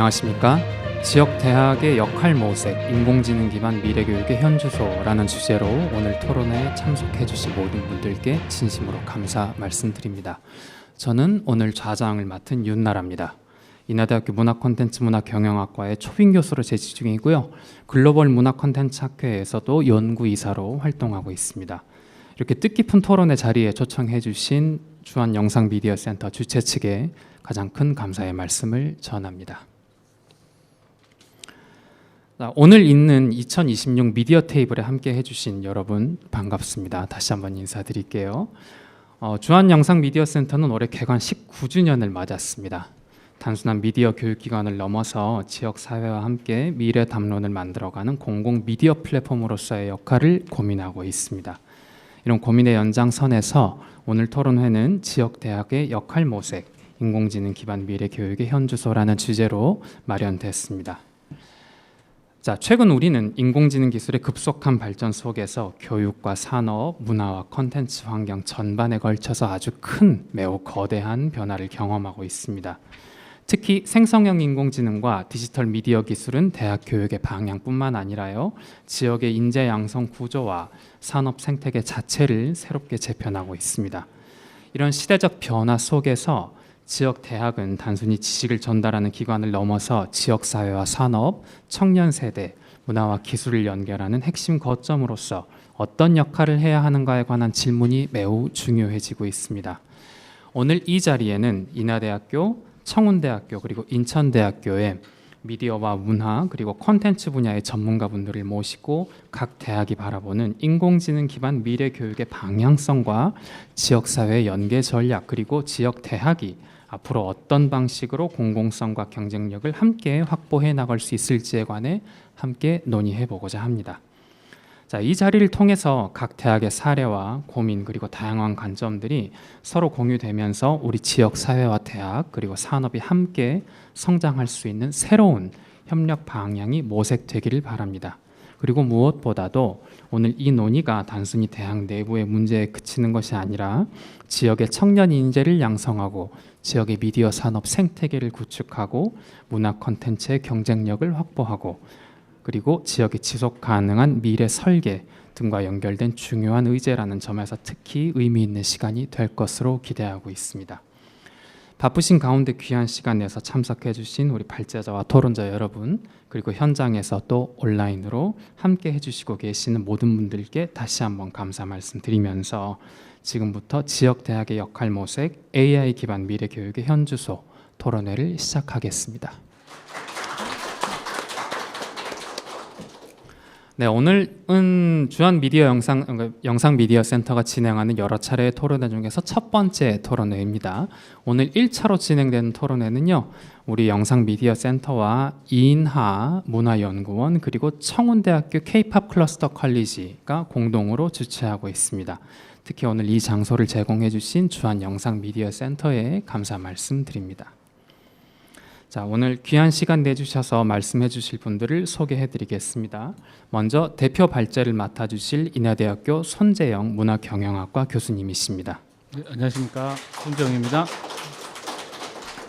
안녕하십니까? 지역 대학의 역할 모색, 인공지능 기반 미래교육의 현주소라는 주제로 오늘 토론회에 참석해 주신 모든 분들께 진심으로 감사 말씀드립니다. 저는 오늘 좌장을 맡은 윤나라입니다. 인하대학교 문화콘텐츠문화경영학과의 초빙 교수로 재직 중이고요. 글로벌 문화콘텐츠학회에서도 연구이사로 활동하고 있습니다. 이렇게 뜻깊은 토론회 자리에 초청해 주신 주한영상미디어센터 주최 측에 가장 큰 감사의 말씀을 전합니다. 오늘 있는 2026 미디어 테이블에 함께 해주신 여러분 반갑습니다. 다시 한번 인사드릴게요. 주한영상미디어센터는 올해 개관 19주년을 맞았습니다. 단순한 미디어 교육기관을 넘어서 지역사회와 함께 미래 담론을 만들어가는 공공 미디어 플랫폼으로서의 역할을 고민하고 있습니다. 이런 고민의 연장선에서 오늘 토론회는 지역대학의 역할 모색, 인공지능 기반 미래 교육의 현주소라는 주제로 마련됐습니다. 자, 최근 우리는 인공지능 기술의 급속한 발전 속에서 교육과 산업, 문화와 콘텐츠 환경 전반에 걸쳐서 아주 큰 매우 거대한 변화를 경험하고 있습니다. 특히 생성형 인공지능과 디지털 미디어 기술은 대학 교육의 방향뿐만 아니라요, 지역의 인재 양성 구조와 산업 생태계 자체를 새롭게 재편하고 있습니다. 이런 시대적 변화 속에서 지역 대학은 단순히 지식을 전달하는 기관을 넘어서 지역 사회와 산업, 청년 세대, 문화와 기술을 연결하는 핵심 거점으로서 어떤 역할을 해야 하는가에 관한 질문이 매우 중요해지고 있습니다. 오늘 이 자리에는 인하대학교, 청운대학교 그리고 인천대학교의 미디어와 문화 그리고 콘텐츠 분야의 전문가분들을 모시고 각 대학이 바라보는 인공지능 기반 미래 교육의 방향성과 지역사회의 연계 전략 그리고 지역 대학이 앞으로 어떤 방식으로 공공성과 경쟁력을 함께 확보해 나갈 수 있을지에 관해 함께 논의해 보고자 합니다. 자, 이 자리를 통해서 각 대학의 사례와 고민 그리고 다양한 관점들이 서로 공유되면서 우리 지역 사회와 대학 그리고 산업이 함께 성장할 수 있는 새로운 협력 방향이 모색되기를 바랍니다. 그리고 무엇보다도 오늘 이 논의가 단순히 대학 내부의 문제에 그치는 것이 아니라 지역의 청년 인재를 양성하고 지역의 미디어 산업 생태계를 구축하고 문화 콘텐츠의 경쟁력을 확보하고 그리고 지역의 지속 가능한 미래 설계 등과 연결된 중요한 의제라는 점에서 특히 의미 있는 시간이 될 것으로 기대하고 있습니다. 바쁘신 가운데 귀한 시간 내서 참석해 주신 우리 발제자와 토론자 여러분 그리고 현장에서 또 온라인으로 함께 해주시고 계시는 모든 분들께 다시 한번 감사 말씀드리면서 지금부터 지역대학의 역할 모색 AI 기반 미래 교육의 현주소 토론회를 시작하겠습니다. 네, 오늘은 주한 미디어 영상 미디어 센터가 진행하는 여러 차례의 토론회 중에서 첫 번째 토론회입니다. 오늘 1차로 진행되는 토론회는요, 우리 영상 미디어 센터와 인하 문화연구원 그리고 청운대학교 K-팝 클러스터 컬리지가 공동으로 주최하고 있습니다. 특히 오늘 이 장소를 제공해 주신 주한 영상 미디어 센터에 감사 말씀드립니다. 자, 오늘 귀한 시간 내주셔서 말씀해 주실 분들을 소개해 드리겠습니다. 먼저 대표 발제를 맡아 주실 인하대학교 손재영 문화경영학과 교수님이십니다. 네, 안녕하십니까, 손재영입니다.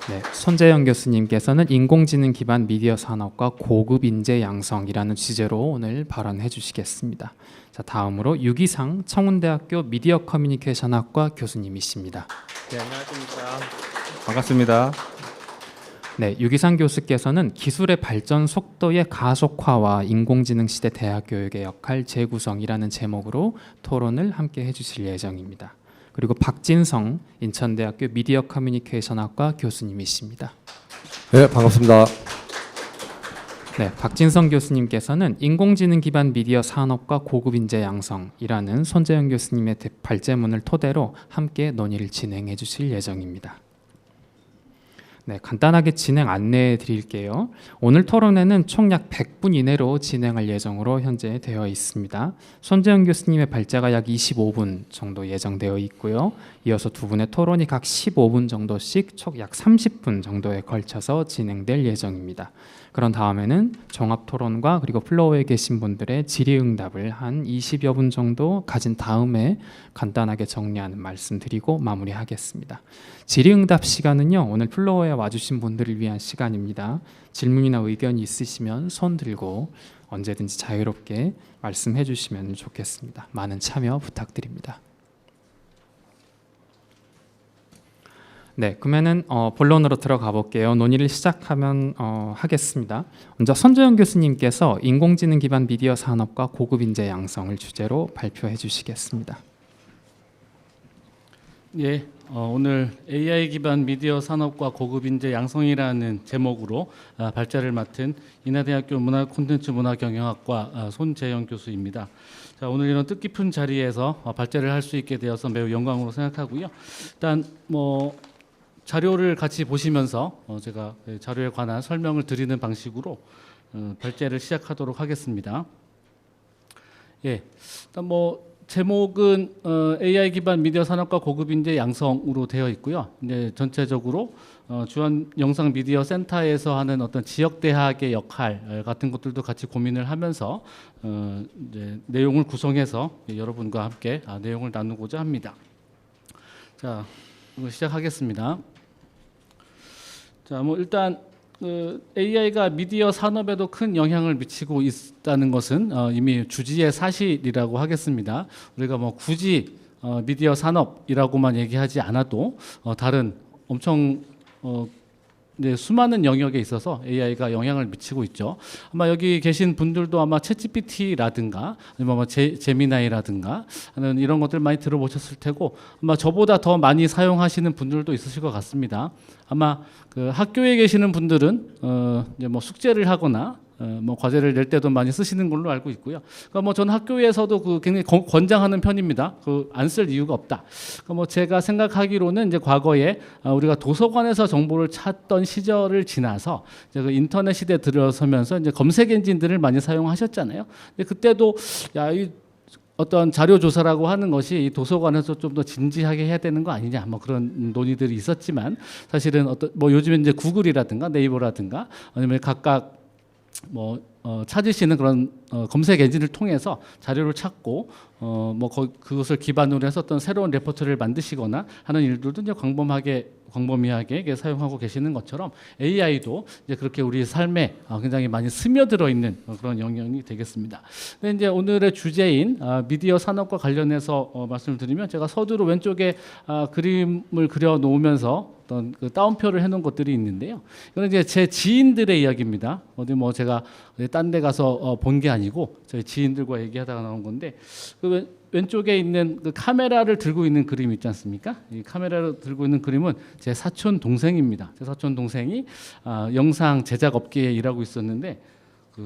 네, 손재영 교수님께서는 인공지능 기반 미디어 산업과 고급 인재 양성이라는 주제로 오늘 발언해 주시겠습니다. 자, 다음으로 유기상 청운대학교 미디어 커뮤니케이션학과 교수님이십니다. 네, 안녕하십니까. 반갑습니다. 네, 유기상 교수께서는 기술의 발전 속도의 가속화와 인공지능 시대 대학 교육의 역할 재구성이라는 제목으로 토론을 함께 해주실 예정입니다. 그리고 박진성 인천대학교 미디어 커뮤니케이션학과 교수님이십니다. 네, 반갑습니다. 네, 박진성 교수님께서는 인공지능 기반 미디어 산업과 고급 인재 양성이라는 손재영 교수님의 발제문을 토대로 함께 논의를 진행해 주실 예정입니다. 네, 간단하게 진행 안내해 드릴게요. 오늘 토론회는 총 약 100분 이내로 진행할 예정으로 현재 되어 있습니다. 손재영 교수님의 발제가 약 25분 정도 예정되어 있고요. 이어서 두 분의 토론이 각 15분 정도씩 총 약 30분 정도에 걸쳐서 진행될 예정입니다. 그런 다음에는 종합토론과 그리고 플로어에 계신 분들의 질의응답을 한 20여 분 정도 가진 다음에 간단하게 정리하는 말씀 드리고 마무리하겠습니다. 질의응답 시간은요, 오늘 플로어에 와주신 분들을 위한 시간입니다. 질문이나 의견이 있으시면 손 들고 언제든지 자유롭게 말씀해 주시면 좋겠습니다. 많은 참여 부탁드립니다. 네, 그러면은 본론으로 들어가 볼게요. 논의를 시작하면 하겠습니다. 먼저 손재영 교수님께서 인공지능 기반 미디어 산업과 고급 인재 양성을 주제로 발표해 주시겠습니다. 예, 오늘 AI 기반 미디어 산업과 고급 인재 양성이라는 제목으로 발제를 맡은 인하대학교 문화콘텐츠문화경영학과 손재영 교수입니다. 자, 오늘 이런 뜻깊은 자리에서 발제를 할 수 있게 되어서 매우 영광으로 생각하고요. 일단 자료를 같이 보시면서 제가 자료에 관한 설명을 드리는 방식으로 발제를 시작하도록 하겠습니다. 예, 일단 제목은 AI 기반 미디어 산업과 고급 인재 양성으로 되어 있고요. 이제 전체적으로 주한 영상 미디어 센터에서 하는 어떤 지역 대학의 역할 같은 것들도 같이 고민을 하면서 이제 내용을 구성해서 여러분과 함께 내용을 나누고자 합니다. 자, 시작하겠습니다. 자, 일단 AI가 미디어 산업에도 큰 영향을 미치고 있다는 것은 이미 주지의 사실이라고 하겠습니다. 우리가 굳이 미디어 산업이라고만 얘기하지 않아도 다른 엄청 수많은 영역에 있어서 AI가 영향을 미치고 있죠. 아마 여기 계신 분들도 아마 챗GPT라든가 아니면 제미나이라든가 하는 이런 것들 많이 들어보셨을 테고 아마 저보다 더 많이 사용하시는 분들도 있으실 것 같습니다. 아마 그 학교에 계시는 분들은 이제 숙제를 하거나 과제를 낼 때도 많이 쓰시는 걸로 알고 있고요. 그러니까 저는 학교에서도 굉장히 권장하는 편입니다. 안 쓸 이유가 없다. 그러니까 제가 생각하기로는 이제 과거에 우리가 도서관에서 정보를 찾던 시절을 지나서 이제 인터넷 시대에 들어서면서 이제 검색 엔진들을 많이 사용하셨잖아요. 근데 그때도 어떤 자료 조사라고 하는 것이 이 도서관에서 좀 더 진지하게 해야 되는 거 아니냐 그런 논의들이 있었지만 사실은 요즘에 이제 구글이라든가 네이버라든가 아니면 각각 찾으시는 그런 검색 엔진을 통해서 자료를 찾고 그것을 기반으로 해서 어떤 새로운 레포트를 만드시거나 하는 일들도 이제 광범위하게 사용하고 계시는 것처럼 AI도 이제 그렇게 우리 삶에 굉장히 많이 스며들어 있는 그런 영역이 되겠습니다. 근데 이제 오늘의 주제인 미디어 산업과 관련해서 말씀을 드리면 제가 서두로 왼쪽에 그림을 그려 놓으면서 어떤 따옴표를 해놓은 것들이 있는데요. 이거는 이제 제 지인들의 이야기입니다. 어디 제가 딴 데 가서 본 게 아니고 저희 지인들과 얘기하다가 나온 건데 왼쪽에 있는 카메라를 들고 있는 그림 있지 않습니까? 이 카메라를 들고 있는 그림은 제 사촌 동생입니다. 제 사촌 동생이 영상 제작 업계에 일하고 있었는데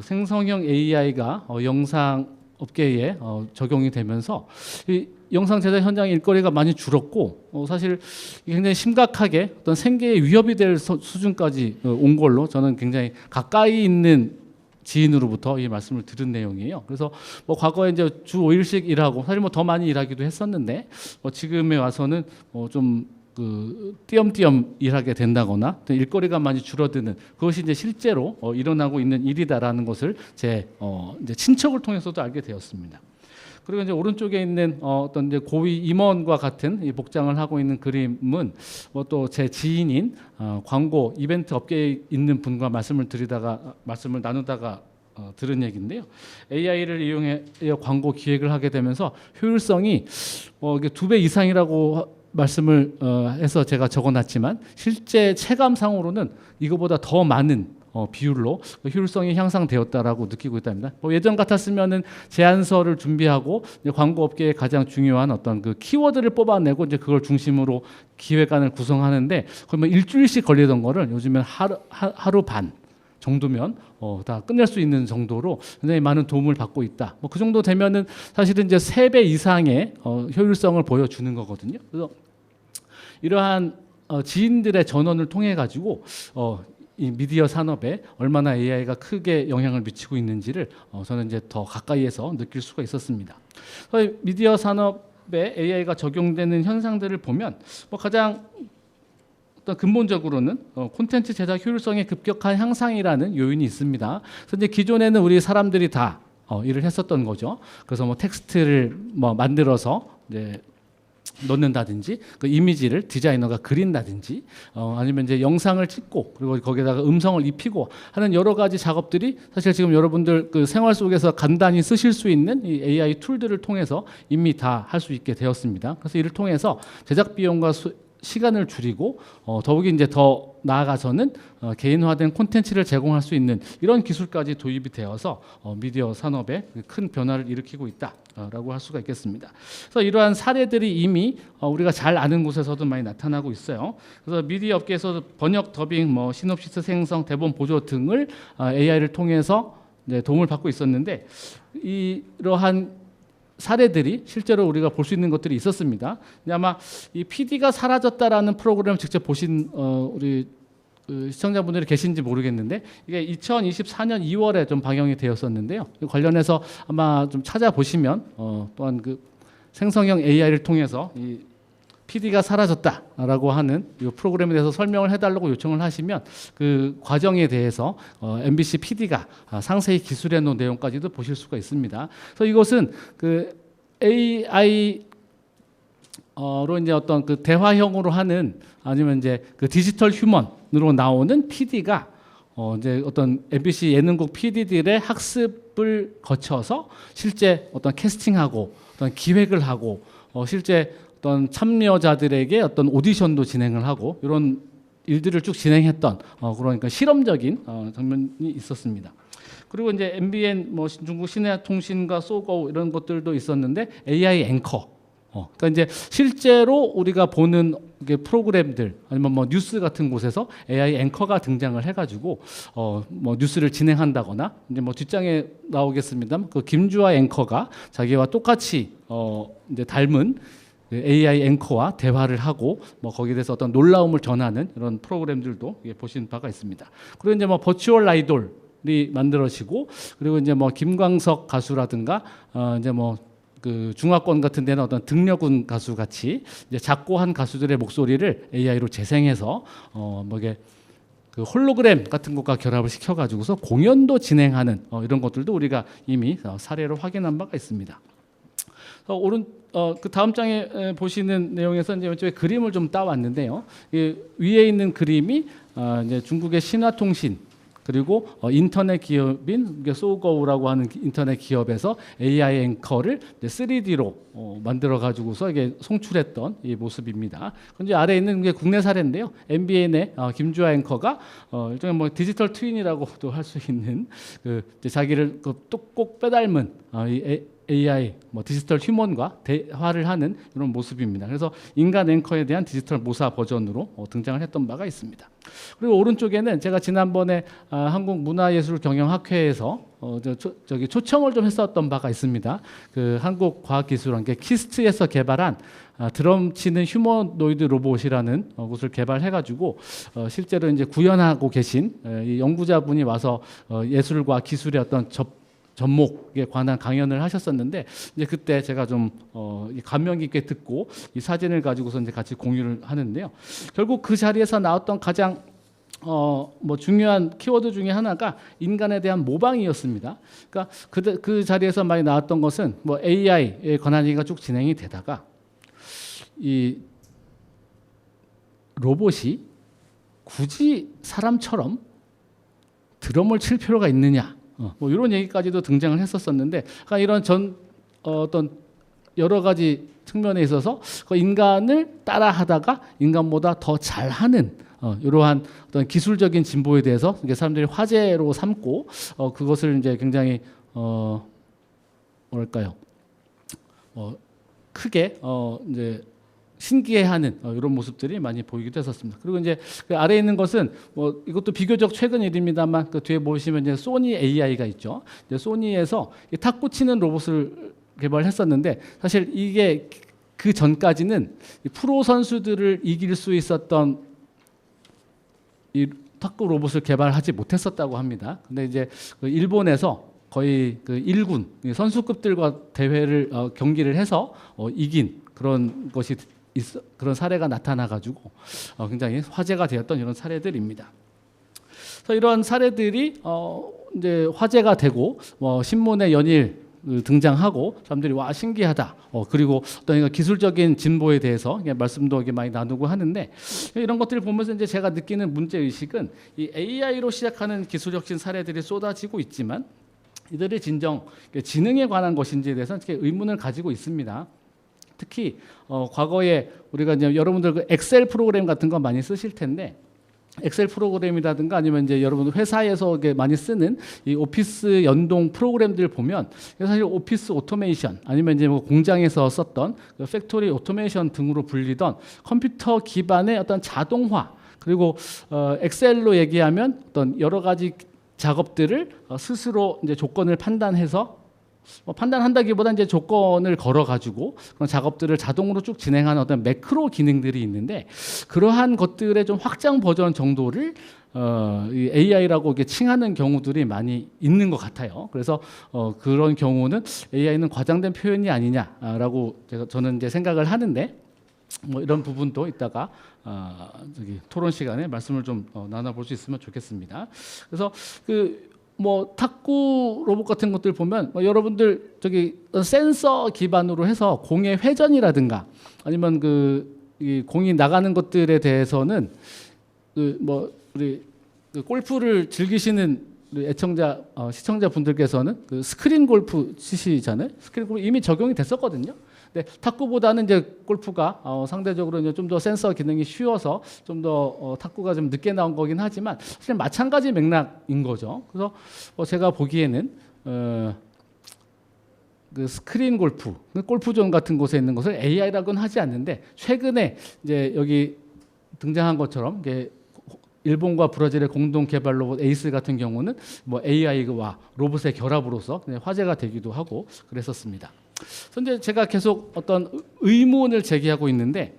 생성형 AI가 영상 업계에 적용이 되면서 이 영상 제작 현장의 일거리가 많이 줄었고 사실 굉장히 심각하게 어떤 생계에 위협이 될 수준까지 온 걸로 저는 굉장히 가까이 있는 지인으로부터 이 말씀을 들은 내용이에요. 그래서 과거에 이제 주 5일씩 일하고 사실 더 많이 일하기도 했었는데 지금에 와서는 좀 띄엄띄엄 일하게 된다거나 일거리가 많이 줄어드는 그것이 이제 실제로 일어나고 있는 일이다라는 것을 제 이제 친척을 통해서도 알게 되었습니다. 그리고 이제 오른쪽에 있는 어떤 이제 고위 임원과 같은 이 복장을 하고 있는 그림은 또 제 지인인 광고 이벤트 업계에 있는 분과 말씀을 나누다가 들은 얘기인데요. AI를 이용해 광고 기획을 하게 되면서 효율성이 이게 2배 이상이라고 말씀을 해서 제가 적어놨지만 실제 체감상으로는 이거보다 더 많은 비율로 효율성이 향상되었다라고 느끼고 있답니다. 예전 같았으면은 제안서를 준비하고 광고 업계의 가장 중요한 어떤 키워드를 뽑아내고 이제 그걸 중심으로 기획안을 구성하는데 그러면 일주일씩 걸리던 거를 요즘엔 하루 반 정도면 다 끝낼 수 있는 정도로 굉장히 많은 도움을 받고 있다. 그 정도 되면은 사실은 이제 3배 이상의 효율성을 보여주는 거거든요. 그래서 이러한 지인들의 전원을 통해 가지고 이 미디어 산업에 얼마나 AI가 크게 영향을 미치고 있는지를 저는 이제 더 가까이에서 느낄 수가 있었습니다. 미디어 산업에 AI가 적용되는 현상들을 보면 가장 어떤 근본적으로는 콘텐츠 제작 효율성의 급격한 향상이라는 요인이 있습니다. 그래서 이제 기존에는 우리 사람들이 다 일을 했었던 거죠. 그래서 텍스트를 만들어서 이제 넣는다든지 그 이미지를 디자이너가 그린다든지 아니면 이제 영상을 찍고 그리고 거기다가 음성을 입히고 하는 여러 가지 작업들이 사실 지금 여러분들 그 생활 속에서 간단히 쓰실 수 있는 이 AI 툴들을 통해서 이미 다 할 수 있게 되었습니다. 그래서 이를 통해서 제작 비용과 시간을 줄이고 더욱이 이제 더 나아가서는 개인화된 콘텐츠를 제공할 수 있는 이런 기술까지 도입이 되어서 미디어 산업에 큰 변화를 일으키고 있다라고 할 수가 있겠습니다. 그래서 이러한 사례들이 이미 우리가 잘 아는 곳에서도 많이 나타나고 있어요. 그래서 미디어 업계에서 번역, 더빙, 뭐 시놉시스 생성, 대본 보조 등을 AI를 통해서 이제 도움을 받고 있었는데 이러한 사례들이 실제로 우리가 볼 수 있는 것들이 있었습니다. 아마 이 PD가 사라졌다라는 프로그램을 직접 보신 우리 시청자분들이 계신지 모르겠는데 이게 2024년 2월에 좀 방영이 되었었는데요. 관련해서 아마 좀 찾아보시면 또한 그 생성형 AI를 통해서 이 PD가 사라졌다라고 하는 이 프로그램에 대해서 설명을 해달라고 요청을 하시면 그 과정에 대해서 MBC PD가 상세히 기술해 놓은 내용까지도 보실 수가 있습니다. 그래서 이것은 그 AI로 이제 어떤 그 대화형으로 하는 아니면 이제 그 디지털 휴먼으로 나오는 PD가 이제 어떤 MBC 예능국 PD들의 학습을 거쳐서 실제 어떤 캐스팅하고 어떤 기획을 하고 실제 어떤 참여자들에게 어떤 오디션도 진행을 하고 이런 일들을 쭉 진행했던 그러니까 실험적인 장면이 있었습니다. 그리고 이제 MBN 뭐 중국 신해통신과 소고 이런 것들도 있었는데 AI 앵커. 그러니까 이제 실제로 우리가 보는 이게 프로그램들 아니면 뭐 뉴스 같은 곳에서 AI 앵커가 등장을 해가지고 뭐 뉴스를 진행한다거나 이제 뭐 뒷장에 나오겠습니다만 그 김주아 앵커가 자기와 똑같이 이제 닮은 AI 앵커와 대화를 하고 뭐 거기에 대해서 어떤 놀라움을 전하는 이런 프로그램들도 보신 바가 있습니다. 그리고 이제 뭐 버추얼 아이돌이 만들어지고 그리고 이제 뭐 김광석 가수라든가 이제 뭐 그 중화권 같은 데는 어떤 등려군 가수 같이 이제 작고한 가수들의 목소리를 AI로 재생해서 뭐 이게 그 홀로그램 같은 것과 결합을 시켜가지고서 공연도 진행하는 이런 것들도 우리가 이미 사례로 확인한 바가 있습니다. 그 다음 장에 보시는 내용에서 이제 왼쪽에 그림을 좀 따왔는데요. 위에 있는 그림이 이제 중국의 신화통신 그리고 인터넷 기업인 소고우라고 하는 인터넷 기업에서 AI 앵커를 3D로 만들어 가지고서 이게 송출했던 이 모습입니다. 이제 아래에 있는 게 국내 사례인데요. MBN의 김주아 앵커가 일종의 뭐 디지털 트윈이라고도 할 수 있는 그 자기를 꼭 빼닮은 AI 뭐 디지털 휴먼과 대화를 하는 이런 모습입니다. 그래서 인간 앵커에 대한 디지털 모사 버전으로 등장을 했던 바가 있습니다. 그리고 오른쪽에는 제가 지난번에 한국문화예술경영학회에서 저기 초청을 좀 했었던 바가 있습니다. 그 한국과학기술원계 키스트에서 개발한 드럼 치는 휴머노이드 로봇이라는 것을 개발해가지고 실제로 이제 구현하고 계신 이 연구자분이 와서 예술과 기술의 어떤 접목에 관한 강연을 하셨었는데 이제 그때 제가 좀 감명 깊게 듣고 이 사진을 가지고서 이제 같이 공유를 하는데요. 결국 그 자리에서 나왔던 가장 뭐 중요한 키워드 중에 하나가 인간에 대한 모방이었습니다. 그러니까 그 자리에서 많이 나왔던 것은 뭐 AI에 관한 얘기가 쭉 진행이 되다가 이 로봇이 굳이 사람처럼 드럼을 칠 필요가 있느냐? 뭐 이런 얘기까지도 등장을 했었었는데 그러니까 이런 어떤 여러 가지 측면에 있어서 그 인간을 따라하다가 인간보다 더 잘하는 이러한 어떤 기술적인 진보에 대해서 이게 사람들이 화제로 삼고 그것을 이제 굉장히 뭐랄까요 크게 이제 신기해하는 이런 모습들이 많이 보이기도 했었습니다. 그리고 이제 그 아래에 있는 것은 뭐 이것도 비교적 최근 일입니다만 그 뒤에 보시면 이제 소니 AI가 있죠. 이제 소니에서 탁구 치는 로봇을 개발했었는데 사실 이게 그 전까지는 프로 선수들을 이길 수 있었던 이 탁구 로봇을 개발하지 못했었다고 합니다. 근데 이제 그 일본에서 거의 그 1군 선수급들과 대회를 경기를 해서 이긴 그런 것이 그런 사례가 나타나가지고 굉장히 화제가 되었던 이런 사례들입니다. 그래서 이런 사례들이 이제 화제가 되고 뭐 신문에 연일 등장하고 사람들이 와 신기하다. 그리고 어떤 기술적인 진보에 대해서 말씀도 많이 나누고 하는데 이런 것들을 보면서 이제 제가 느끼는 문제 의식은 이 AI로 시작하는 기술 혁신 사례들이 쏟아지고 있지만 이들의 진정 지능에 관한 것인지에 대해서는 의문을 가지고 있습니다. 특히 과거에 우리가 이제 여러분들 그 엑셀 프로그램 같은 거 많이 쓰실 텐데 엑셀 프로그램이라든가 아니면 이제 여러분 회사에서 많이 쓰는 이 오피스 연동 프로그램들 보면 사실 오피스 오토메이션 아니면 이제 뭐 공장에서 썼던 그 팩토리 오토메이션 등으로 불리던 컴퓨터 기반의 어떤 자동화 그리고 엑셀로 얘기하면 어떤 여러 가지 작업들을 스스로 이제 조건을 판단해서 판단한다기보다 이제 조건을 걸어 가지고 그런 작업들을 자동으로 쭉 진행하는 어떤 매크로 기능들이 있는데 그러한 것들의 좀 확장 버전 정도를 이 AI라고 이렇게 칭하는 경우들이 많이 있는 것 같아요. 그래서 그런 경우는 AI는 과장된 표현이 아니냐라고 저는 이제 생각을 하는데 뭐 이런 부분도 이따가 저기 토론 시간에 말씀을 좀 나눠볼 수 있으면 좋겠습니다. 그래서 뭐 탁구 로봇 같은 것들 보면 여러분들 저기 센서 기반으로 해서 공의 회전이라든가 아니면 이 공이 나가는 것들에 대해서는 뭐 우리 골프를 즐기시는 우리 애청자 시청자 분들께서는 스크린 골프 치시잖아요. 스크린 골프 이미 적용이 됐었거든요. 네, 탁구보다는 이제 골프가 상대적으로 이제 좀 더 센서 기능이 쉬워서 좀 더 탁구가 좀 늦게 나온 거긴 하지만 사실 마찬가지 맥락인 거죠. 그래서 제가 보기에는 그 스크린 골프, 골프존 같은 곳에 있는 것을 AI라고는 하지 않는데 최근에 이제 여기 등장한 것처럼 이게 일본과 브라질의 공동 개발 로봇 에이스 같은 경우는 뭐 AI와 로봇의 결합으로서 화제가 되기도 하고 그랬었습니다. 그런데 제가 계속 어떤 의문을 제기하고 있는데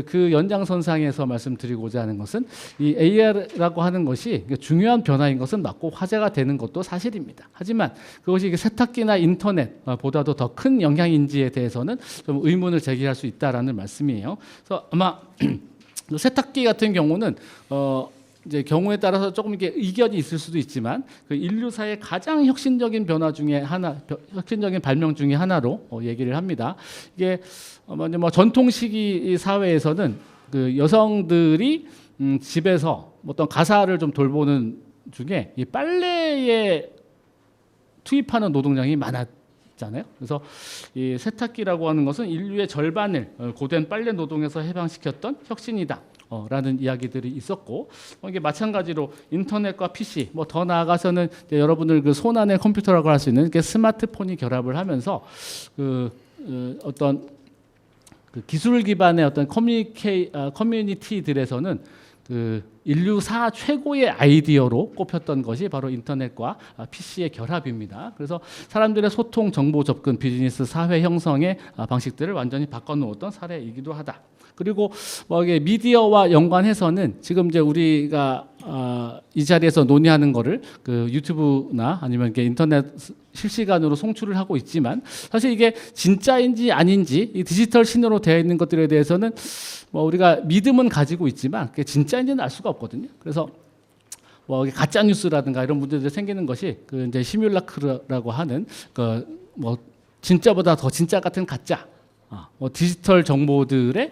그 연장선상에서 말씀드리고자 하는 것은 이 AI라고 하는 것이 중요한 변화인 것은 맞고 화제가 되는 것도 사실입니다. 하지만 그것이 세탁기나 인터넷보다도 더 큰 영향인지에 대해서는 좀 의문을 제기할 수 있다라는 말씀이에요. 그래서 아마 세탁기 같은 경우는 이제 경우에 따라서 조금 이게 이견이 있을 수도 있지만 그 인류사의 가장 혁신적인 변화 중에 하나, 혁신적인 발명 중에 하나로 얘기를 합니다. 이게 먼저 뭐 전통시기 사회에서는 그 여성들이 집에서 어떤 가사를 좀 돌보는 중에 이 빨래에 투입하는 노동량이 많았잖아요. 그래서 이 세탁기라고 하는 것은 인류의 절반을 고된 빨래 노동에서 해방시켰던 혁신이다. 라는 이야기들이 있었고 이게 마찬가지로 인터넷과 PC 뭐 더 나아가서는 여러분들 그 손 안의 컴퓨터라고 할 수 있는 스마트폰이 결합을 하면서 어떤 그 기술 기반의 어떤 커뮤니티들에서는 그 인류사 최고의 아이디어로 꼽혔던 것이 바로 인터넷과 PC의 결합입니다. 그래서 사람들의 소통, 정보 접근, 비즈니스, 사회 형성의 방식들을 완전히 바꿔놓았던 사례이기도 하다. 그리고 뭐 이게 미디어와 연관해서는 지금 이제 우리가 이 자리에서 논의하는 거를 그 유튜브나 아니면 이렇게 인터넷 실시간으로 송출을 하고 있지만 사실 이게 진짜인지 아닌지 이 디지털 신호로 되어 있는 것들에 대해서는 뭐 우리가 믿음은 가지고 있지만 그게 진짜인지는 알 수가 없거든요. 그래서 뭐 가짜 뉴스라든가 이런 문제들이 생기는 것이 그 이제 시뮬라크라고 하는 그 뭐 진짜보다 더 진짜 같은 가짜 뭐 디지털 정보들의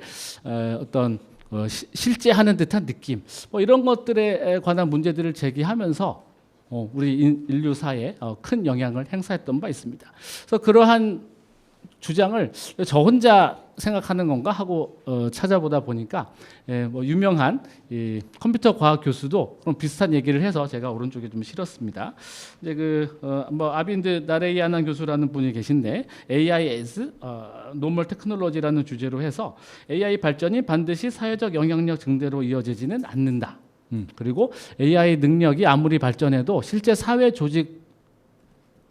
어떤 실제 하는 듯한 느낌 뭐 이런 것들에 관한 문제들을 제기하면서 우리 인류사에 큰 영향을 행사했던 바 있습니다. 그래서 그러한 주장을 저 혼자 생각하는 건가 하고 찾아보다 보니까 뭐 유명한 이 컴퓨터 과학 교수도 그런 비슷한 얘기를 해서 제가 오른쪽에 좀 실었습니다. 이제 뭐 아빈드 나레이아난 교수라는 분이 계신데 AI as 노멀 테크놀로지라는 주제로 해서 AI 발전이 반드시 사회적 영향력 증대로 이어지지는 않는다. 그리고 AI 능력이 아무리 발전해도 실제 사회 조직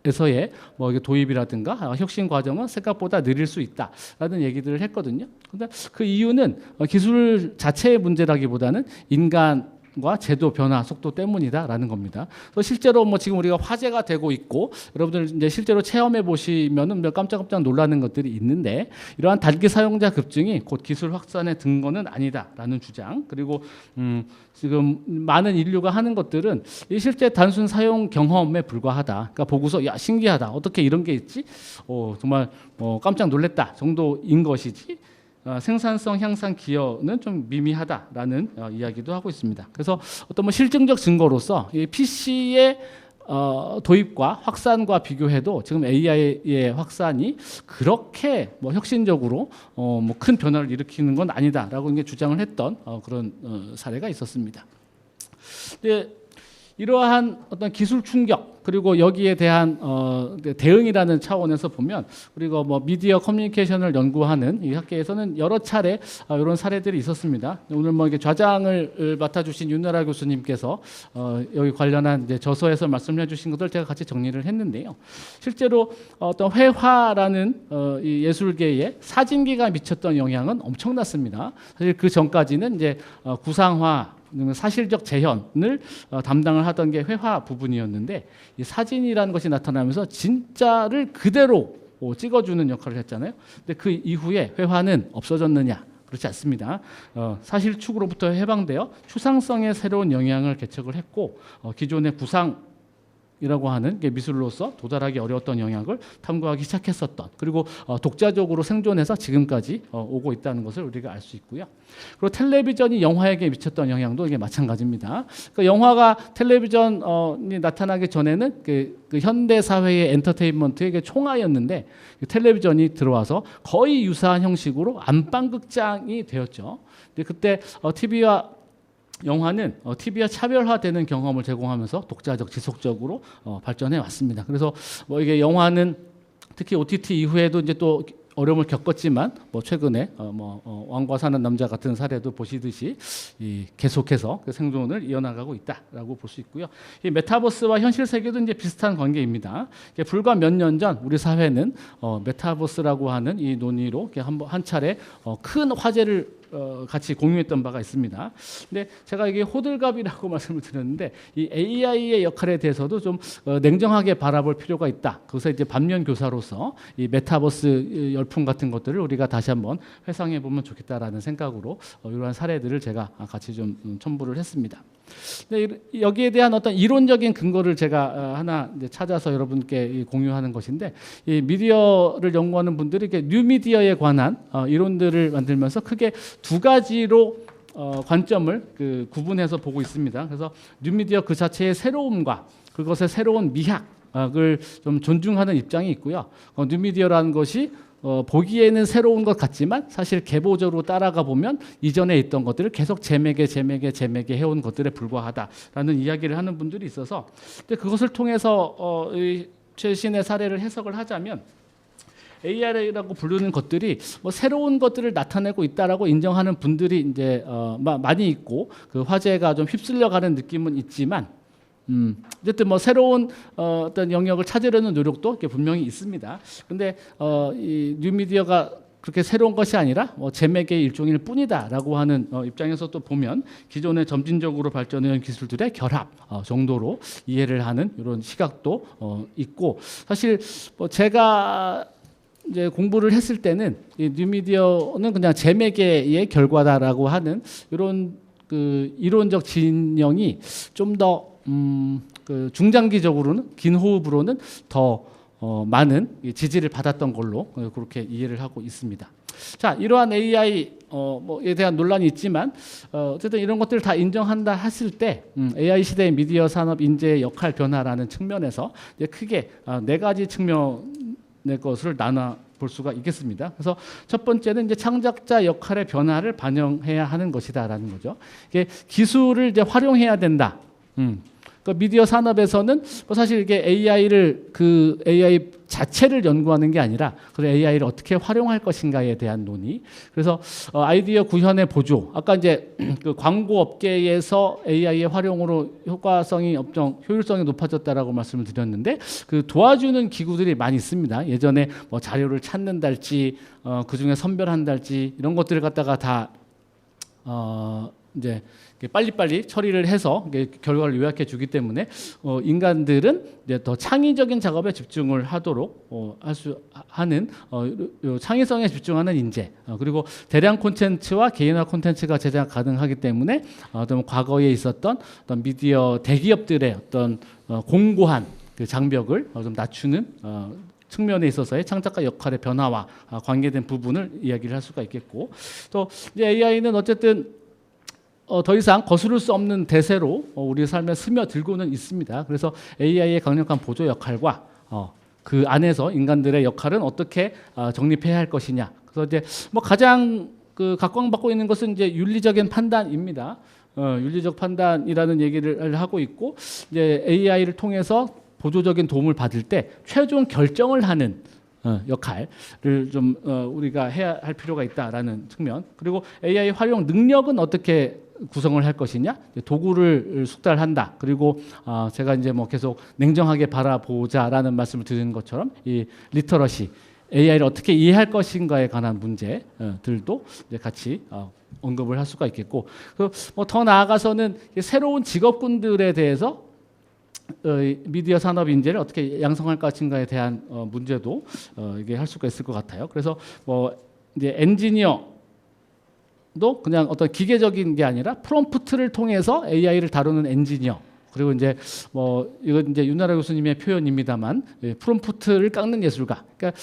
에서의 뭐 도입이라든가 혁신 과정은 생각보다 느릴 수 있다라는 얘기들을 했거든요. 근데 그 이유는 기술 자체의 문제라기보다는 인간의 과 제도 변화 속도 때문이다라는 겁니다. 그래서 실제로 뭐 지금 우리가 화제가 되고 있고 여러분들 이제 실제로 체험해 보시면은 깜짝깜짝 놀라는 것들이 있는데 이러한 단기 사용자 급증이 곧 기술 확산의 근거는 아니다라는 주장. 그리고 지금 많은 인류가 하는 것들은 이 실제 단순 사용 경험에 불과하다. 그러니까 보고서 야 신기하다. 어떻게 이런 게 있지? 정말 깜짝 놀랐다 정도인 것이지. 생산성 향상 기여는 좀 미미하다라는 이야기도 하고 있습니다. 그래서 어떤 뭐 실증적 증거로서 이 PC의 도입과 확산과 비교해도 지금 AI의 확산이 그렇게 뭐 혁신적으로 뭐 큰 변화를 일으키는 건 아니다라고 이제 주장을 했던 그런 사례가 있었습니다. 근데 이러한 어떤 기술 충격 그리고 여기에 대한 대응이라는 차원에서 보면 우리가 뭐 미디어 커뮤니케이션을 연구하는 이 학계에서는 여러 차례 이런 사례들이 있었습니다. 오늘 뭐 이렇게 좌장을 맡아주신 윤나라 교수님께서 여기 관련한 이제 저서에서 말씀해 주신 것들 제가 같이 정리를 했는데요. 실제로 어떤 회화라는 이 예술계에 사진기가 미쳤던 영향은 엄청났습니다. 사실 그 전까지는 이제 구상화 사실적 재현을 담당을 하던 게 회화 부분이었는데 이 사진이라는 것이 나타나면서 진짜를 그대로 찍어주는 역할을 했잖아요. 근데 그 이후에 회화는 없어졌느냐? 그렇지 않습니다. 사실 축으로부터 해방되어 추상성의 새로운 영향을 개척을 했고 기존의 구상 이라고 하는 미술로서 도달하기 어려웠던 영역을 탐구하기 시작했었던 그리고 독자적으로 생존해서 지금까지 오고 있다는 것을 우리가 알 수 있고요. 그리고 텔레비전이 영화에게 미쳤던 영향도 이게 마찬가지입니다. 그러니까 영화가 텔레비전이 나타나기 전에는 그 현대 사회의 엔터테인먼트의 총화였는데 텔레비전이 들어와서 거의 유사한 형식으로 안방극장이 되었죠. 근데 그때 TV와 영화는 TV와 차별화되는 경험을 제공하면서 독자적 지속적으로 발전해 왔습니다. 그래서 뭐 이게 영화는 특히 OTT 이후에도 이제 또 어려움을 겪었지만 뭐 최근에 왕과 사는 남자 같은 사례도 보시듯이 계속해서 그 생존을 이어나가고 있다라고 볼 수 있고요. 이 메타버스와 현실 세계도 이제 비슷한 관계입니다. 불과 몇 년 전 우리 사회는 메타버스라고 하는 이 논의로 한 차례 큰 화제를 같이 공유했던 바가 있습니다. 근데 제가 이게 호들갑이라고 말씀을 드렸는데 이 AI의 역할에 대해서도 좀 냉정하게 바라볼 필요가 있다. 그래서 이제 반면 교사로서 이 메타버스 열풍 같은 것들을 우리가 다시 한번 회상해 보면 좋겠다라는 생각으로 이러한 사례들을 제가 같이 좀 첨부를 했습니다. 근데 여기에 대한 어떤 이론적인 근거를 제가 하나 이제 찾아서 여러분께 공유하는 것인데 이 미디어를 연구하는 분들이 이렇게 뉴미디어에 관한 이론들을 만들면서 크게 두 가지로 관점을 구분해서 보고 있습니다. 그래서 뉴미디어 그 자체의 새로움과 그것의 새로운 미학을 좀 존중하는 입장이 있고요. 뉴미디어라는 것이 보기에는 새로운 것 같지만 사실 계보적으로 따라가 보면 이전에 있던 것들을 계속 재매게 해온 것들에 불과하다라는 이야기를 하는 분들이 있어서 근데 그것을 통해서 최신의 사례를 해석을 하자면 AI라고 부르는 것들이 뭐 새로운 것들을 나타내고 있다라고 인정하는 분들이 이제 많이 있고 그 화제가 좀 휩쓸려가는 느낌은 있지만 어쨌든 뭐 새로운 어떤 영역을 찾으려는 노력도 분명히 있습니다. 근데 이 뉴미디어가 그렇게 새로운 것이 아니라 재매개의 일종일 뿐이다라고 하는 입장에서 또 보면 기존의 점진적으로 발전해온 기술들의 결합 정도로 이해를 하는 이런 시각도 있고 사실 제가 이제 공부를 했을 때는 이 뉴미디어는 그냥 재매개의 결과다라고 하는 이런 그 이론적 진영이 좀 더 그 중장기적으로는 긴 호흡으로는 더 많은 지지를 받았던 걸로 그렇게 이해를 하고 있습니다. 자, 이러한 AI에 대한 논란이 있지만 어쨌든 이런 것들을 다 인정한다 했을 때 AI 시대의 미디어 산업 인재의 역할 변화라는 측면에서 이제 크게 네 가지 측면의 것을 나눠 볼 수가 있겠습니다. 그래서 첫 번째는 이제 창작자 역할의 변화를 반영해야 하는 것이다라는 거죠. 이게 기술을 이제 활용해야 된다. 그 미디어 산업에서는 사실 이게 AI 자체를 연구하는 게 아니라 그 AI를 어떻게 활용할 것인가에 대한 논의. 그래서 아이디어 구현의 보조. 아까 이제 그 광고 업계에서 AI의 활용으로 효율성이 높아졌다라고 말씀을 드렸는데 그 도와주는 기구들이 많이 있습니다. 예전에 뭐 자료를 찾는달지 그 중에 선별한달지 이런 것들을 갖다가 다 이제 빨리빨리 처리를 해서 결과를 요약해 주기 때문에 인간들은 이제 더 창의적인 작업에 집중을 하도록 할 수 하는 요 창의성에 집중하는 인재, 그리고 대량 콘텐츠와 개인화 콘텐츠가 제작 가능하기 때문에 어떤 과거에 있었던 어떤 미디어 대기업들의 어떤 공고한 그 장벽을 좀 낮추는 측면에 있어서의 창작가 역할의 변화와 관계된 부분을 이야기를 할 수가 있겠고, 또 이제 AI는 어쨌든 더 이상 거스를 수 없는 대세로 우리 삶에 스며들고는 있습니다. 그래서 AI의 강력한 보조 역할과 그 안에서 인간들의 역할은 어떻게 정립해야 할 것이냐. 그래서 이제 뭐 가장 그 각광받고 있는 것은 이제 윤리적인 판단입니다. 윤리적 판단이라는 얘기를 하고 있고, 이제 AI를 통해서 보조적인 도움을 받을 때 최종 결정을 하는 역할을 좀 우리가 해야 할 필요가 있다라는 측면, 그리고 AI 활용 능력은 어떻게 구성을 할 것이냐, 도구를 숙달한다. 그리고 제가 이제 뭐 계속 냉정하게 바라보자라는 말씀을 드리는 것처럼 이 리터러시, AI를 어떻게 이해할 것인가에 관한 문제들도 이제 같이 언급을 할 수가 있겠고, 뭐 더 나아가서는 새로운 직업군들에 대해서 미디어 산업 인재를 어떻게 양성할 것인가에 대한 문제도 이게 할 수가 있을 것 같아요. 그래서 뭐 이제 엔지니어도 그냥 어떤 기계적인 게 아니라 프롬프트를 통해서 AI를 다루는 엔지니어, 그리고 이제 뭐 이건 이제 윤나라 교수님의 표현입니다만 프롬프트를 깎는 예술가, 그러니까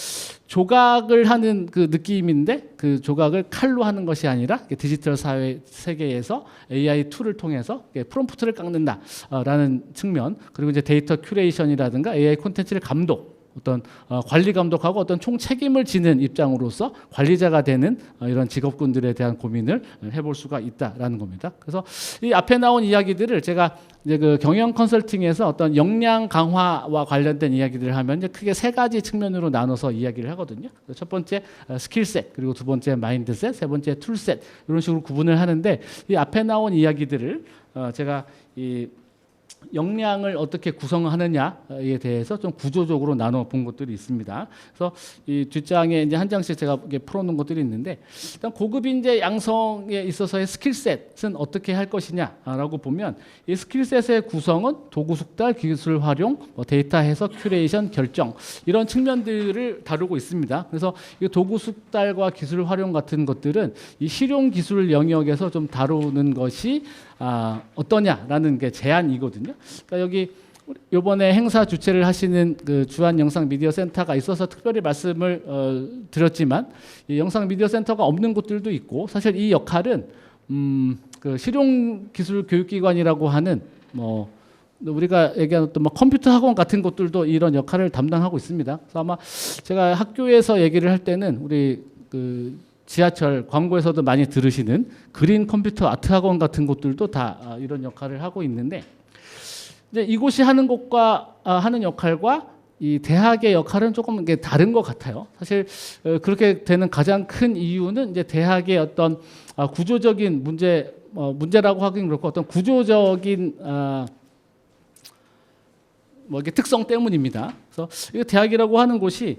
조각을 하는 그 느낌인데 그 조각을 칼로 하는 것이 아니라 디지털 사회 세계에서 AI 툴을 통해서 프롬프트를 깎는다라는 측면, 그리고 이제 데이터 큐레이션이라든가 AI 콘텐츠를 어떤 관리 감독하고 어떤 총 책임을 지는 입장으로서 관리자가 되는 이런 직업군들에 대한 고민을 해볼 수가 있다라는 겁니다. 그래서 이 앞에 나온 이야기들을 제가 이제 그 경영 컨설팅에서 어떤 역량 강화와 관련된 이야기들을 하면 이제 크게 세 가지 측면으로 나눠서 이야기를 하거든요. 첫 번째 스킬셋, 그리고 두 번째 마인드셋, 세 번째 툴셋, 이런 식으로 구분을 하는데, 이 앞에 나온 이야기들을 제가 이 역량을 어떻게 구성하느냐에 대해서 좀 구조적으로 나눠 본 것들이 있습니다. 그래서 이 뒷장에 이제 한 장씩 제가 풀어놓은 것들이 있는데, 일단 고급 인재 양성에 있어서의 스킬셋은 어떻게 할 것이냐라고 보면, 이 스킬셋의 구성은 도구 숙달, 기술 활용, 데이터 해석, 큐레이션, 결정, 이런 측면들을 다루고 있습니다. 그래서 이 도구 숙달과 기술 활용 같은 것들은 이 실용 기술 영역에서 좀 다루는 것이 어떠냐라는 게 제안이거든요. 그러니까 여기 이번에 행사 주최를 하시는 그 주한 영상 미디어 센터가 있어서 특별히 말씀을 드렸지만, 이 영상 미디어 센터가 없는 곳들도 있고, 사실 이 역할은 그 실용 기술 교육기관이라고 하는 뭐 우리가 얘기하는 또 뭐 컴퓨터 학원 같은 곳들도 이런 역할을 담당하고 있습니다. 그래서 아마 제가 학교에서 얘기를 할 때는 우리 그 지하철 광고에서도 많이 들으시는 그린 컴퓨터 아트 학원 같은 곳들도 다 이런 역할을 하고 있는데, 이제 이곳이 하는 곳과 하는 역할과 이 대학의 역할은 조금 이게 다른 것 같아요. 사실 그렇게 되는 가장 큰 이유는 이제 대학의 어떤 구조적인 문제라고 하긴 그렇고, 어떤 구조적인 뭐 이게 특성 때문입니다. 그래서 이 대학이라고 하는 곳이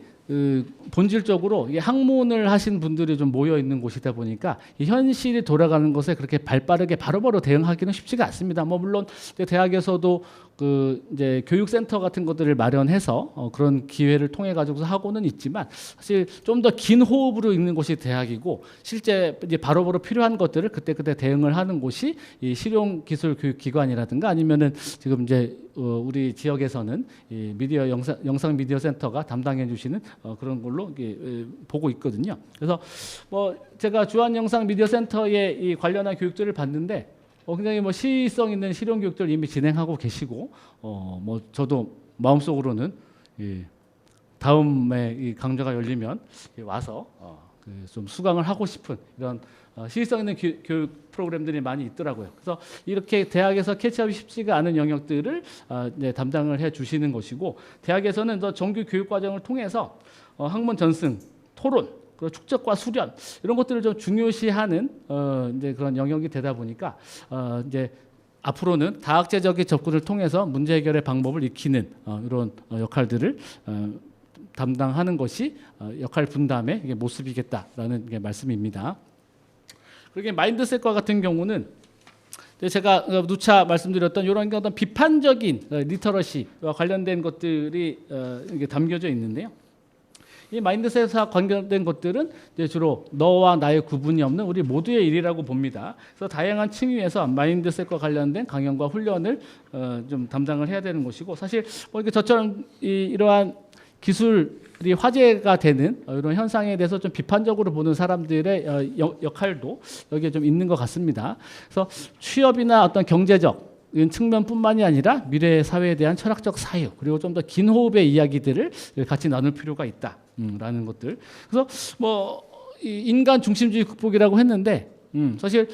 본질적으로 이 학문을 하신 분들이 좀 모여 있는 곳이다 보니까 이 현실이 돌아가는 것에 그렇게 발빠르게 바로바로 대응하기는 쉽지가 않습니다. 뭐 물론 대학에서도 그 이제 교육센터 같은 것들을 마련해서 그런 기회를 통해 가지고서 하고는 있지만, 사실 좀 더 긴 호흡으로 있는 곳이 대학이고, 실제 이제 바로바로 필요한 것들을 그때그때 대응을 하는 곳이 이 실용기술 교육기관이라든가, 아니면은 지금 이제 우리 지역에서는 이 미디어 영상 미디어 센터가 담당해 주시는 그런 걸로 보고 있거든요. 그래서 뭐 제가 주한 영상 미디어 센터에 이 관련한 교육들을 봤는데, 굉장히 뭐 시의성 있는 실용 교육들 이미 진행하고 계시고, 뭐 저도 마음속으로는 다음에 이 강좌가 열리면 와서 좀 수강을 하고 싶은 이런 시의성 있는 교육 프로그램들이 많이 있더라고요. 그래서 이렇게 대학에서 캐치업이 쉽지가 않은 영역들을 이제 담당을 해 주시는 것이고, 대학에서는 더 정규 교육 과정을 통해서 학문 전승, 토론, 그리고 축적과 수련, 이런 것들을 좀 중요시하는 이제 그런 영역이 되다 보니까 이제 앞으로는 다학제적인 접근을 통해서 문제 해결의 방법을 익히는 이런 역할들을 담당하는 것이 역할 분담의 모습이겠다라는 말씀입니다. 그리고 마인드셋과 같은 경우는 근데 제가 누차 말씀드렸던 이런 어떤 비판적인 리터러시와 관련된 것들이 이게 담겨져 있는데요. 이 마인드셋과 관련된 것들은 이제 주로 너와 나의 구분이 없는 우리 모두의 일이라고 봅니다. 그래서 다양한 층위에서 마인드셋과 관련된 강연과 훈련을 좀 담당을 해야 되는 것이고, 사실 뭐 이렇게 저처럼 이러한 기술이 화제가 되는 이런 현상에 대해서 좀 비판적으로 보는 사람들의 역할도 여기에 좀 있는 것 같습니다. 그래서 취업이나 어떤 경제적 측면뿐만이 아니라 미래의 사회에 대한 철학적 사유, 그리고 좀 더 긴 호흡의 이야기들을 같이 나눌 필요가 있다라는 것들. 그래서 뭐 인간 중심주의 극복이라고 했는데 사실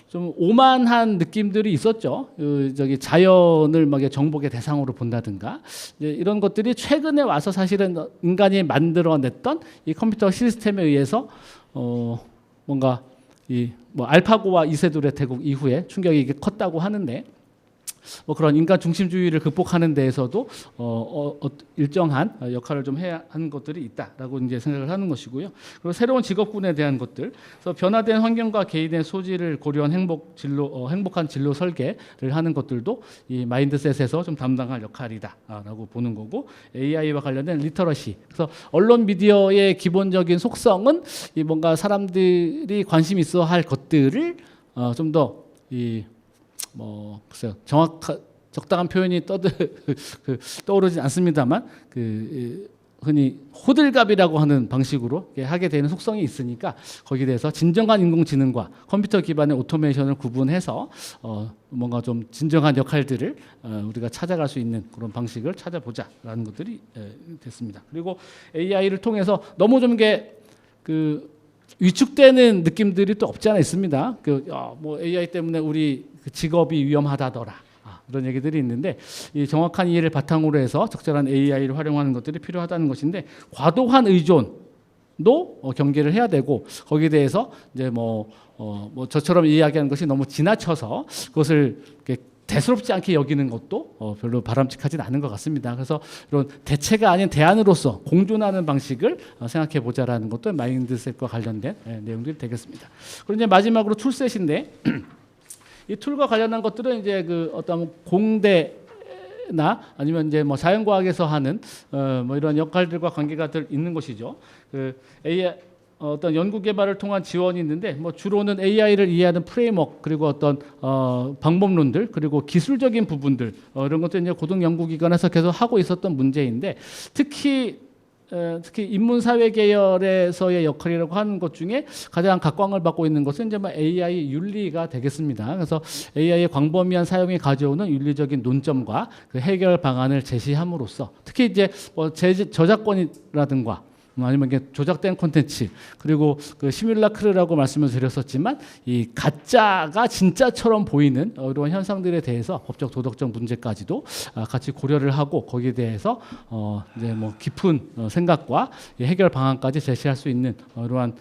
좀 오만한 느낌들이 있었죠. 저기 자연을 막 정복의 대상으로 본다든가 이런 것들이 최근에 와서 사실은 인간이 만들어냈던 이 컴퓨터 시스템에 의해서 뭔가 이 뭐 알파고와 이세돌의 태국 이후에 충격이 이게 컸다고 하는데, 뭐 그런 인간 중심주의를 극복하는 데에서도 일정한 역할을 좀 해야 하는 것들이 있다라고 이제 생각을 하는 것이고요. 그리고 새로운 직업군에 대한 것들, 그래서 변화된 환경과 개인의 소질을 고려한 행복한 진로 설계를 하는 것들도 이 마인드셋에서 좀 담당할 역할이다라고 보는 거고, AI와 관련된 리터러시, 그래서 언론 미디어의 기본적인 속성은 이 뭔가 사람들이 관심 있어 할 것들을 좀 더 뭐 글쎄요, 적당한 표현이 떠오르진 않습니다만 흔히 호들갑이라고 하는 방식으로 하게 되는 속성이 있으니까, 거기에 대해서 진정한 인공지능과 컴퓨터 기반의 오토메이션을 구분해서 뭔가 좀 진정한 역할들을 우리가 찾아갈 수 있는 그런 방식을 찾아보자라는 것들이 됐습니다. 그리고 AI를 통해서 너무 좀 위축되는 느낌들이 또 없지 않아 있습니다. 뭐 AI 때문에 우리 직업이 위험하다더라, 그런 얘기들이 있는데, 이 정확한 이해를 바탕으로 해서 적절한 AI를 활용하는 것들이 필요하다는 것인데, 과도한 의존도 경계를 해야 되고, 거기에 대해서 이제 뭐 저처럼 이야기하는 것이 너무 지나쳐서 그것을 대수롭지 않게 여기는 것도 별로 바람직하진 않은 것 같습니다. 그래서 이런 대체가 아닌 대안으로서 공존하는 방식을 생각해 보자라는 것도 마인드셋과 관련된 내용들이 되겠습니다. 그리고 이제 마지막으로 툴셋인데, 이 툴과 관련한 것들은 이제 어떤 공대나 아니면 이제 뭐 자연과학에서 하는 뭐 이런 역할들과 관계가 있는 것이죠. AI 어떤 연구 개발을 통한 지원이 있는데, 뭐 주로는 AI를 이해하는 프레임워크, 그리고 어떤 방법론들, 그리고 기술적인 부분들, 이런 것들 이제 고등 연구기관에서 계속 하고 있었던 문제인데, 특히 인문사회 계열에서의 역할이라고 하는 것 중에 가장 각광을 받고 있는 것은 이제 AI 윤리가 되겠습니다. 그래서 AI의 광범위한 사용이 가져오는 윤리적인 논점과 그 해결 방안을 제시함으로써, 특히 이제 저작권이라든가 아니면 이게 조작된 콘텐츠, 그리고 시뮬라크르라고 말씀을 드렸었지만 이 가짜가 진짜처럼 보이는 이런 현상들에 대해서 법적 도덕적 문제까지도 같이 고려를 하고, 거기에 대해서 이제 뭐 깊은 생각과 해결 방안까지 제시할 수 있는 이러한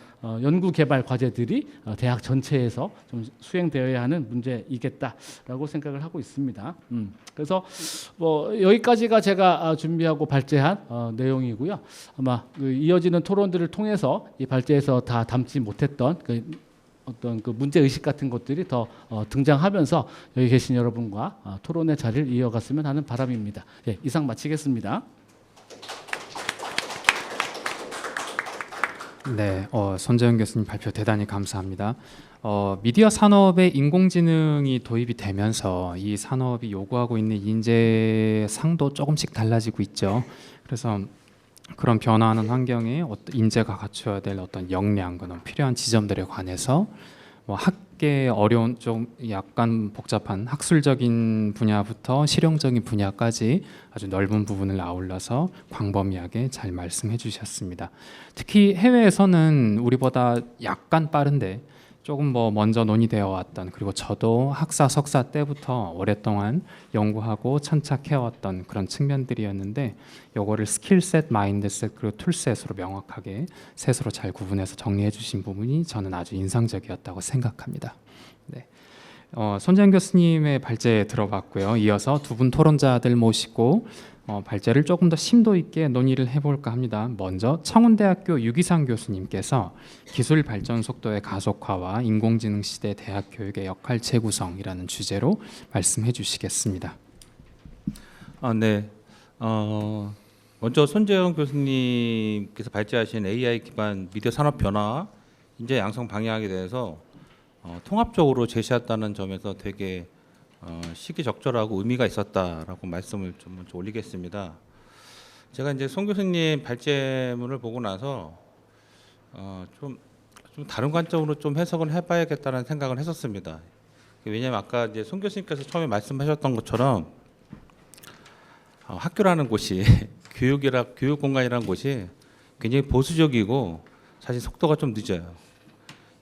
연구 개발 과제들이 대학 전체에서 좀 수행되어야 하는 문제이겠다라고 생각을 하고 있습니다. 그래서 뭐 여기까지가 제가 준비하고 발제한 내용이고요. 아마 이어지는 토론들을 통해서 이 발제에서 다 담지 못했던 어떤 문제 의식 같은 것들이 더 등장하면서 여기 계신 여러분과 토론의 자리를 이어갔으면 하는 바람입니다. 예, 이상 마치겠습니다. 네, 손재현 교수님 발표 대단히 감사합니다. 미디어 산업에 인공지능이 도입이 되면서 이 산업이 요구하고 있는 인재상도 조금씩 달라지고 있죠. 그래서 그런 변화하는 환경에 인재가 갖춰야 될 어떤 역량, 그런 필요한 지점들에 관해서 뭐 학계의 어려운 좀 약간 복잡한 학술적인 분야부터 실용적인 분야까지 아주 넓은 부분을 아울러서 광범위하게 잘 말씀해 주셨습니다. 특히 해외에서는 우리보다 약간 빠른데 조금 뭐 먼저 논의되어 왔던, 그리고 저도 학사 석사 때부터 오랫동안 연구하고 천착해왔던 그런 측면들이었는데, 요거를 스킬셋, 마인드셋, 그리고 툴셋으로 명확하게 셋으로 잘 구분해서 정리해 주신 부분이 저는 아주 인상적이었다고 생각합니다. 네. 손재현 교수님의 발제 들어봤고요. 이어서 두 분 토론자들 모시고 발제를 조금 더 심도 있게 논의를 해볼까 합니다. 먼저 청운대학교 유기상 교수님께서 기술 발전 속도의 가속화와 인공지능 시대 대학 교육의 역할 재구성이라는 주제로 말씀해 주시겠습니다. 네. 먼저 손재영 교수님께서 발제하신 AI 기반 미디어 산업 변화, 인재 양성 방향에 대해서 통합적으로 제시했다는 점에서 되게 시기적절하고 의미가 있었다라고 말씀을 좀 먼저 올리겠습니다. 제가 이제 손 교수님 발제문을 보고 나서 좀 다른 관점으로 좀 해석을 해봐야겠다는 생각을 했었습니다. 왜냐하면 아까 이제 손 교수님께서 처음에 말씀하셨던 것처럼 학교라는 곳이 교육 공간이라는 곳이 굉장히 보수적이고 사실 속도가 좀 늦어요.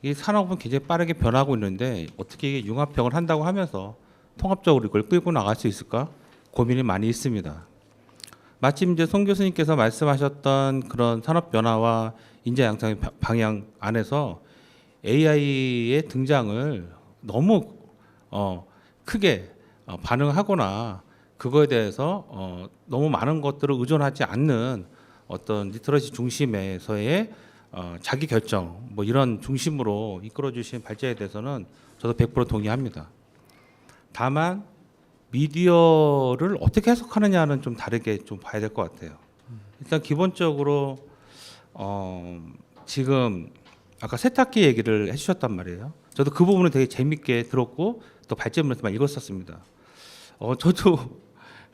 이 산업은 굉장히 빠르게 변하고 있는데 어떻게 이게 융합형을 한다고 하면서 통합적으로 이걸 끌고 나갈 수 있을까 고민이 많이 있습니다. 마침 이제 손 교수님께서 말씀하셨던 그런 산업 변화와 인재 양성의 방향 안에서 AI의 등장을 너무 크게 반응하거나 그거에 대해서 너무 많은 것들을 의존하지 않는 어떤 리터러시 중심에서의 자기 결정 뭐 이런 중심으로 이끌어 주신 발제에 대해서는 저도 100% 동의합니다. 다만 미디어를 어떻게 해석하느냐는 좀 다르게 좀 봐야 될 것 같아요. 일단 기본적으로 지금 아까 세탁기 얘기를 해주셨단 말이에요. 저도 그 부분을 되게 재밌게 들었고 또 발제문에서만 읽었었습니다. 저도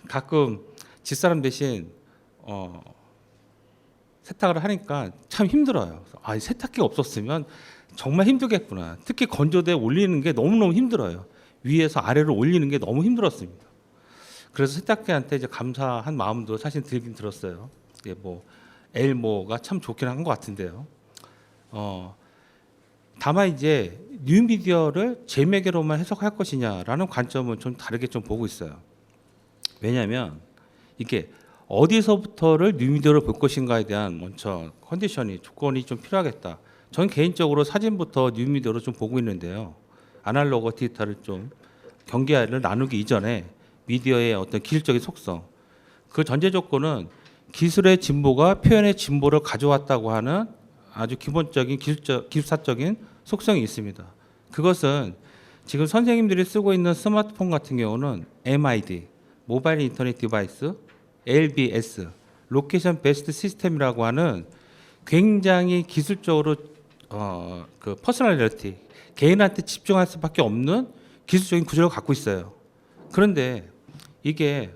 가끔 집사람 대신 세탁을 하니까 참 힘들어요. 아, 세탁기가 없었으면 정말 힘들겠구나. 특히 건조대에 올리는 게 너무너무 힘들어요. 위에서 아래로 올리는 게 너무 힘들었습니다. 그래서 세탁기한테 이제 감사한 마음도 사실 들긴 들었어요. 뭐 엘모가 참 좋긴 한 것 같은데요. 다만 이제 뉴미디어를 제 매개로만 해석할 것이냐라는 관점은 좀 다르게 좀 보고 있어요. 왜냐하면 이게 어디서부터를 뉴미디어를 볼 것인가에 대한 먼저 컨디션이 조건이 좀 필요하겠다. 저는 개인적으로 사진부터 뉴미디어로 좀 보고 있는데요. 아날로그 디지털을 좀 경계를 나누기 이전에 미디어의 어떤 기술적인 속성, 그 전제 조건은 기술의 진보가 표현의 진보를 가져왔다고 하는 아주 기본적인 기술사적인 속성이 있습니다. 그것은 지금 선생님들이 쓰고 있는 스마트폰 같은 경우는 MID, 모바일 인터넷 디바이스, LBS, 로케이션 베스트 시스템이라고 하는 굉장히 기술적으로 그 퍼스널리티, 개인한테 집중할 수밖에 없는 기술적인 구조를 갖고 있어요. 그런데 이게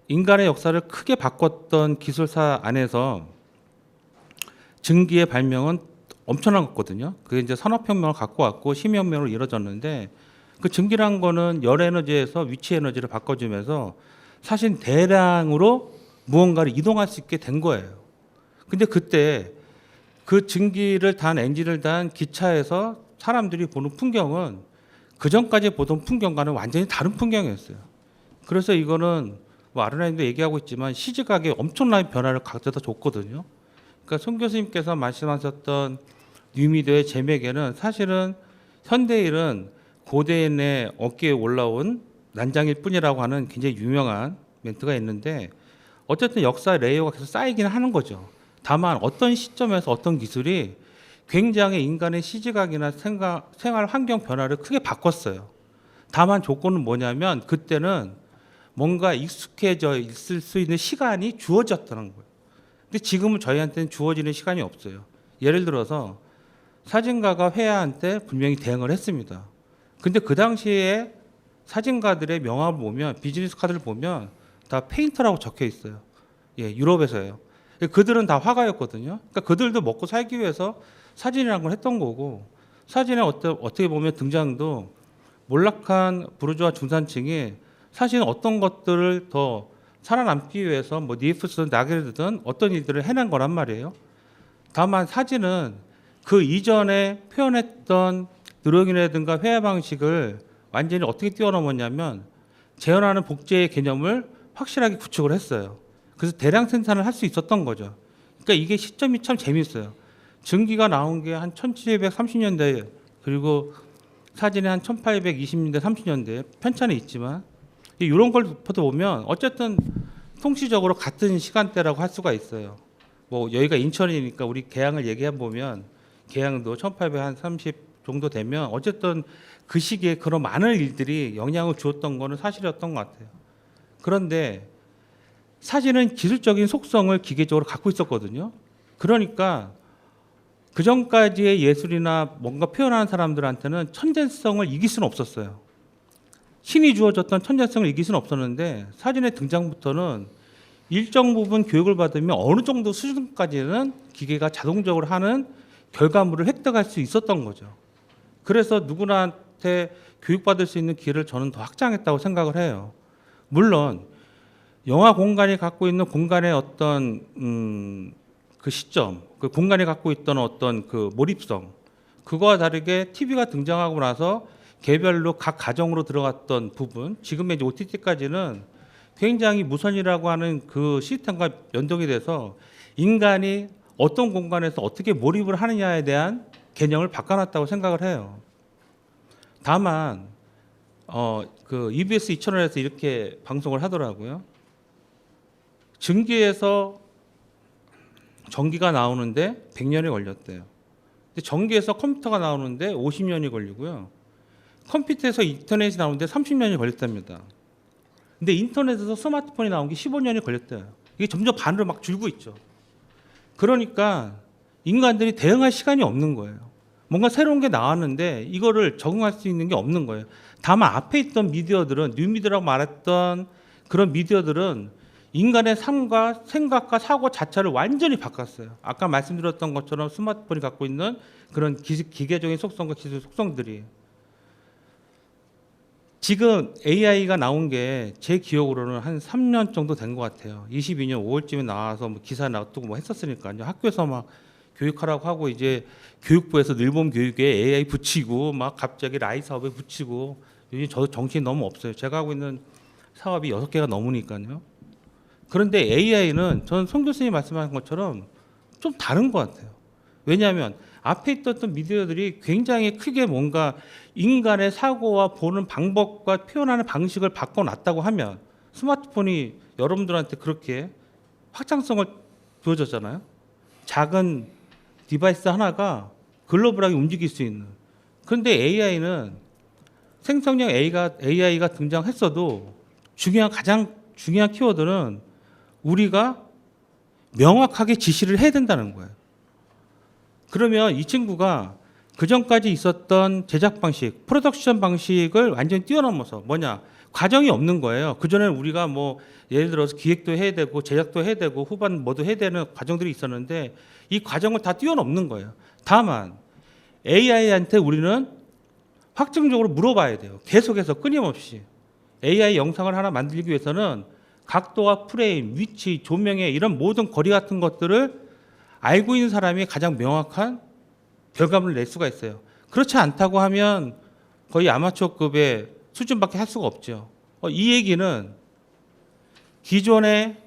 인간의 역사를 크게 바꿨던 기술사 안에서 증기의 발명은 엄청난 거거든요. 그게 이제 산업혁명을 갖고 왔고 심혁명으로 이루어졌는데 그 증기란 거는 열 에너지에서 위치 에너지를 바꿔주면서 사실 대량으로 무언가를 이동할 수 있게 된 거예요. 근데 그때 그 증기를 단 엔진을 단 기차에서 사람들이 보는 풍경은 그 전까지 보던 풍경과는 완전히 다른 풍경이었어요. 그래서 이거는 뭐 아르나님도 얘기하고 있지만 시지각에 엄청난 변화를 가져다 줬거든요. 그러니까 손 교수님께서 말씀하셨던 뉴미디어의 제맥에는 사실은 현대인은 고대인의 어깨에 올라온 난장일 뿐이라고 하는 굉장히 유명한 멘트가 있는데 어쨌든 역사 레이어가 계속 쌓이기는 하는 거죠. 다만 어떤 시점에서 어떤 기술이 굉장히 인간의 시지각이나 생활 환경 변화를 크게 바꿨어요. 다만 조건은 뭐냐면 그때는 뭔가 익숙해져 있을 수 있는 시간이 주어졌다는 거예요. 근데 지금은 저희한테는 주어지는 시간이 없어요. 예를 들어서 사진가가 회화한테 분명히 대응을 했습니다. 근데 그 당시에 사진가들의 명함을 보면 비즈니스 카드를 보면 다 페인터라고 적혀 있어요. 예, 유럽에서요. 그들은 다 화가였거든요. 그러니까 그들도 먹고 살기 위해서 사진이라는 걸 했던 거고 사진의 어떻게 보면 등장도 몰락한 부르주아 중산층이 사실 어떤 것들을 더 살아남기 위해서 뭐 니에프스든 나게르든 어떤 일들을 해낸 거란 말이에요. 다만 사진은 그 이전에 표현했던 드로잉이라든가 회화 방식을 완전히 어떻게 뛰어넘었냐면 재현하는 복제의 개념을 확실하게 구축을 했어요. 그래서 대량 생산을 할 수 있었던 거죠. 그러니까 이게 시점이 참 재미있어요. 증기가 나온 게 한 1730년대 그리고 사진이 한 1820년대, 30년대 편차는 있지만 이런 걸 보면 어쨌든 통치적으로 같은 시간대라고 할 수가 있어요. 뭐 여기가 인천이니까 우리 계양을 얘기해 보면 계양도 1830 정도 되면 어쨌든 그 시기에 그런 많은 일들이 영향을 주었던 거는 사실이었던 것 같아요. 그런데 사진은 기술적인 속성을 기계적으로 갖고 있었거든요. 그러니까 그 전까지의 예술이나 뭔가 표현하는 사람들한테는 천재성을 이길 수는 없었어요. 신이 주어졌던 천재성을 이길 수는 없었는데 사진의 등장부터는 일정 부분 교육을 받으면 어느 정도 수준까지는 기계가 자동적으로 하는 결과물을 획득할 수 있었던 거죠. 그래서 누구나한테 교육받을 수 있는 기회를 저는 더 확장했다고 생각을 해요. 물론 영화 공간이 갖고 있는 공간의 어떤 그 시점, 그 공간이 갖고 있던 어떤 그 몰입성, 그거와 다르게 TV가 등장하고 나서 개별로 각 가정으로 들어갔던 부분, 지금의 이제 OTT까지는 굉장히 무선이라고 하는 그 시스템과 연동이 돼서 인간이 어떤 공간에서 어떻게 몰입을 하느냐에 대한 개념을 바꿔놨다고 생각을 해요. 다만 그 EBS 2000원에서 이렇게 방송을 하더라고요. 증기에서 전기가 나오는데 100년이 걸렸대요. 근데 전기에서 컴퓨터가 나오는데 50년이 걸리고요. 컴퓨터에서 인터넷이 나오는데 30년이 걸렸답니다. 근데 인터넷에서 스마트폰이 나온 게 15년이 걸렸대요. 이게 점점 반으로 막 줄고 있죠. 그러니까 인간들이 대응할 시간이 없는 거예요. 뭔가 새로운 게 나왔는데 이거를 적응할 수 있는 게 없는 거예요. 다만 앞에 있던 미디어들은 뉴미디어라고 말했던 그런 미디어들은 인간의 삶과 생각과 사고 자체를 완전히 바꿨어요. 아까 말씀드렸던 것처럼 스마트폰이 갖고 있는 그런 기계적인 속성과 기술 속성들이 지금 AI가 나온 게 제 기억으로는 한 3년 정도 된 것 같아요. 22년 5월쯤에 나와서 뭐 기사 나왔고 뭐 했었으니까요. 학교에서 막 교육하라고 하고 이제 교육부에서 늘봄 교육에 AI 붙이고 막 갑자기 라이 사업에 붙이고 요즘 저도 정신이 너무 없어요. 제가 하고 있는 사업이 6개가 넘으니까요. 그런데 AI는 저는 송 교수님이 말씀하신 것처럼 좀 다른 것 같아요. 왜냐하면 앞에 있던 미디어들이 굉장히 크게 뭔가 인간의 사고와 보는 방법과 표현하는 방식을 바꿔놨다고 하면 스마트폰이 여러분들한테 그렇게 확장성을 주어졌잖아요. 작은 디바이스 하나가 글로벌하게 움직일 수 있는. 그런데 AI는 생성형 AI가 등장했어도 가장 중요한 키워드는 우리가 명확하게 지시를 해야 된다는 거예요. 그러면 이 친구가 그 전까지 있었던 제작 방식, 프로덕션 방식을 완전히 뛰어넘어서 뭐냐? 과정이 없는 거예요. 그전에는 우리가 뭐 예를 들어서 기획도 해야 되고 제작도 해야 되고 후반 뭐도 해야 되는 과정들이 있었는데 이 과정을 다 뛰어넘는 거예요. 다만 AI한테 우리는 확정적으로 물어봐야 돼요. 계속해서 끊임없이. AI 영상을 하나 만들기 위해서는 각도와 프레임, 위치, 조명의 이런 모든 거리 같은 것들을 알고 있는 사람이 가장 명확한 결과물을 낼 수가 있어요. 그렇지 않다고 하면 거의 아마추어급의 수준밖에 할 수가 없죠. 이 얘기는 기존에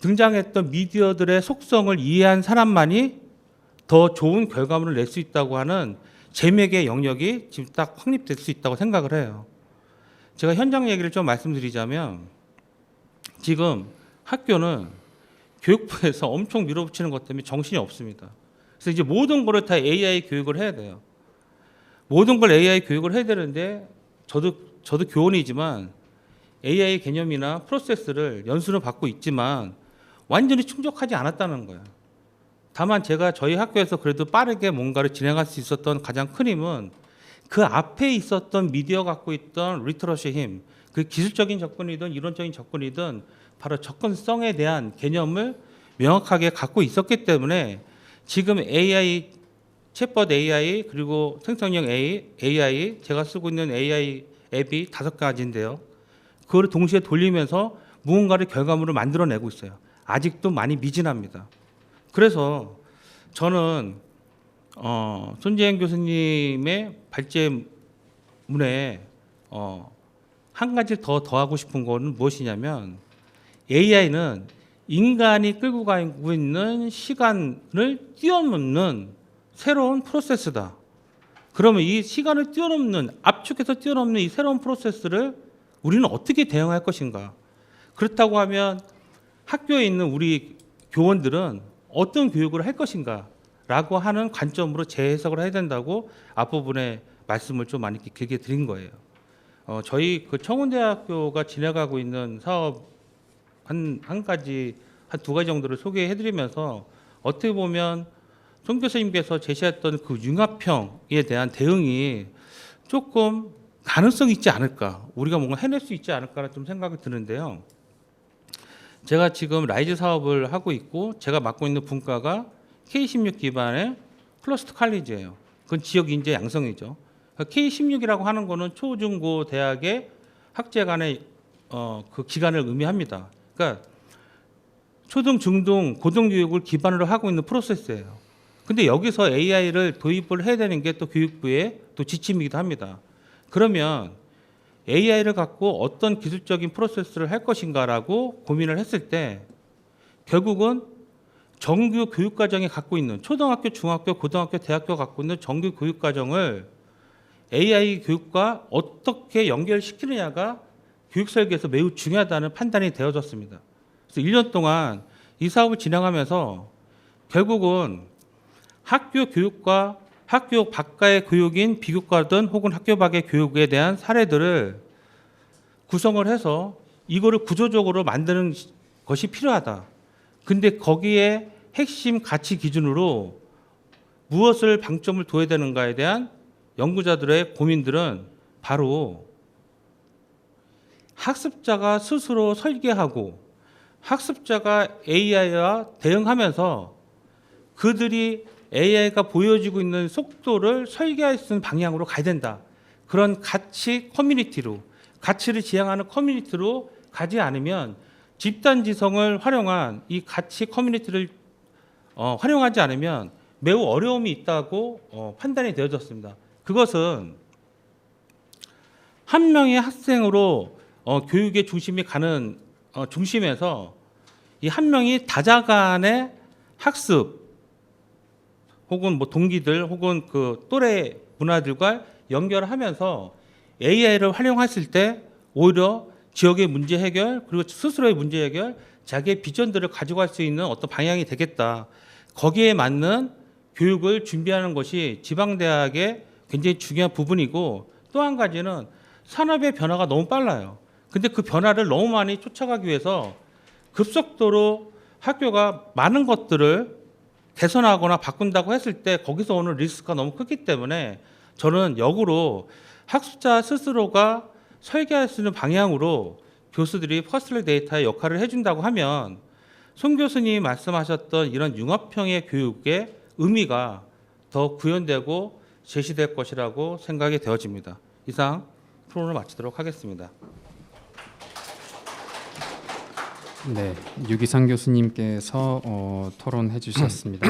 등장했던 미디어들의 속성을 이해한 사람만이 더 좋은 결과물을 낼 수 있다고 하는 재미의 영역이 지금 딱 확립될 수 있다고 생각을 해요. 제가 현장 얘기를 좀 말씀드리자면 지금 학교는 교육부에서 엄청 밀어붙이는 것 때문에 정신이 없습니다. 그래서 이제 모든 거를 다 AI 교육을 해야 돼요. 모든 걸 AI 교육을 해야 되는데 저도 교원이지만 AI 개념이나 프로세스를 연수는 받고 있지만 완전히 충족하지 않았다는 거예요. 다만 제가 저희 학교에서 그래도 빠르게 뭔가를 진행할 수 있었던 가장 큰 힘은 그 앞에 있었던 미디어 갖고 있던 리터러시 힘, 그 기술적인 접근이든 이론적인 접근이든 바로 접근성에 대한 개념을 명확하게 갖고 있었기 때문에 지금 AI, 챗봇 AI 그리고 생성형 AI 제가 쓰고 있는 AI 앱이 5가지인데요. 그거를 동시에 돌리면서 무언가를 결과물을 만들어내고 있어요. 아직도 많이 미진합니다. 그래서 저는 손재현 교수님의 발제문에 한 가지 더 더하고 싶은 거는 무엇이냐면 AI는 인간이 끌고 가고 있는 시간을 뛰어넘는 새로운 프로세스다. 그러면 이 시간을 뛰어넘는 압축해서 뛰어넘는 이 새로운 프로세스를 우리는 어떻게 대응할 것인가? 그렇다고 하면 학교에 있는 우리 교원들은 어떤 교육을 할 것인가라고 하는 관점으로 재해석을 해야 된다고 앞부분에 말씀을 좀 많이 길게 드린 거예요. 저희 그 청운대학교가 진행하고 있는 사업 한 가지 한 두 가지 정도를 소개해드리면서 어떻게 보면 송 교수님께서 제시했던 그 융합형에 대한 대응이 조금 가능성이 있지 않을까, 우리가 뭔가 해낼 수 있지 않을까라는 좀 생각이 드는데요. 제가 지금 라이즈 사업을 하고 있고 제가 맡고 있는 분과가 K16 기반의 클러스터 칼리지예요. 그건 지역 인재 양성이죠. K16이라고 하는 거는 초, 중, 고 대학의 학제 간의 그 기간을 의미합니다. 그러니까 초등, 중등, 고등 교육을 기반으로 하고 있는 프로세스예요. 근데 여기서 AI를 도입을 해야 되는 게 또 교육부의 또 지침이기도 합니다. 그러면 AI를 갖고 어떤 기술적인 프로세스를 할 것인가라고 고민을 했을 때 결국은 정규 교육과정이 갖고 있는 초등학교, 중학교, 고등학교, 대학교가 갖고 있는 정규 교육과정을 AI 교육과 어떻게 연결시키느냐가 교육 설계에서 매우 중요하다는 판단이 되어졌습니다. 그래서 1년 동안 이 사업을 진행하면서 결국은 학교 교육과 학교 밖의 교육인 비교과든 혹은 학교 밖의 교육에 대한 사례들을 구성을 해서 이거를 구조적으로 만드는 것이 필요하다. 근데 거기에 핵심 가치 기준으로 무엇을 방점을 둬야 되는가에 대한 연구자들의 고민들은 바로 학습자가 스스로 설계하고 학습자가 AI와 대응하면서 그들이 AI가 보여지고 있는 속도를 설계할 수 있는 방향으로 가야 된다. 그런 가치 커뮤니티로, 가치를 지향하는 커뮤니티로 가지 않으면 집단지성을 활용한 이 가치 커뮤니티를 활용하지 않으면 매우 어려움이 있다고 판단이 되어졌습니다. 그것은 한 명의 학생으로 교육의 중심이 가는 중심에서 이 한 명이 다자간의 학습 혹은 뭐 동기들 혹은 그 또래 문화들과 연결하면서 AI를 활용했을 때 오히려 지역의 문제 해결 그리고 스스로의 문제 해결 자기의 비전들을 가지고 갈 수 있는 어떤 방향이 되겠다. 거기에 맞는 교육을 준비하는 것이 지방대학의 굉장히 중요한 부분이고 또 한 가지는 산업의 변화가 너무 빨라요. 근데 그 변화를 너무 많이 쫓아가기 위해서 급속도로 학교가 많은 것들을 개선하거나 바꾼다고 했을 때 거기서 오는 리스크가 너무 크기 때문에 저는 역으로 학습자 스스로가 설계할 수 있는 방향으로 교수들이 퍼스널 데이터의 역할을 해준다고 하면 송 교수님이 말씀하셨던 이런 융합형의 교육의 의미가 더 구현되고 제시될 것이라고 생각이 되어집니다. 이상 토론을 마치도록 하겠습니다. 네, 유기상 교수님께서 토론해 주셨습니다.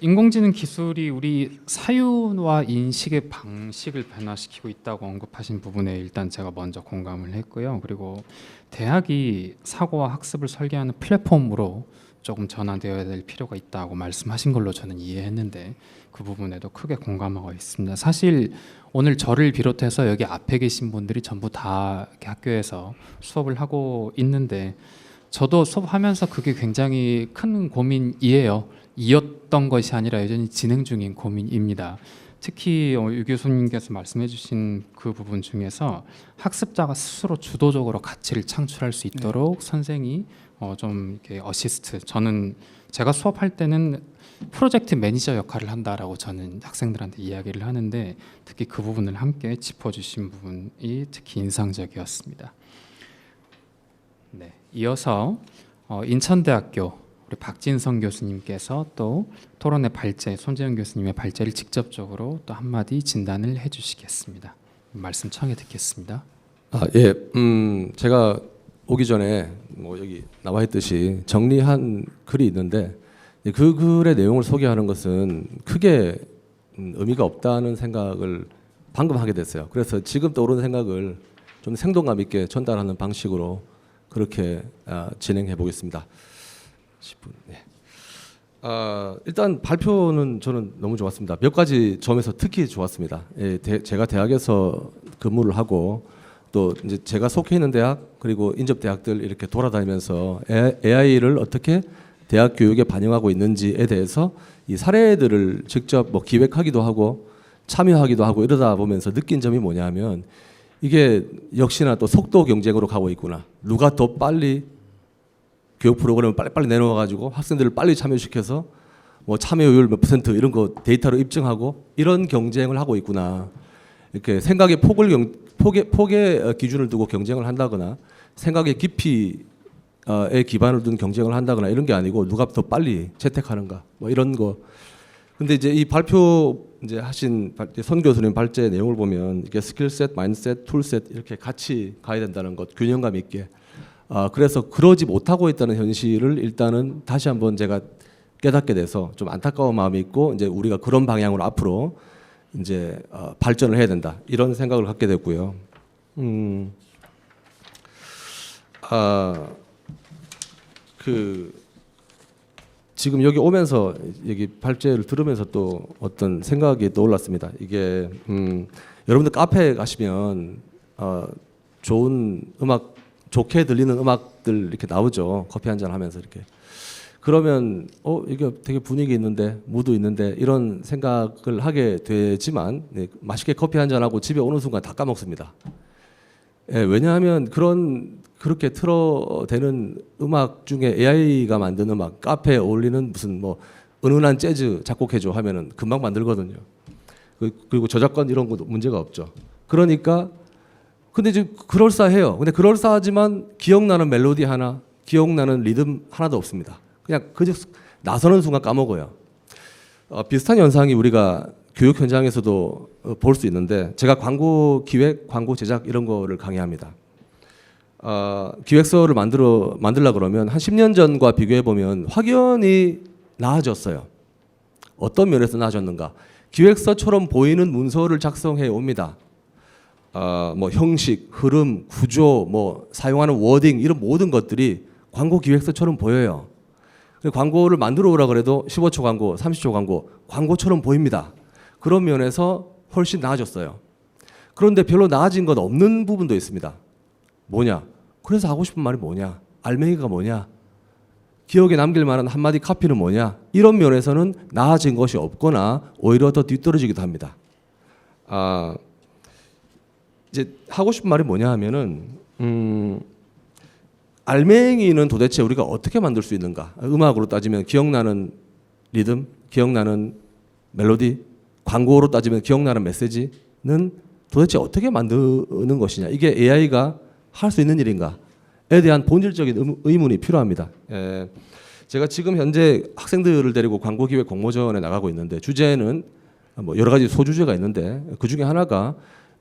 인공지능 기술이 우리 사유와 인식의 방식을 변화시키고 있다고 언급하신 부분에 일단 제가 먼저 공감을 했고요. 그리고 대학이 사고와 학습을 설계하는 플랫폼으로 조금 전환되어야 될 필요가 있다고 말씀하신 걸로 저는 이해했는데 그 부분에도 크게 공감하고 있습니다. 사실 오늘 저를 비롯해서 여기 앞에 계신 분들이 전부 다 이렇게 학교에서 수업을 하고 있는데 저도 수업하면서 그게 굉장히 큰 고민이에요. 이었던 것이 아니라 여전히 진행 중인 고민입니다. 특히 유 교수님께서 말씀해 주신 그 부분 중에서 학습자가 스스로 주도적으로 가치를 창출할 수 있도록 선생이 좀 이렇게 어시스트, 저는 제가 수업할 때는 프로젝트 매니저 역할을 한다라고 저는 학생들한테 이야기를 하는데 특히 그 부분을 함께 짚어주신 부분이 특히 인상적이었습니다. 네, 이어서 인천대학교 우리 박진성 교수님께서 또 토론의 발제, 손재영 교수님의 발제를 직접적으로 또 한마디 진단을 해주시겠습니다. 말씀 청해 듣겠습니다. 예, 제가 오기 전에 뭐 여기 나와 있듯이 정리한 글이 있는데 그 글의 내용을 소개하는 것은 크게 의미가 없다는 생각을 방금 하게 됐어요. 그래서 지금 떠오르는 생각을 좀 생동감 있게 전달하는 방식으로 그렇게 진행해 보겠습니다. 10분. 네. 일단 발표는 저는 너무 좋았습니다. 몇 가지 점에서 특히 좋았습니다. 예, 제가 대학에서 근무를 하고 또 이제 제가 속해 있는 대학 그리고 인접 대학들 이렇게 돌아다니면서 AI를 어떻게 대학 교육에 반영하고 있는지에 대해서 이 사례들을 직접 뭐 기획하기도 하고 참여하기도 하고 이러다 보면서 느낀 점이 뭐냐면 이게 역시나 또 속도 경쟁으로 가고 있구나. 누가 더 빨리 교육 프로그램을 빨리빨리 내놓아 가지고 학생들을 빨리 참여시켜서 뭐 참여율 몇 % 이런 거 데이터로 입증하고 이런 경쟁을 하고 있구나. 이렇게 생각의 폭의 기준을 두고 경쟁을 한다거나 생각의 깊이에 기반을 둔 경쟁을 한다거나 이런 게 아니고 누가 더 빨리 채택하는가 뭐 이런 거. 근데 이제 이 발표 이제 하신 선 교수님 발제 내용을 보면 이게 스킬셋, 마인드셋, 툴셋 이렇게 같이 가야 된다는 것 균형감 있게. 그래서 그러지 못하고 있다는 현실을 일단은 다시 한번 제가 깨닫게 돼서 좀 안타까운 마음이 있고 이제 우리가 그런 방향으로 앞으로 이제 발전을 해야 된다 이런 생각을 갖게 됐고요. 지금 여기 오면서 여기 발제를 들으면서 또 어떤 생각이 떠올랐습니다. 이게 여러분들 카페에 가시면 좋은 음악 좋게 들리는 음악들 이렇게 나오죠. 커피 한잔 하면서 이렇게. 그러면 이게 되게 분위기 있는데 무드 있는데 이런 생각을 하게 되지만 맛있게 커피 한잔 하고 집에 오는 순간 다 까먹습니다. 예, 왜냐하면 그렇게 틀어대는 음악 중에 AI가 만든 음악, 카페에 어울리는 무슨 뭐 은은한 재즈 작곡해줘 하면은 금방 만들거든요. 그리고 저작권 이런 것도 문제가 없죠. 그러니까 근데 지금 그럴싸해요. 근데 그럴싸하지만 기억나는 멜로디 하나, 기억나는 리듬 하나도 없습니다. 그냥 그저 나서는 순간 까먹어요. 비슷한 현상이 우리가 교육 현장에서도 볼 수 있는데 제가 광고 기획, 광고 제작 이런 거를 강의합니다. 기획서를 만들려 그러면 한 10년 전과 비교해 보면 확연히 나아졌어요. 어떤 면에서 나아졌는가? 기획서처럼 보이는 문서를 작성해 옵니다. 뭐 형식, 흐름, 구조, 뭐 사용하는 워딩 이런 모든 것들이 광고 기획서처럼 보여요. 광고를 만들어 오라 그래도 15초 광고, 30초 광고, 광고처럼 보입니다. 그런 면에서 훨씬 나아졌어요. 그런데 별로 나아진 건 없는 부분도 있습니다. 뭐냐? 그래서 하고 싶은 말이 뭐냐? 알맹이가 뭐냐? 기억에 남길 만한 한마디 카피는 뭐냐? 이런 면에서는 나아진 것이 없거나 오히려 더 뒤떨어지기도 합니다. 이제 하고 싶은 말이 뭐냐 하면은 알맹이는 도대체 우리가 어떻게 만들 수 있는가? 음악으로 따지면 기억나는 리듬, 기억나는 멜로디, 광고로 따지면 기억나는 메시지는 도대체 어떻게 만드는 것이냐? 이게 AI가 할 수 있는 일인가에 대한 본질적인 의문이 필요합니다. 제가 지금 현재 학생들을 데리고 광고기획 공모전에 나가고 있는데 주제는 뭐 여러 가지 소주제가 있는데 그 중에 하나가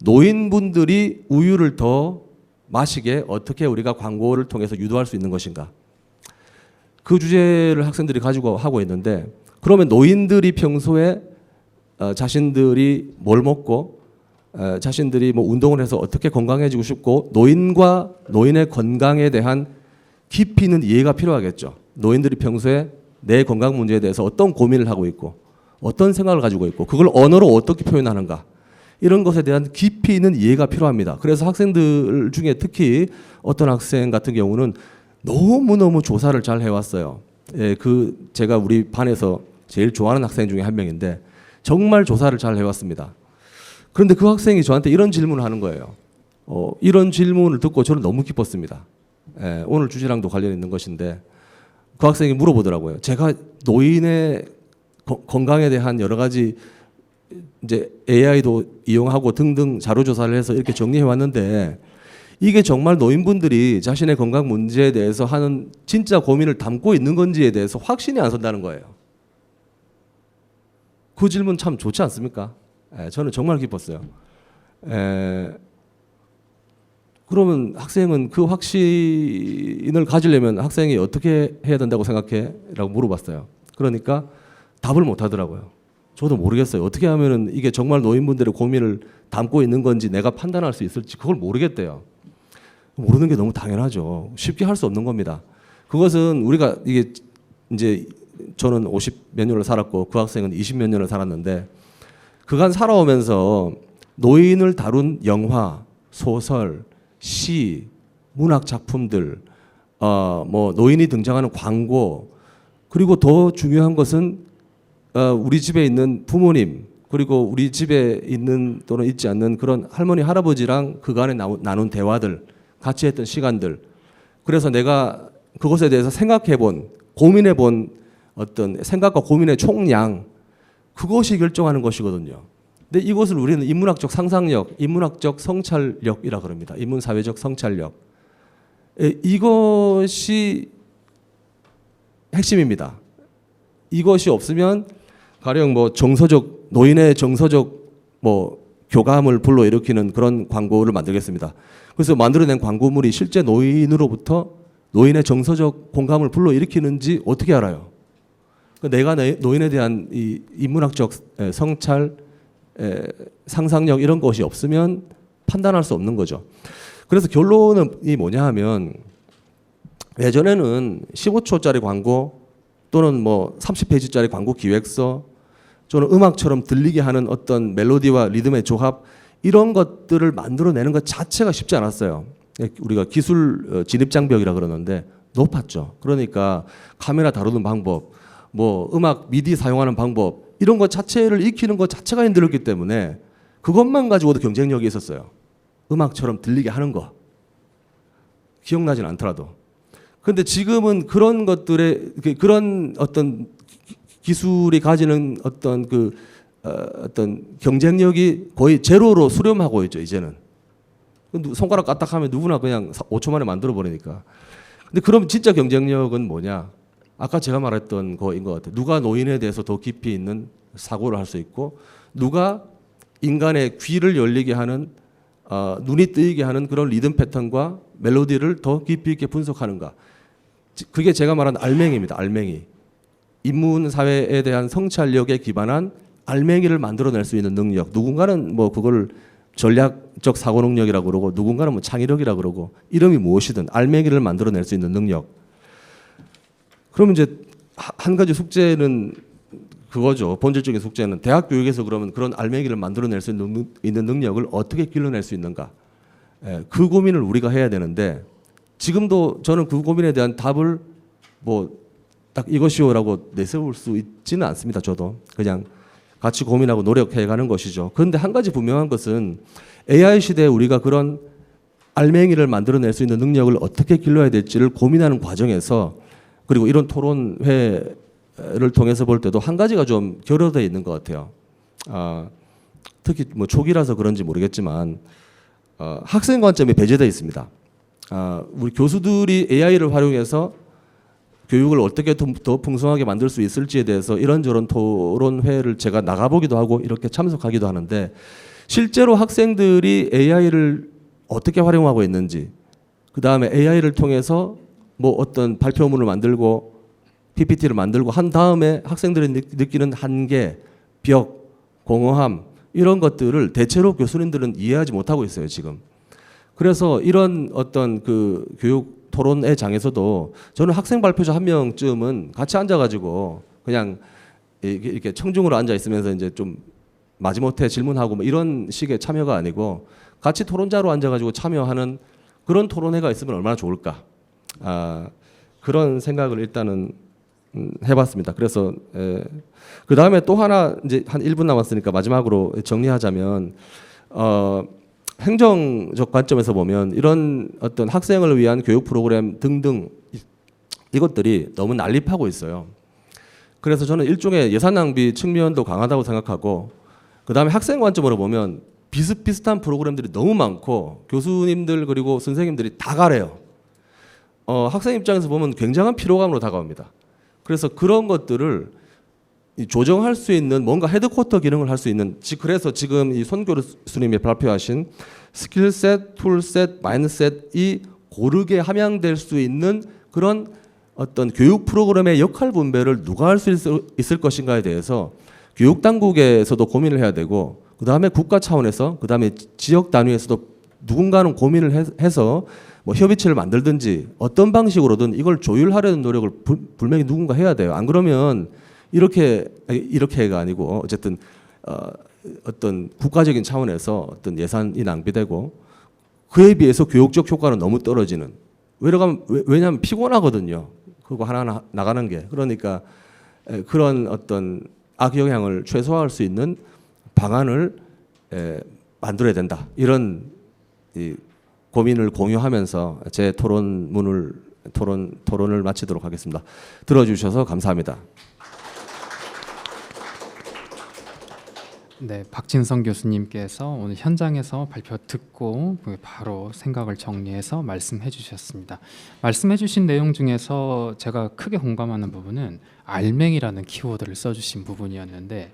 노인분들이 우유를 더 마시게 어떻게 우리가 광고를 통해서 유도할 수 있는 것인가. 그 주제를 학생들이 가지고 하고 있는데 그러면 노인들이 평소에 자신들이 뭘 먹고 자신들이 뭐 운동을 해서 어떻게 건강해지고 싶고 노인과 노인의 건강에 대한 깊이 있는 이해가 필요하겠죠. 노인들이 평소에 내 건강 문제에 대해서 어떤 고민을 하고 있고 어떤 생각을 가지고 있고 그걸 언어로 어떻게 표현하는가 이런 것에 대한 깊이 있는 이해가 필요합니다. 그래서 학생들 중에 특히 어떤 학생 같은 경우는 너무너무 조사를 잘 해왔어요. 제가 우리 반에서 제일 좋아하는 학생 중에 한 명인데 정말 조사를 잘 해왔습니다. 그런데 그 학생이 저한테 이런 질문을 하는 거예요. 이런 질문을 듣고 저는 너무 기뻤습니다. 오늘 주제랑도 관련 있는 것인데 그 학생이 물어보더라고요. 제가 노인의 건강에 대한 여러 가지 이제 AI도 이용하고 등등 자료 조사를 해서 이렇게 정리해 왔는데 이게 정말 노인분들이 자신의 건강 문제에 대해서 하는 진짜 고민을 담고 있는 건지에 대해서 확신이 안 선다는 거예요. 그 질문 참 좋지 않습니까? 저는 정말 기뻤어요. 그러면 학생은 그 확신을 가지려면 학생이 어떻게 해야 된다고 생각해? 라고 물어봤어요. 그러니까 답을 못 하더라고요. 저도 모르겠어요. 어떻게 하면은 이게 정말 노인분들의 고민을 담고 있는 건지 내가 판단할 수 있을지 그걸 모르겠대요. 모르는 게 너무 당연하죠. 쉽게 할 수 없는 겁니다. 그것은 우리가 이게 이제 저는 50몇 년을 살았고 그 학생은 20몇 년을 살았는데 그간 살아오면서 노인을 다룬 영화, 소설, 시, 문학 작품들, 뭐 노인이 등장하는 광고, 그리고 더 중요한 것은 우리 집에 있는 부모님, 그리고 우리 집에 있는 또는 있지 않는 그런 할머니 할아버지랑 그간에 나눈 대화들, 같이 했던 시간들. 그래서 내가 그것에 대해서 생각해본, 고민해본 어떤 생각과 고민의 총량, 그것이 결정하는 것이거든요. 근데 이것을 우리는 인문학적 상상력, 인문학적 성찰력이라 그럽니다. 인문사회적 성찰력. 이것이 핵심입니다. 이것이 없으면 가령 뭐 정서적, 노인의 정서적 뭐 교감을 불러일으키는 그런 광고를 만들겠습니다. 그래서 만들어낸 광고물이 실제 노인으로부터 노인의 정서적 공감을 불러일으키는지 어떻게 알아요? 내가 노인에 대한 이 인문학적 성찰, 상상력 이런 것이 없으면 판단할 수 없는 거죠. 그래서 결론이 뭐냐 하면 예전에는 15초짜리 광고 또는 뭐 30페이지짜리 광고 기획서 또는 음악처럼 들리게 하는 어떤 멜로디와 리듬의 조합 이런 것들을 만들어내는 것 자체가 쉽지 않았어요. 우리가 기술 진입장벽이라 그러는데 높았죠. 그러니까 카메라 다루는 방법, 뭐 음악 미디 사용하는 방법 이런 것 자체를 익히는 것 자체가 힘들었기 때문에 그것만 가지고도 경쟁력이 있었어요. 음악처럼 들리게 하는 거 기억나진 않더라도. 그런데 지금은 그런 것들의 그런 어떤 기술이 가지는 어떤 어떤 경쟁력이 거의 제로로 수렴하고 있죠. 이제는 손가락 까딱하면 누구나 그냥 5초 만에 만들어 버리니까. 근데 그럼 진짜 경쟁력은 뭐냐? 아까 제가 말했던 거인 것 같아요. 누가 노인에 대해서 더 깊이 있는 사고를 할 수 있고, 누가 인간의 귀를 열리게 하는 눈이 뜨이게 하는 그런 리듬 패턴과 멜로디를 더 깊이 있게 분석하는가. 그게 제가 말한 알맹이입니다. 알맹이. 인문 사회에 대한 성찰력에 기반한 알맹이를 만들어낼 수 있는 능력. 누군가는 뭐 그걸 전략적 사고 능력이라고 그러고 누군가는 뭐 창의력이라고 그러고 이름이 무엇이든 알맹이를 만들어낼 수 있는 능력. 그러면 이제 한 가지 숙제는 그거죠. 본질적인 숙제는 대학 교육에서 그러면 그런 알맹이를 만들어낼 수 있는 능력을 어떻게 길러낼 수 있는가. 그 고민을 우리가 해야 되는데 지금도 저는 그 고민에 대한 답을 뭐 딱 이것이오라고 내세울 수 있지는 않습니다. 저도 그냥 같이 고민하고 노력해가는 것이죠. 그런데 한 가지 분명한 것은 AI 시대에 우리가 그런 알맹이를 만들어낼 수 있는 능력을 어떻게 길러야 될지를 고민하는 과정에서 그리고 이런 토론회를 통해서 볼 때도 한 가지가 좀 결여되어 있는 것 같아요. 특히 뭐 초기라서 그런지 모르겠지만 학생 관점이 배제되어 있습니다. 우리 교수들이 AI를 활용해서 교육을 어떻게 더 풍성하게 만들 수 있을지에 대해서 이런저런 토론회를 제가 나가보기도 하고 이렇게 참석하기도 하는데 실제로 학생들이 AI를 어떻게 활용하고 있는지 그 다음에 AI를 통해서 뭐 어떤 발표문을 만들고 PPT를 만들고 한 다음에 학생들이 느끼는 한계, 벽, 공허함 이런 것들을 대체로 교수님들은 이해하지 못하고 있어요 지금. 그래서 이런 어떤 그 교육 토론회 장에서도 저는 학생 발표자 한 명쯤은 같이 앉아가지고 그냥 이렇게 청중으로 앉아 있으면서 이제 좀 마지못해 질문하고 뭐 이런 식의 참여가 아니고 같이 토론자로 앉아가지고 참여하는 그런 토론회가 있으면 얼마나 좋을까. 그런 생각을 일단은 해봤습니다. 그래서 그 다음에 또 하나 이제 한 1분 남았으니까 마지막으로 정리하자면 행정적 관점에서 보면 이런 어떤 학생을 위한 교육 프로그램 등등 이것들이 너무 난립하고 있어요. 그래서 저는 일종의 예산 낭비 측면도 강하다고 생각하고 그 다음에 학생 관점으로 보면 비슷비슷한 프로그램들이 너무 많고 교수님들 그리고 선생님들이 다 가래요. 학생 입장에서 보면 굉장한 피로감으로 다가옵니다. 그래서 그런 것들을 조정할 수 있는 뭔가 헤드쿼터 기능을 할 수 있는 그래서 지금 이 손 교수님이 발표하신 스킬셋, 툴셋, 마인드셋이 고르게 함양될 수 있는 그런 어떤 교육 프로그램의 역할 분배를 누가 할 수 있을 것인가에 대해서 교육 당국에서도 고민을 해야 되고 그 다음에 국가 차원에서 그 다음에 지역 단위에서도 누군가는 고민을 해서 뭐 협의체를 만들든지 어떤 방식으로든 이걸 조율하려는 노력을 분명히 누군가 해야 돼요. 안 그러면 이렇게가 아니고 어쨌든 어떤 국가적인 차원에서 어떤 예산이 낭비되고 그에 비해서 교육적 효과는 너무 떨어지는. 왜냐하면 피곤하거든요. 그거 하나하나 나가는 게. 그러니까 그런 어떤 악영향을 최소화할 수 있는 방안을 만들어야 된다. 이런 고민을 공유하면서 제 토론을 마치도록 하겠습니다. 들어주셔서 감사합니다. 네, 박진성 교수님께서 오늘 현장에서 발표 듣고 바로 생각을 정리해서 말씀해 주셨습니다. 말씀해 주신 내용 중에서 제가 크게 공감하는 부분은 알맹이라는 키워드를 써주신 부분이었는데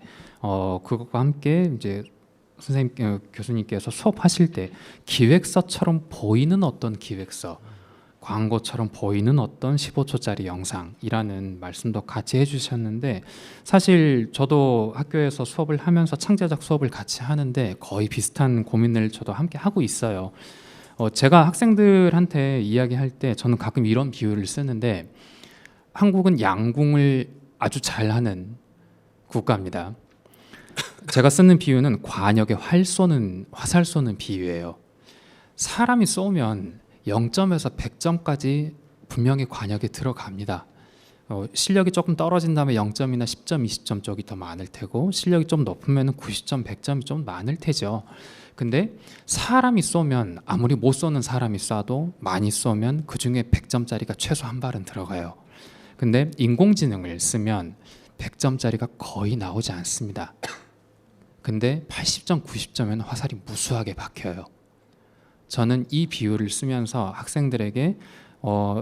그것과 함께 이제 선생님 교수님께서 수업하실 때 기획서처럼 보이는 어떤 기획서, 광고처럼 보이는 어떤 15초짜리 영상이라는 말씀도 같이 해주셨는데 사실 저도 학교에서 수업을 하면서 창제작 수업을 같이 하는데 거의 비슷한 고민을 저도 함께 하고 있어요. 제가 학생들한테 이야기할 때 저는 가끔 이런 비유를 쓰는데 한국은 양궁을 아주 잘하는 국가입니다. 제가 쓰는 비유는 관역에 화살 쏘는 비유예요. 사람이 쏘면 0점에서 100점까지 분명히 관역에 들어갑니다. 실력이 조금 떨어진 다음에 0점이나 10점, 20점 쪽이 더 많을 테고 실력이 좀 높으면 90점, 100점이 좀 많을 테죠. 근데 사람이 쏘면 아무리 못 쏘는 사람이 쏴도 많이 쏘면 그중에 100점짜리가 최소 한 발은 들어가요. 근데 인공지능을 쓰면 100점짜리가 거의 나오지 않습니다. 근데 80점, 90점에는 화살이 무수하게 박혀요. 저는 이 비유를 쓰면서 학생들에게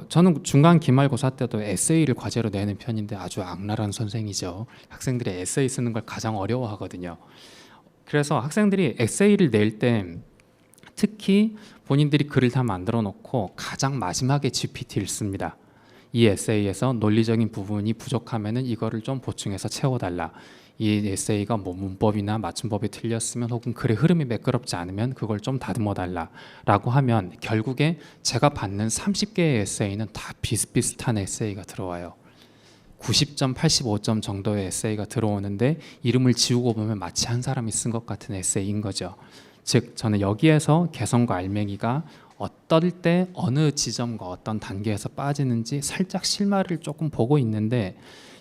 저는 중간 기말고사 때도 에세이를 과제로 내는 편인데 아주 악랄한 선생이죠. 학생들이 에세이 쓰는 걸 가장 어려워하거든요. 그래서 학생들이 에세이를 낼 때 특히 본인들이 글을 다 만들어 놓고 가장 마지막에 GPT를 씁니다. 이 에세이에서 논리적인 부분이 부족하면은 이거를 좀 보충해서 채워달라. 이 에세이가 뭐 문법이나 맞춤법이 틀렸으면 혹은 글의 흐름이 매끄럽지 않으면 그걸 좀 다듬어 달라라고 하면 결국에 제가 받는 30개의 에세이는 다 비슷비슷한 에세이가 들어와요. 90점, 85점 정도의 에세이가 들어오는데 이름을 지우고 보면 마치 한 사람이 쓴 것 같은 에세이인 거죠. 즉 저는 여기에서 개성과 알맹이가 어떨 때 어느 지점과 어떤 단계에서 빠지는지 살짝 실마리를 조금 보고 있는데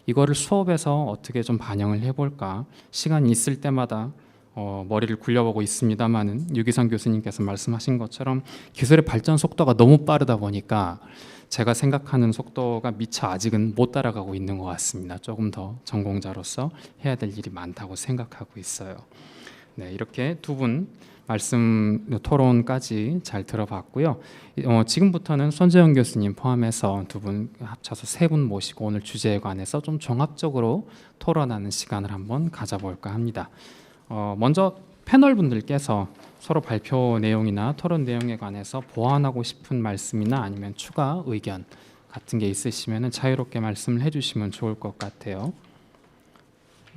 이거를 수업에서 어떻게 좀 반영을 해볼까 시간이 있을 때마다 머리를 굴려보고 있습니다만은 유기성 교수님께서 말씀하신 것처럼 기술의 발전 속도가 너무 빠르다 보니까 제가 생각하는 속도가 미처 아직은 못 따라가고 있는 것 같습니다. 조금 더 전공자로서 해야 될 일이 많다고 생각하고 있어요. 네, 이렇게 두 분 말씀 토론까지 잘 들어봤고요. 지금부터는 손재영 교수님 포함해서 두 분 합쳐서 세 분 모시고 오늘 주제에 관해서 좀 종합적으로 토론하는 시간을 한번 가져볼까 합니다. 먼저 패널 분들께서 서로 발표 내용이나 토론 내용에 관해서 보완하고 싶은 말씀이나 아니면 추가 의견 같은 게 있으시면 자유롭게 말씀을 해주시면 좋을 것 같아요.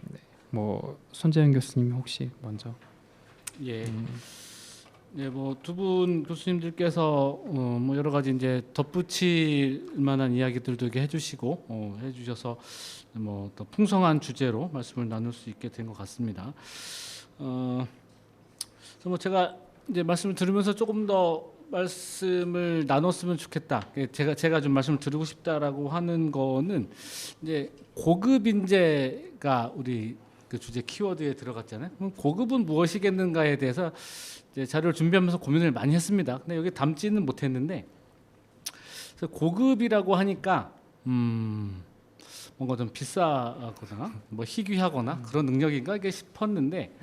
네, 뭐 손재영 교수님 혹시 먼저. 예. 네, 뭐 두 분 교수님들께서 뭐 여러 가지 이제 덧붙일 만한 이야기들도 이렇게 해주시고 해주셔서 뭐 더 풍성한 주제로 말씀을 나눌 수 있게 된 것 같습니다. 그래서 뭐 제가 이제 말씀을 들으면서 조금 더 말씀을 나눴으면 좋겠다. 제가 좀 말씀을 드리고 싶다라고 하는 거는 이제 고급 인재가 우리 그 주제 키워드에 들어갔잖아요. 그럼 고급은 무엇이겠는가에 대해서 이제 자료를 준비하면서 고민을 많이 했습니다. 근데 여기 담지는 못했는데 그래서 고급이라고 하니까 뭔가 좀 비싸거나 뭐 희귀하거나 그런 능력인가 이게 싶었는데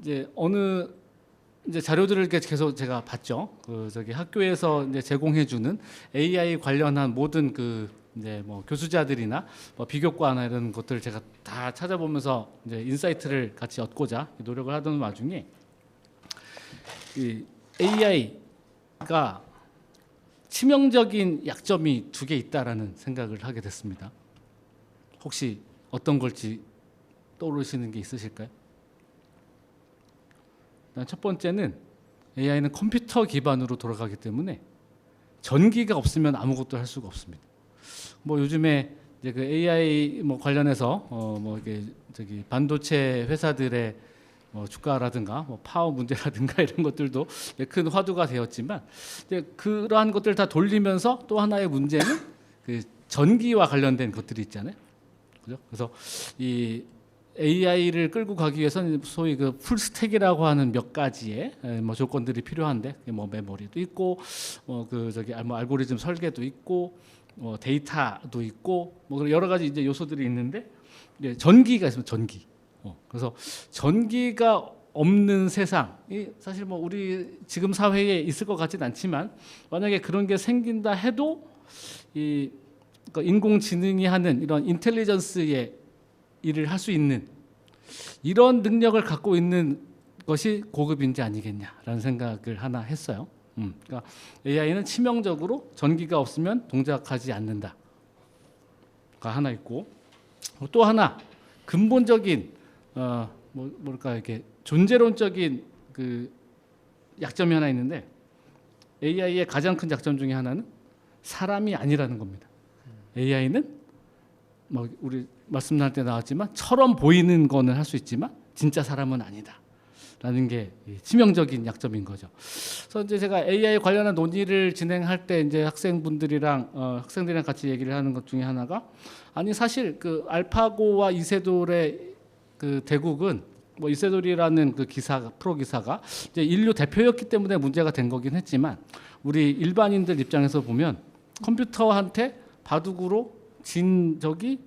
이제 어느 이제 자료들을 이렇게 계속 제가 봤죠. 그 저기 학교에서 이제 제공해주는 AI 관련한 모든 그 이제 뭐 교수자들이나 뭐 비교과나 이런 것들을 제가 다 찾아보면서 이제 인사이트를 같이 얻고자 노력을 하던 와중에 이 AI가 치명적인 약점이 두 개 있다라는 생각을 하게 됐습니다. 혹시 어떤 걸지 떠오르시는 게 있으실까요? 첫 번째는 AI는 컴퓨터 기반으로 돌아가기 때문에 전기가 없으면 아무것도 할 수가 없습니다. 뭐 요즘에 이제 그 AI 뭐 관련해서 뭐 이게 저기 반도체 회사들의 주가라든가 뭐 파워 문제라든가 이런 것들도 큰 화두가 되었지만 이제 그러한 것들 다 돌리면서 또 하나의 문제는 그 전기와 관련된 것들이 있잖아요. 그죠? 그래서 이 AI를 끌고 가기 위해서는 소위 그 풀스택이라고 하는 몇 가지의 뭐 조건들이 필요한데 뭐 메모리도 있고 그 저기 뭐 알고리즘 설계도 있고 데이터도 있고 뭐 여러 가지 이제 요소들이 있는데 이제 전기가 있으면 전기. 그래서 전기가 없는 세상이 사실 뭐 우리 지금 사회에 있을 것 같진 않지만 만약에 그런 게 생긴다 해도 이 그러니까 인공지능이 하는 이런 인텔리전스의 일을 할 수 있는 이런 능력을 갖고 있는 것이 고급 인재 아니겠냐라는 생각을 하나 했어요. 그러니까 AI는 치명적으로 전기가 없으면 동작하지 않는다가 하나 있고 또 하나 근본적인 뭐랄까 이렇게 존재론적인 그 약점이 하나 있는데 AI의 가장 큰 약점 중에 하나는 사람이 아니라는 겁니다. AI는 뭐 우리 말씀할 때 나왔지만 처럼 보이는 거는 할 수 있지만 진짜 사람은 아니다라는 게 치명적인 약점인 거죠. 그래서 이제 제가 AI 관련한 논의를 진행할 때 이제 학생들이랑 같이 얘기를 하는 것 중에 하나가 아니 사실 그 알파고와 이세돌의 그 대국은 뭐 이세돌이라는 그 프로 기사가 이제 인류 대표였기 때문에 문제가 된 거긴 했지만 우리 일반인들 입장에서 보면 컴퓨터한테 바둑으로 진 적이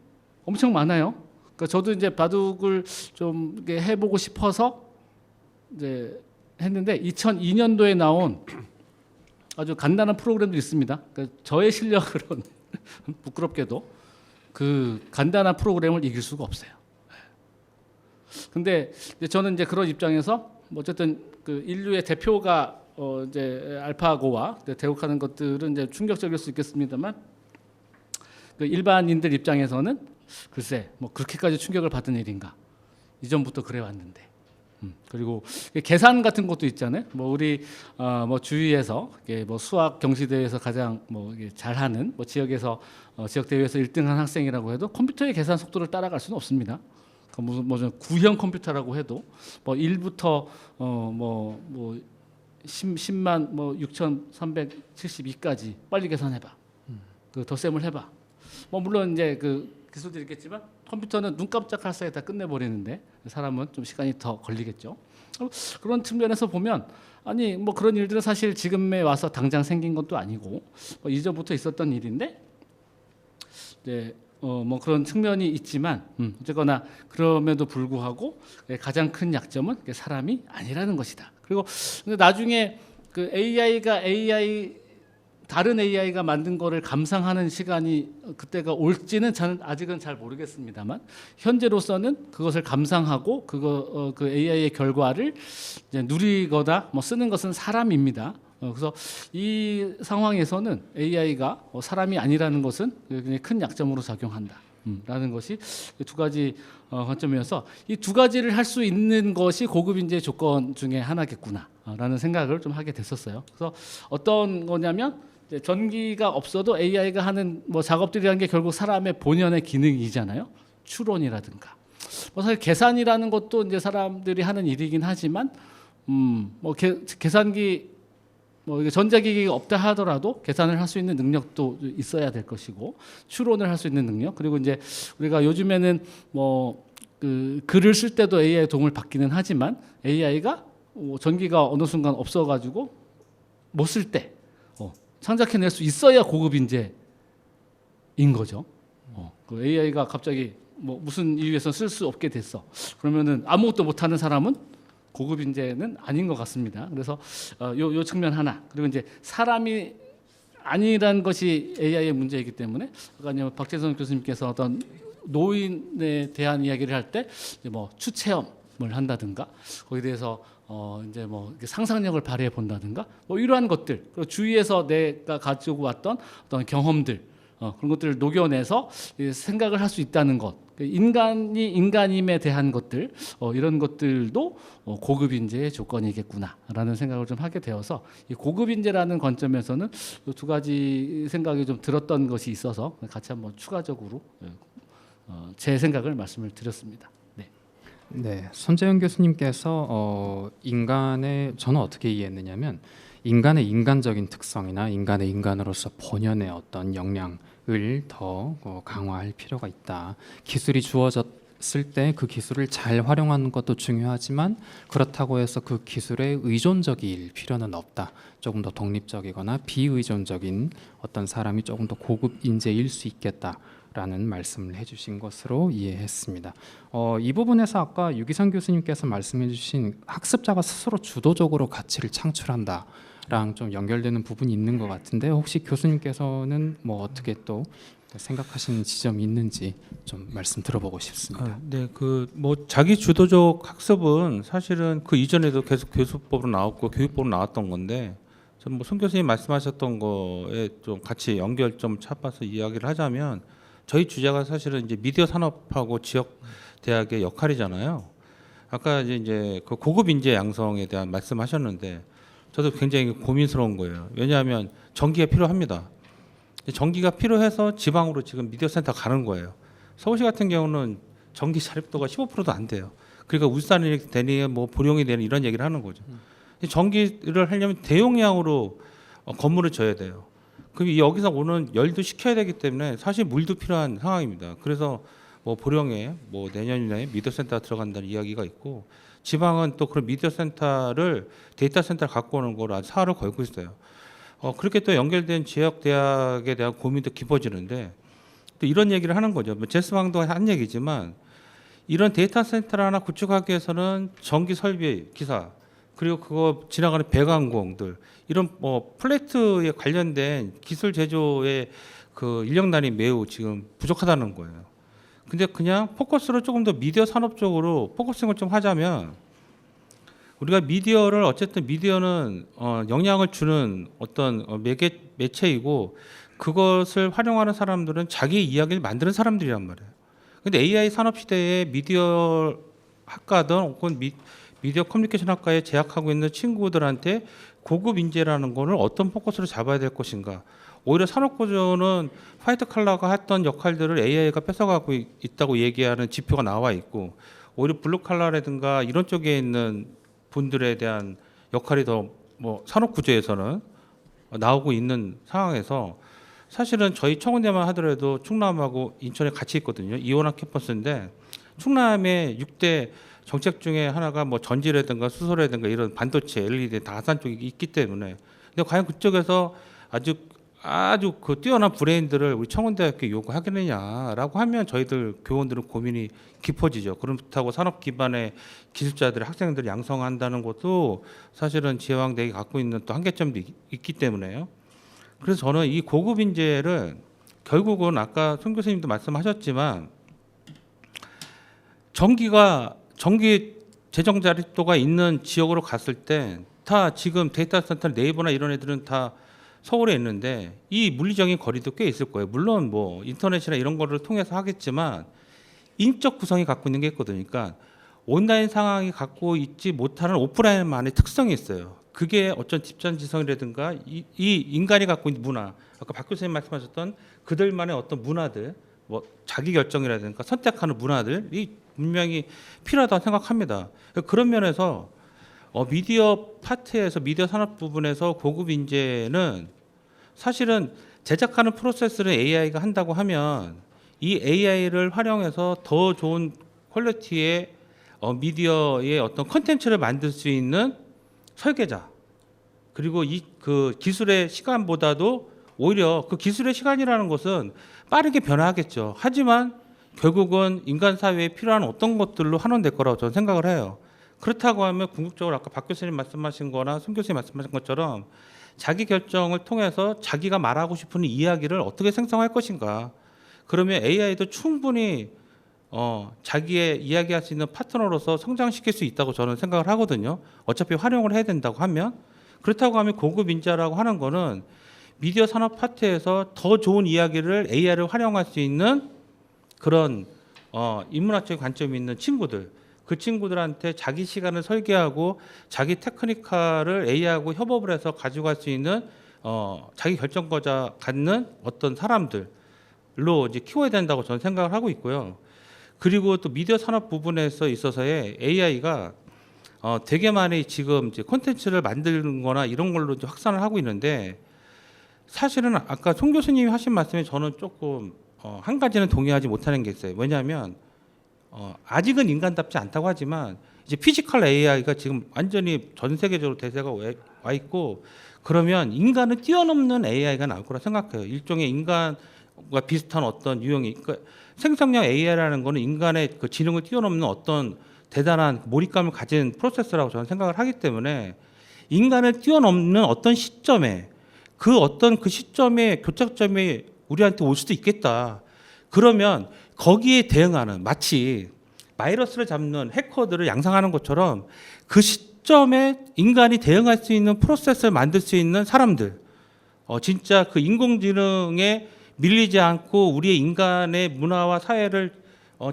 엄청 많아요. 그러니까 저도 이제 바둑을 좀 해보고 싶어서 이제 했는데 2002년도에 나온 아주 간단한 프로그램도 있습니다. 그러니까 저의 실력으로는 부끄럽게도 그 간단한 프로그램을 이길 수가 없어요. 근데 저는 이제 그런 입장에서 뭐 어쨌든 그 인류의 대표가 이제 알파고와 대국하는 것들은 이제 충격적일 수 있겠습니다만 그 일반인들 입장에서는 글쎄 뭐 그렇게까지 충격을 받은 일인가 이전부터 그래 왔는데 그리고 계산 같은 것도 있잖아요. 뭐 우리 뭐 주위에서 뭐 수학 경시대회에서 가장 뭐 잘하는 뭐 지역에서 지역 대회에서 1등한 학생이라고 해도 컴퓨터의 계산 속도를 따라갈 수는 없습니다. 무슨 뭐 구형 컴퓨터라고 해도 뭐 1부터 뭐 10만 뭐 6,372까지 빨리 계산해봐. 그 덧셈을 해봐. 뭐 물론 이제 그 기술들이 있겠지만 컴퓨터는 눈 깜짝할 사이에 다 끝내버리는데 사람은 좀 시간이 더 걸리겠죠. 그런 측면에서 보면 아니 뭐 그런 일들은 사실 지금에 와서 당장 생긴 것도 아니고 뭐 이전부터 있었던 일인데 이제 뭐 그런 측면이 있지만 어쨌거나 그럼에도 불구하고 가장 큰 약점은 사람이 아니라는 것이다. 그리고 근데 나중에 그 다른 AI가 만든 거를 감상하는 시간이 그때가 올지는 저는 아직은 잘 모르겠습니다만 현재로서는 그것을 감상하고 그 AI의 결과를 이제 누리거나 뭐 쓰는 것은 사람입니다. 그래서 이 상황에서는 AI가 사람이 아니라는 것은 굉장히 큰 약점으로 작용한다. 라는 것이 두 가지 관점이어서 이 두 가지를 할 수 있는 것이 고급 인재의 조건 중에 하나겠구나라는 생각을 좀 하게 됐었어요. 그래서 어떤 거냐면 전기가 없어도 AI가 하는 뭐 작업들이라는 게 결국 사람의 본연의 기능이잖아요. 추론이라든가. 뭐 사실 계산이라는 것도 이제 사람들이 하는 일이긴 하지만 뭐 계산기 뭐 전자기기가 없다 하더라도 계산을 할 수 있는 능력도 있어야 될 것이고 추론을 할 수 있는 능력 그리고 이제 우리가 요즘에는 뭐 그 글을 쓸 때도 AI의 도움을 받기는 하지만 AI가 전기가 어느 순간 없어가지고 못 쓸 때 창작해낼 수 있어야 고급 인재인 거죠. 그 AI가 갑자기 뭐 무슨 이유에서 쓸 수 없게 됐어. 그러면은 아무것도 못하는 사람은 고급 인재는 아닌 것 같습니다. 그래서 요 측면 하나 그리고 이제 사람이 아니란 것이 AI의 문제이기 때문에 아까 박재선 교수님께서 어떤 노인에 대한 이야기를 할 때 뭐 추체험을 한다든가 거기에 대해서 이제 뭐 상상력을 발휘해 본다든가 뭐 이러한 것들 그리고 주위에서 내가 가지고 왔던 어떤 경험들 그런 것들을 녹여내서 생각을 할 수 있다는 것 인간이 인간임에 대한 것들 이런 것들도 고급 인재의 조건이겠구나라는 생각을 좀 하게 되어서 이 고급 인재라는 관점에서는 두 가지 생각이 좀 들었던 것이 있어서 같이 한번 추가적으로 제 생각을 말씀을 드렸습니다. 네. 네, 손재현 교수님께서 인간의 저는 어떻게 이해했느냐면 인간의 인간적인 특성이나 인간의 인간으로서 본연의 어떤 역량을 더 강화할 필요가 있다. 기술이 주어졌을 때 그 기술을 잘 활용하는 것도 중요하지만 그렇다고 해서 그 기술에 의존적일 필요는 없다. 조금 더 독립적이거나 비의존적인 어떤 사람이 조금 더 고급 인재일 수 있겠다. 라는 말씀을 해주신 것으로 이해했습니다. 이 부분에서 아까 유기상 교수님께서 말씀해주신 학습자가 스스로 주도적으로 가치를 창출한다랑 좀 연결되는 부분이 있는 것 같은데 혹시 교수님께서는 뭐 어떻게 또 생각하시는 지점이 있는지 좀 말씀 들어보고 싶습니다. 네, 그 뭐 자기 주도적 학습은 사실은 그 이전에도 계속 교수법으로 나왔고 교육법으로 나왔던 건데 저는 뭐 손 교수님 말씀하셨던 거에 좀 같이 연결 좀 잡아서 이야기를 하자면. 저희 주제가 사실은 이제 미디어 산업하고 지역 대학의 역할이잖아요. 아까 이제 그 고급 인재 양성에 대한 말씀하셨는데 저도 굉장히 고민스러운 거예요. 왜냐하면 전기가 필요합니다. 전기가 필요해서 지방으로 지금 미디어 센터 가는 거예요. 서울시 같은 경우는 전기 자립도가 15%도 안 돼요. 그러니까 울산이 되니 뭐 보령이 되니 이런 얘기를 하는 거죠. 전기를 하려면 대용량으로 건물을 져야 돼요. 그럼 여기서 오는 열도 식혀야 되기 때문에 사실 물도 필요한 상황입니다. 그래서 뭐 보령에 뭐 내년이나 미디어 센터 들어간다는 이야기가 있고 지방은 또 그런 미디어 센터를 데이터 센터를 갖고 오는 거로 아주 사활을 걸고 있어요. 그렇게 또 연결된 지역 대학에 대한 고민도 깊어지는데 또 이런 얘기를 하는 거죠. 뭐 제스방도 한 얘기지만 이런 데이터 센터를 하나 구축하기 위해서는 전기 설비 기사 그리고 그거 지나가는 배관공들 이런 뭐 플레이트에 관련된 기술 제조의 그 인력난이 매우 지금 부족하다는 거예요. 근데 그냥 포커스를 조금 더 미디어 산업 쪽으로 포커싱을 좀 하자면 우리가 미디어를 어쨌든 미디어는 영향을 주는 어떤 매체이고 그것을 활용하는 사람들은 자기 이야기를 만드는 사람들이란 말이에요. 근데 AI 산업 시대에 미디어 학과든 혹은 미디어 커뮤니케이션 학과에 재학하고 있는 친구들한테 고급 인재라는 거를 어떤 포커스로 잡아야 될 것인가. 오히려 산업구조는 화이트 칼라가 했던 역할들을 AI가 뺏어가고 있다고 얘기하는 지표가 나와 있고 오히려 블루 칼라라든가 이런 쪽에 있는 분들에 대한 역할이 더 뭐 산업구조에서는 나오고 있는 상황에서 사실은 저희 청운대만 하더라도 충남하고 인천에 같이 있거든요. 이원학 캠퍼스인데 충남의 6대 정책 중에 하나가 뭐 전지라든가 수소라든가 이런 반도체, LED 다 아산 쪽이 있기 때문에 근데 과연 그쪽에서 아주 그 뛰어난 브레인들을 우리 청운대학교에 요구하겠느냐라고 하면 저희들 교원들은 고민이 깊어지죠. 그렇다고 산업 기반의 기술자들, 학생들 양성한다는 것도 사실은 지방대학이 갖고 있는 또 한계점도 있기 때문에요. 그래서 저는 이 고급 인재를 결국은 아까 손 교수님도 말씀하셨지만 전기 재정 자립도가 있는 지역으로 갔을 때 다 지금 데이터 센터 네이버나 이런 애들은 다 서울에 있는데 이 물리적인 거리도 꽤 있을 거예요. 물론 뭐 인터넷이나 이런 거를 통해서 하겠지만 인적 구성이 갖고 있는 게 있거든요. 그러니까 온라인 상황이 갖고 있지 못하는 오프라인만의 특성이 있어요. 그게 어떤 집단지성이라든가 이 인간이 갖고 있는 문화, 아까 박 교수님 말씀하셨던 그들만의 어떤 문화들, 뭐 자기 결정이라든가 선택하는 문화들이 분명히 필요하다고 생각합니다. 그런 면에서 미디어 파트에서 미디어 산업 부분에서 고급 인재는 사실은 제작하는 프로세스를 AI가 한다고 하면 이 AI를 활용해서 더 좋은 퀄리티의 미디어의 어떤 컨텐츠를 만들 수 있는 설계자 그리고 그 기술의 시간보다도 오히려 그 기술의 시간이라는 것은 빠르게 변화하겠죠. 하지만 결국은 인간 사회에 필요한 어떤 것들로 환원될 거라고 저는 생각을 해요. 그렇다고 하면 궁극적으로 아까 박 교수님 말씀하신 거나 손 교수님 말씀하신 것처럼 자기 결정을 통해서 자기가 말하고 싶은 이야기를 어떻게 생성할 것인가. 그러면 AI도 충분히 자기의 이야기할 수 있는 파트너로서 성장시킬 수 있다고 저는 생각을 하거든요. 어차피 활용을 해야 된다고 하면. 그렇다고 하면 고급 인재라고 하는 거는 미디어 산업 파트에서 더 좋은 이야기를 AI를 활용할 수 있는 그런 인문학적인 관점이 있는 친구들, 그 친구들한테 자기 시간을 설계하고 자기 테크니컬을 AI하고 협업을 해서 가져갈 수 있는 자기 결정권자 갖는 어떤 사람들로 이제 키워야 된다고 저는 생각을 하고 있고요. 그리고 또 미디어 산업 부분에서 있어서의 AI가 되게 많이 지금 이제 콘텐츠를 만드는 이런 걸로 이제 확산을 하고 있는데, 사실은 아까 송 교수님이 하신 말씀에 저는 조금 한 가지는 동의하지 못하는 게 있어요. 왜냐하면 아직은 인간답지 않다고 하지만 이제 피지컬 AI가 지금 완전히 전 세계적으로 대세가 와 있고, 그러면 인간을 뛰어넘는 AI가 나올 거라 생각해요. 일종의 인간과 비슷한 어떤 유형이, 그러니까 생성형 AI라는 거는 인간의 그 지능을 뛰어넘는 어떤 대단한 몰입감을 가진 프로세스라고 저는 생각을 하기 때문에, 인간을 뛰어넘는 어떤 시점에 그 시점의 교착점이 우리한테 올 수도 있겠다. 그러면 거기에 대응하는, 마치 바이러스를 잡는 해커들을 양상하는 것처럼 그 시점에 인간이 대응할 수 있는 프로세스를 만들 수 있는 사람들, 진짜 그 인공지능에 밀리지 않고 우리의 인간의 문화와 사회를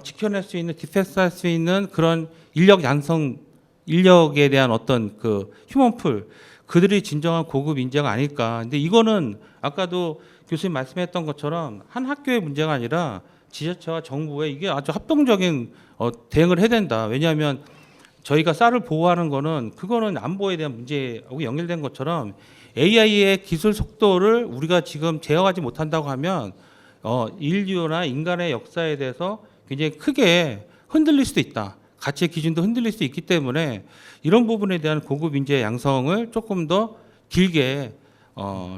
지켜낼 수 있는, 디펜스할 수 있는 그런 인력 양성, 인력에 대한 어떤 그 휴먼풀, 그들이 진정한 고급 인재가 아닐까. 근데 이거는 아까도 교수님 말씀했던 것처럼 한 학교의 문제가 아니라 지자체와 정부의 이게 아주 합동적인 대응을 해야 된다. 왜냐하면 저희가 쌀을 보호하는 거는, 그거는 안보에 대한 문제하고 연결된 것처럼 AI의 기술 속도를 우리가 지금 제어하지 못한다고 하면 인류나 인간의 역사에 대해서 굉장히 크게 흔들릴 수도 있다. 가치의 기준도 흔들릴 수 있기 때문에 이런 부분에 대한 고급 인재 양성을 조금 더 길게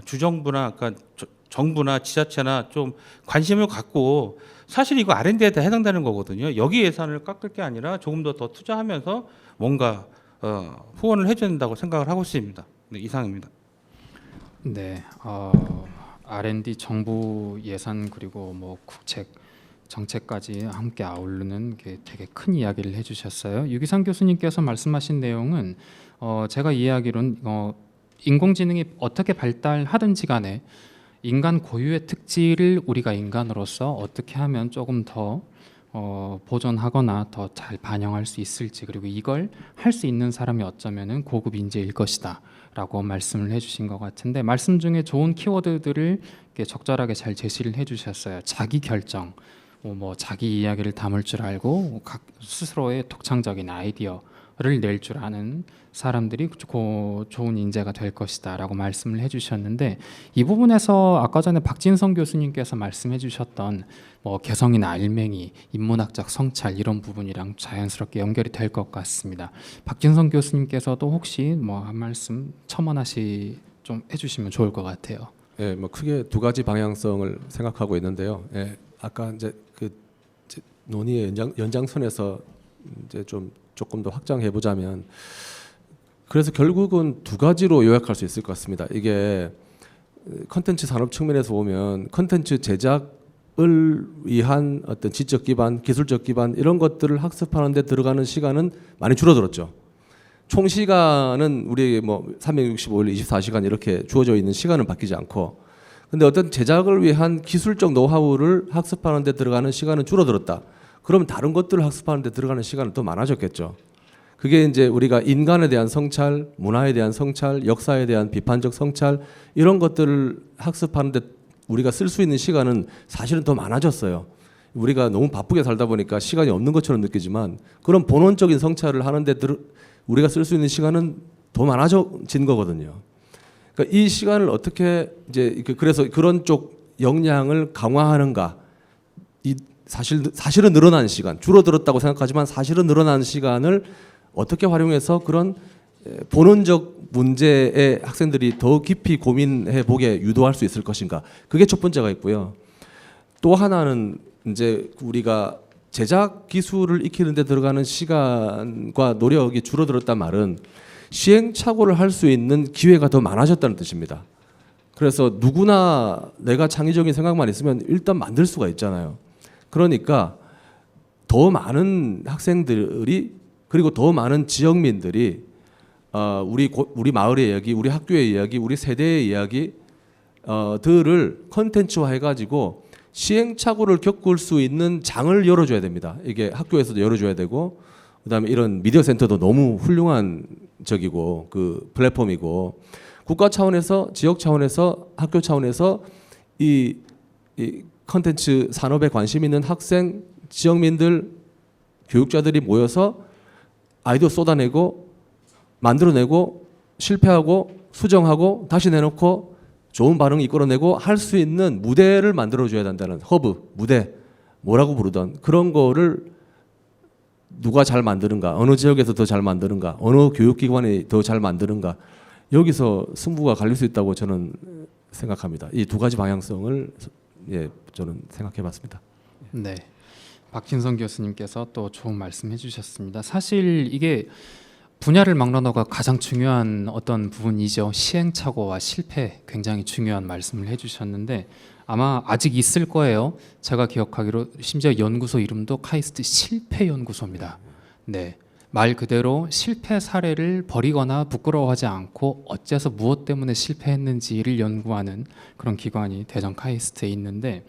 주정부나, 그러니까 정부나 지자체나 좀 관심을 갖고, 사실 이거 R&D에 다 해당되는 거거든요. 여기 예산을 깎을 게 아니라 조금 더 투자하면서 뭔가 후원을 해줘야 된다고 생각을 하고 있습니다. 네, 이상입니다. 네, R&D 정부 예산 그리고 뭐 국책 정책까지 함께 아우르는 게 되게 큰 이야기를 해주셨어요. 유기상 교수님께서 말씀하신 내용은 제가 이해하기로는 인공지능이 어떻게 발달하든지 간에 인간 고유의 특질을 우리가 인간으로서 어떻게 하면 조금 더 보존하거나 더 잘 반영할 수 있을지, 그리고 이걸 할 수 있는 사람이 어쩌면은 고급 인재일 것이다 라고 말씀을 해주신 것 같은데, 말씀 중에 좋은 키워드들을 이렇게 적절하게 잘 제시를 해주셨어요. 자기 결정, 뭐 자기 이야기를 담을 줄 알고 각 스스로의 독창적인 아이디어를 낼 줄 아는 사람들이 좋은 인재가 될 것이다 라고 말씀을 해주셨는데, 이 부분에서 아까 전에 박진성 교수님께서 말씀해 주셨던 뭐 개성이나 알맹이, 인문학적 성찰 이런 부분이랑 자연스럽게 연결이 될 것 같습니다. 박진성 교수님께서도 혹시 뭐 한 말씀 첨언하시 좀 해주시면 좋을 것 같아요. 예, 뭐 크게 두 가지 방향성을 생각하고 있는데요. 예, 아까 이제 그 논의의 연장선에서 이제 조금 더 확장해 보자면, 그래서 결국은 두 가지로 요약할 수 있을 것 같습니다. 이게 컨텐츠 산업 측면에서 보면 컨텐츠 제작을 위한 어떤 지적 기반, 기술적 기반 이런 것들을 학습하는 데 들어가는 시간은 많이 줄어들었죠. 총 시간은 우리 뭐 365일 24시간 이렇게 주어져 있는 시간은 바뀌지 않고, 근데 어떤 제작을 위한 기술적 노하우를 학습하는 데 들어가는 시간은 줄어들었다. 그럼 다른 것들을 학습하는 데 들어가는 시간은 더 많아졌겠죠. 그게 이제 우리가 인간에 대한 성찰, 문화에 대한 성찰, 역사에 대한 비판적 성찰 이런 것들을 학습하는 데 우리가 쓸 수 있는 시간은 사실은 더 많아졌어요. 우리가 너무 바쁘게 살다 보니까 시간이 없는 것처럼 느끼지만, 그런 본원적인 성찰을 하는데 우리가 쓸 수 있는 시간은 더 많아진 거거든요. 그러니까 이 시간을 어떻게 이제 그래서 그런 쪽 역량을 강화하는가, 이 사실은 늘어난 시간, 줄어들었다고 생각하지만 사실은 늘어난 시간을 어떻게 활용해서 그런 본원적 문제에 학생들이 더 깊이 고민해 보게 유도할 수 있을 것인가, 그게 첫 번째가 있고요. 또 하나는 이제 우리가 제작 기술을 익히는 데 들어가는 시간과 노력이 줄어들었단 말은 시행착오를 할 수 있는 기회가 더 많아졌다는 뜻입니다. 그래서 누구나 내가 창의적인 생각만 있으면 일단 만들 수가 있잖아요. 그러니까 더 많은 학생들이, 그리고 더 많은 지역민들이 우리 마을의 이야기, 우리 학교의 이야기, 우리 세대의 이야기 들을 컨텐츠화 해가지고 시행착오를 겪을 수 있는 장을 열어줘야 됩니다. 이게 학교에서도 열어줘야 되고, 그다음에 이런 미디어 센터도 너무 훌륭한 적이고 그 플랫폼이고, 국가 차원에서, 지역 차원에서, 학교 차원에서 이 컨텐츠 산업에 관심 있는 학생, 지역민들, 교육자들이 모여서 아이디어 쏟아내고 만들어내고 실패하고 수정하고 다시 내놓고 좋은 반응 이끌어내고 할 수 있는 무대를 만들어줘야 된다는, 허브, 무대, 뭐라고 부르던 그런 거를 누가 잘 만드는가, 어느 지역에서 더 잘 만드는가, 어느 교육기관이 더 잘 만드는가, 여기서 승부가 갈릴 수 있다고 저는 생각합니다. 이 두 가지 방향성을 저는 생각해봤습니다. 네, 박진성 교수님께서 또 좋은 말씀 해주셨습니다. 사실 이게 분야를 막론하고 가장 중요한 어떤 부분이죠. 시행착오와 실패, 굉장히 중요한 말씀을 해주셨는데 아마 아직 있을 거예요. 제가 기억하기로 심지어 연구소 이름도 카이스트 실패연구소입니다. 네, 말 그대로 실패 사례를 버리거나 부끄러워하지 않고 어째서 무엇 때문에 실패했는지를 연구하는 그런 기관이 대전 카이스트에 있는데,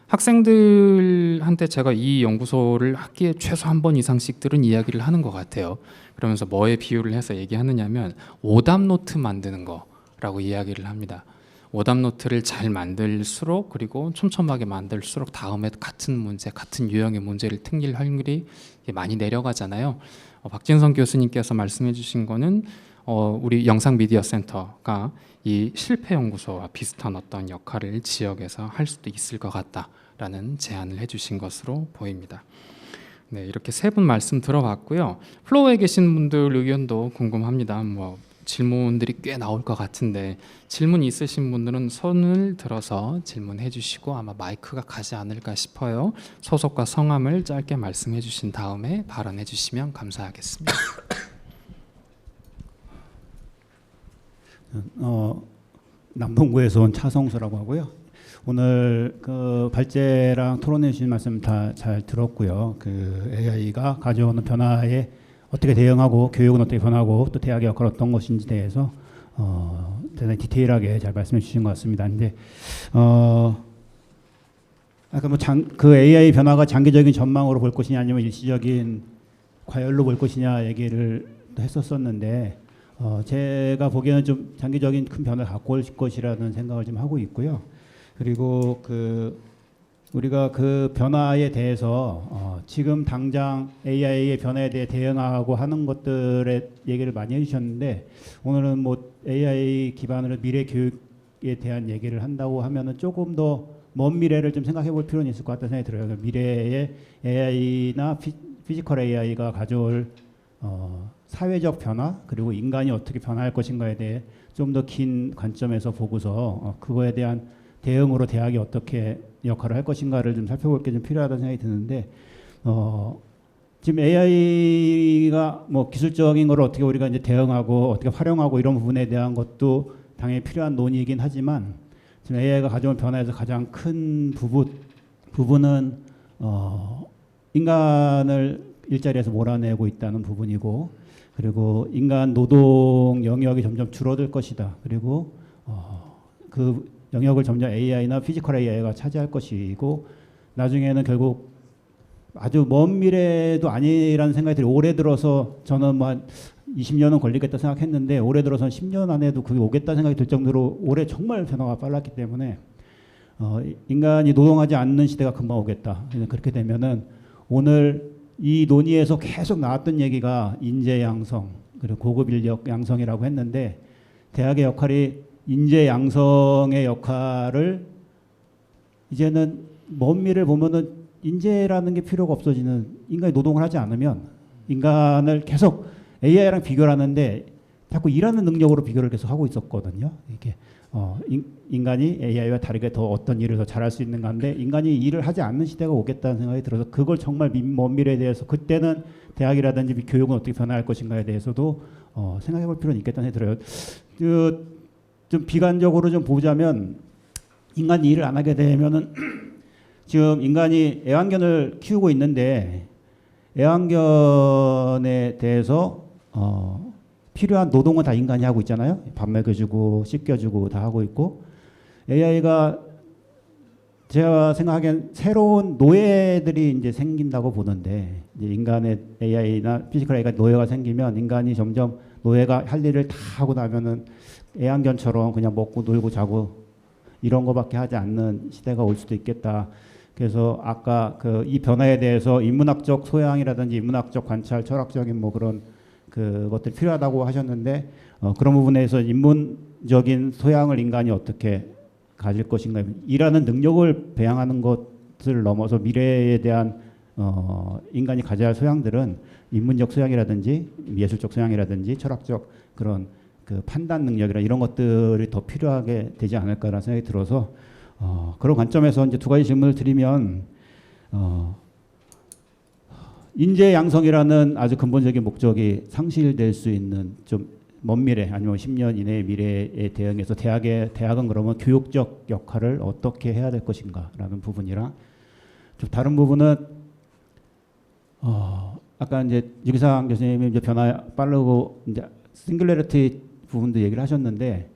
학생들한테 제가 이 연구소를 학기에 최소 한 번 이상씩 들은 이야기를 하는 것 같아요. 그러면서 뭐에 비유를 해서 얘기하느냐면 오답 노트 만드는 거라고 이야기를 합니다. 오답 노트를 잘 만들수록, 그리고 촘촘하게 만들수록 다음에 같은 문제, 같은 유형의 문제를 틀릴 확률이 많이 내려가잖아요. 박진성 교수님께서 말씀해 주신 거는 우리 영상 미디어 센터가 이 실패 연구소와 비슷한 어떤 역할을 지역에서 할 수도 있을 것 같다라는 제안을 해주신 것으로 보입니다. 네, 이렇게 세 분 말씀 들어봤고요. 플로어에 계신 분들 의견도 궁금합니다. 뭐 질문들이 꽤 나올 것 같은데 질문 있으신 분들은 손을 들어서 질문해 주시고 아마 마이크가 가지 않을까 싶어요. 소속과 성함을 짧게 말씀해 주신 다음에 발언해 주시면 감사하겠습니다. 남동구에서 온 차성수라고 하고요. 오늘 그 발제랑 토론해 주신 말씀 다 잘 들었고요. 그 AI가 가져오는 변화에 어떻게 대응하고 교육은 어떻게 변하고 또 대학의 역할 어떤 것인지 대해서 대단히 디테일하게 잘 말씀해 주신 것 같습니다. 근데 아까 그 AI 변화가 장기적인 전망으로 볼 것이냐 아니면 일시적인 과열로 볼 것이냐 얘기를 했었었는데 제가 보기에는 좀 장기적인 큰 변화를 갖고 올 것이라는 생각을 좀 하고 있고요. 그리고 우리가 그 변화에 대해서 지금 당장 AI의 변화에 대해 대응하고 하는 것들의 얘기를 많이 해주셨는데 오늘은 뭐 AI 기반으로 미래 교육에 대한 얘기를 한다고 하면은 조금 더 먼 미래를 좀 생각해 볼 필요는 있을 것 같다는 생각이 들어요. 그러니까 미래의 AI나 피지컬 AI가 가져올 사회적 변화 그리고 인간이 어떻게 변화할 것인가에 대해 좀 더 긴 관점에서 보고서 그거에 대한 대응으로 대학이 어떻게 역할을 할 것인가를 좀 살펴볼 게 좀 필요하다는 생각이 드는데 지금 AI가 뭐 기술적인 걸 어떻게 우리가 이제 대응하고 어떻게 활용하고 이런 부분에 대한 것도 당연히 필요한 논의이긴 하지만 지금 AI가 가져온 변화에서 가장 큰 부분은 인간을 일자리에서 몰아내고 있다는 부분이고 그리고 인간 노동 영역이 점점 줄어들 것이다. 그리고 그 영역을 점점 AI나 피지컬 AI가 차지할 것이고 나중에는 결국 아주 먼 미래도 아니라는 생각이 들어요. 올해 들어서 저는 뭐 한 20년은 걸리겠다 생각했는데 올해 들어서 10년 안에도 그게 오겠다는 생각이 들 정도로 올해 정말 변화가 빨랐기 때문에 인간이 노동하지 않는 시대가 금방 오겠다. 그렇게 되면은 오늘 이 논의에서 계속 나왔던 얘기가 인재 양성 그리고 고급 인력 양성이라고 했는데 대학의 역할이 인재 양성의 역할을 이제는 먼 미래를 보면은 인재라는 게 필요가 없어지는 인간이 노동을 하지 않으면 인간을 계속 AI랑 비교를 하는데 자꾸 일하는 능력으로 비교를 계속 하고 있었거든요. 이게 인간이 AI와 다르게 더 어떤 일을 더 잘할 수 있는가 한데 인간이 일을 하지 않는 시대가 오겠다는 생각이 들어서 그걸 정말 먼 미래에 대해서 그때는 대학이라든지 교육은 어떻게 변화할 것인가에 대해서도 생각해 볼 필요는 있겠다는 생각이 들어요. 좀 비관적으로 좀 보자면 인간이 일을 안 하게 되면은 지금 인간이 애완견을 키우고 있는데 애완견에 대해서 필요한 노동은 다 인간이 하고 있잖아요. 밥 먹여주고 씻겨주고 다 하고 있고 AI가 제가 생각하기엔 새로운 노예들이 이제 생긴다고 보는데, 이제 인간의 AI나 피지컬 AI가 노예가 생기면 인간이 점점 노예가 할 일을 다 하고 나면은 애완견처럼 그냥 먹고 놀고 자고 이런 거밖에 하지 않는 시대가 올 수도 있겠다. 그래서 아까 그 이 변화에 대해서 인문학적 소양이라든지 인문학적 관찰, 철학적인 뭐 그런 그것들이 필요하다고 하셨는데, 그런 부분에서 인문적인 소양을 인간이 어떻게 가질 것인가, 일하는 능력을 배양하는 것을 넘어서 미래에 대한 인간이 가져야 할 소양들은 인문적 소양이라든지 예술적 소양이라든지 철학적 그런 그 판단 능력이라 이런 것들이 더 필요하게 되지 않을까라는 생각이 들어서, 그런 관점에서 이제 두 가지 질문을 드리면, 인재 양성이라는 아주 근본적인 목적이 상실될 수 있는 좀 먼 미래 아니면 10년 이내의 미래에 대응해서 대학은 그러면 교육적 역할을 어떻게 해야 될 것인가라는 부분이랑, 좀 다른 부분은 아까 이제 유기상 교수님이 이제 변화 빠르고 이제 싱글레리티 부분도 얘기를 하셨는데,